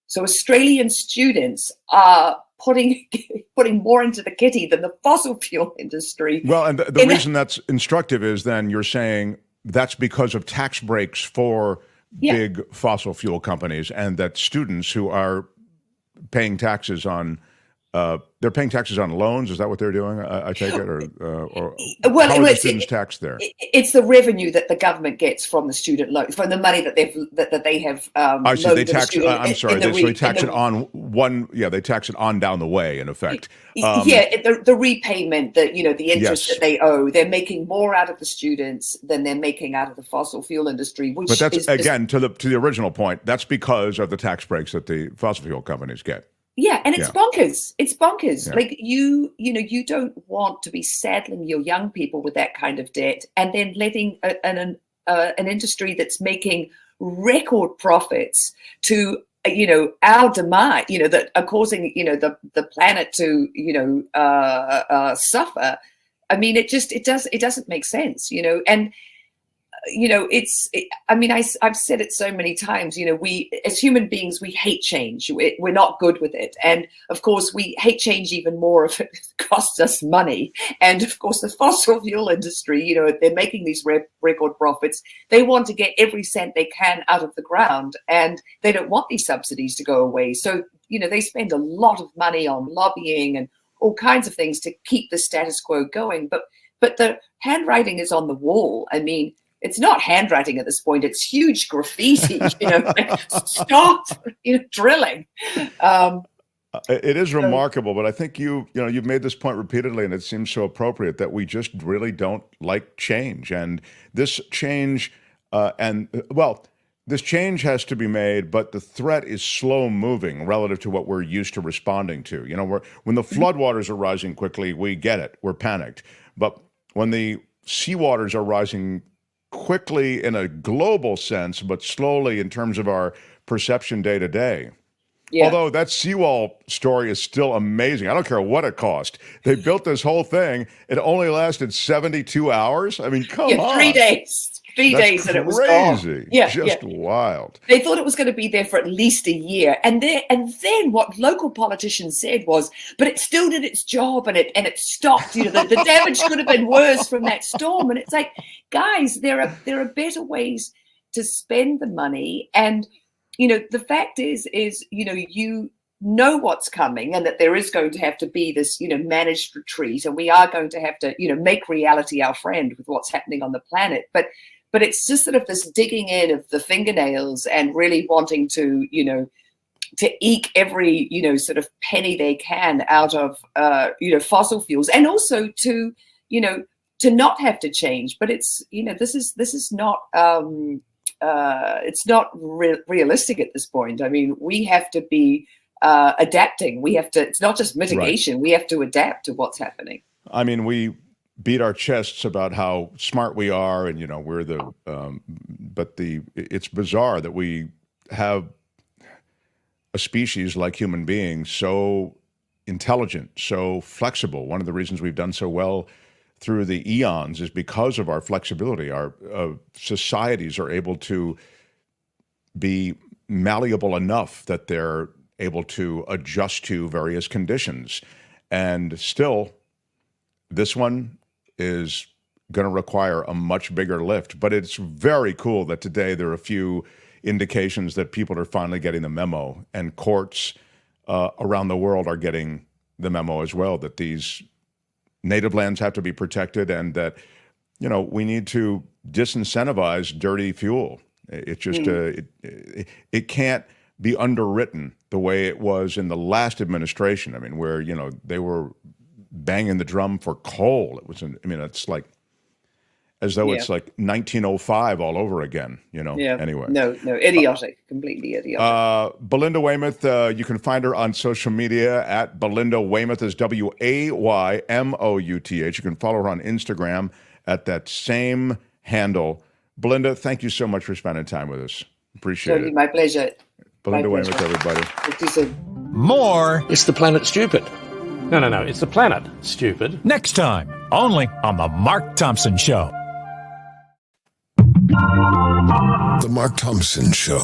So Australian students are putting more into the kitty than the fossil fuel industry.
Well, and the reason that's instructive is then you're saying that's because of tax breaks for big fossil fuel companies, and that students who are paying taxes on they're paying taxes on loans. Is that what they're doing? I take it, or
well,
how are the students taxed there?
It's the revenue that the government gets from the student loan, from the money that they have.
I see. They tax. I'm sorry. They tax it on one. Yeah, they tax it on down the way. In effect.
The repayment, the interest that they owe. They're making more out of the students than they're making out of the fossil fuel industry. Which
but that's again to the original point. That's because of the tax breaks that the fossil fuel companies get.
Yeah, and it's bonkers. It's bonkers.
Yeah.
Like you don't want to be saddling your young people with that kind of debt, and then letting an industry that's making record profits to our demise, that are causing the planet to suffer. I mean, it doesn't make sense, and. I've said it so many times, we as human beings, we hate change. We're not good with it. And of course, we hate change even more if it costs us money. And of course, the fossil fuel industry, they're making these record profits. They want to get every cent they can out of the ground, and they don't want these subsidies to go away. So, they spend a lot of money on lobbying and all kinds of things to keep the status quo going. But the handwriting is on the wall. I mean, it's not handwriting at this point. It's huge graffiti, stop, drilling.
It is remarkable, but I think you've made this point repeatedly, and it seems so appropriate that we just really don't like change. And this change, this change has to be made, but the threat is slow moving relative to what we're used to responding to. When the floodwaters are rising quickly, we get it. We're panicked. But when the seawaters are rising quickly in a global sense, but slowly in terms of our perception day to day. Yeah. Although that seawall story is still amazing. I don't care what it cost. They built this whole thing. It only lasted 72 hours. I mean, come on.
3 days. 3 days and it was gone.
Crazy. Yeah, just wild.
They thought it was going to be there for at least a year. And then what local politicians said was, but it still did its job and it stopped. The damage could have been worse from that storm. And it's like, guys, there are better ways to spend the money. And, the fact is, you know what's coming, and that there is going to have to be this, managed retreat, and we are going to have to, make reality our friend with what's happening on the planet. But it's just sort of this digging in of the fingernails and really wanting to, to eke every, sort of penny they can out of, fossil fuels, and also to, to not have to change. But it's, this is not, it's not realistic at this point. I mean, we have to be adapting. We have to, it's not just mitigation. Right. We have to adapt to what's happening.
I mean, we beat our chests about how smart we are, and we're the but it's bizarre that we have a species like human beings so intelligent, so flexible. One of the reasons we've done so well through the eons is because of our flexibility. Our societies are able to be malleable enough that they're able to adjust to various conditions. And still, this one is going to require a much bigger lift. But it's very cool that today there are a few indications that people are finally getting the memo, and courts around the world are getting the memo as well, that these native lands have to be protected, and that, we need to disincentivize dirty fuel. It just, it can't be underwritten the way it was in the last administration. I mean, where, they were banging the drum for coal. It was, it's like, as though it's like 1905 all over again, Anyway.
No, idiotic, completely idiotic.
Belinda Waymouth, you can find her on social media at Belinda Waymouth, is Waymouth. You can follow her on Instagram at that same handle. Belinda, thank you so much for spending time with us. Appreciate it.
My pleasure.
Belinda Waymouth, everybody.
Talk to you soon.
More.
It's the planet stupid.
No, it's the planet, stupid.
Next time, only on The Mark Thompson Show.
The Mark Thompson Show.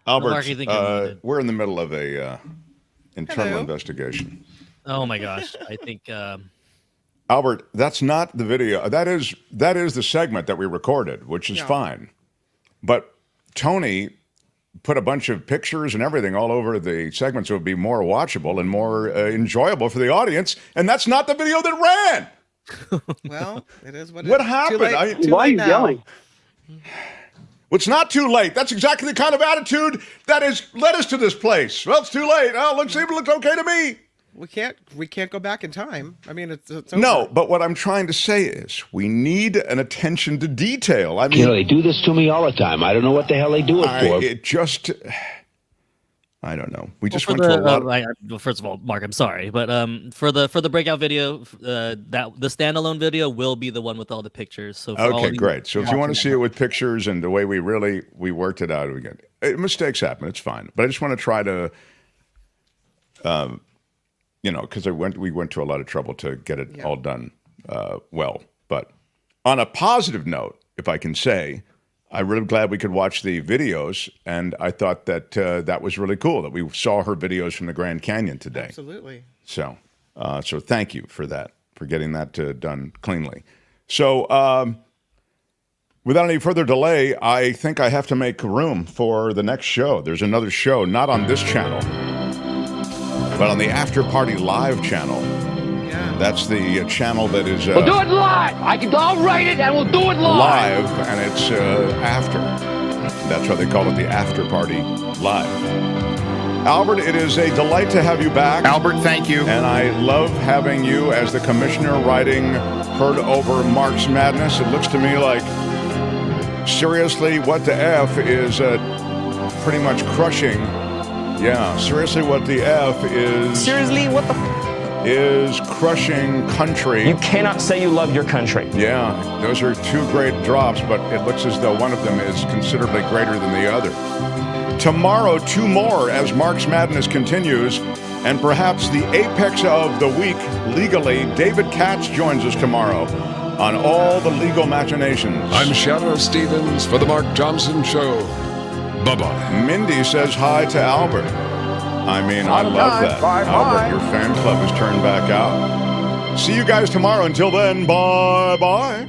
Albert,
Mark, you think you're muted?
we're in the middle of a internal
Hello.
investigation.
Oh my gosh, I think
Albert, that's not the video. That is the segment that we recorded, which is fine. But Tony put a bunch of pictures and everything all over the segment so it would be more watchable and more enjoyable for the audience. And that's not the video that ran.
Well, it is what it
What
is.
happened?
Why are you yelling?
Well, it's not too late. That's exactly the kind of attitude that has led us to this place. Well, it's too late. Oh, it looks okay to me.
We can't go back in time. I mean, it's over.
No, but what I'm trying to say is we need an attention to detail. I mean,
They do this to me all the time. I don't know what the hell they do it for.
I don't know. We just
for
went to a lot.
well, first of all, Mark, I'm sorry, but for the breakout video, the standalone video will be the one with all the pictures. So
Okay, great. So if you want to see it with pictures and the way we worked it out again, mistakes happen. It's fine. But I just want to try to, because we went to a lot of trouble to get it all done well. But on a positive note, if I can say, I'm really glad we could watch the videos, and I thought that that was really cool that we saw her videos from the Grand Canyon today.
Absolutely.
So thank you for that, for getting that done cleanly. So without any further delay, I think I have to make room for the next show. There's another show, not on this channel, but on the After Party Live channel. That's the channel that is...
we'll do it live. I'll write it and we'll do it live.
Live, and it's after. That's why they call it the After Party Live. Albert, it is a delight to have you back.
Albert, thank you.
And I love having you as the commissioner writing Heard Over Mark's Madness. It looks to me like Seriously What the F is pretty much crushing. Yeah, Seriously What the F is...
Seriously, what the
is crushing country.
You cannot say you love your country.
Yeah, those are two great drops, but it looks as though one of them is considerably greater than the other. Tomorrow, two more as Mark's Madness continues, and perhaps the apex of the week legally, David Katz joins us tomorrow on All the Legal Machinations.
I'm Shadow Stevens for The Mark Thompson Show. Bye-bye.
Mindy says hi to Albert. I mean, I love that. Albert, your fan club has turned back out. See you guys tomorrow. Until then, bye-bye.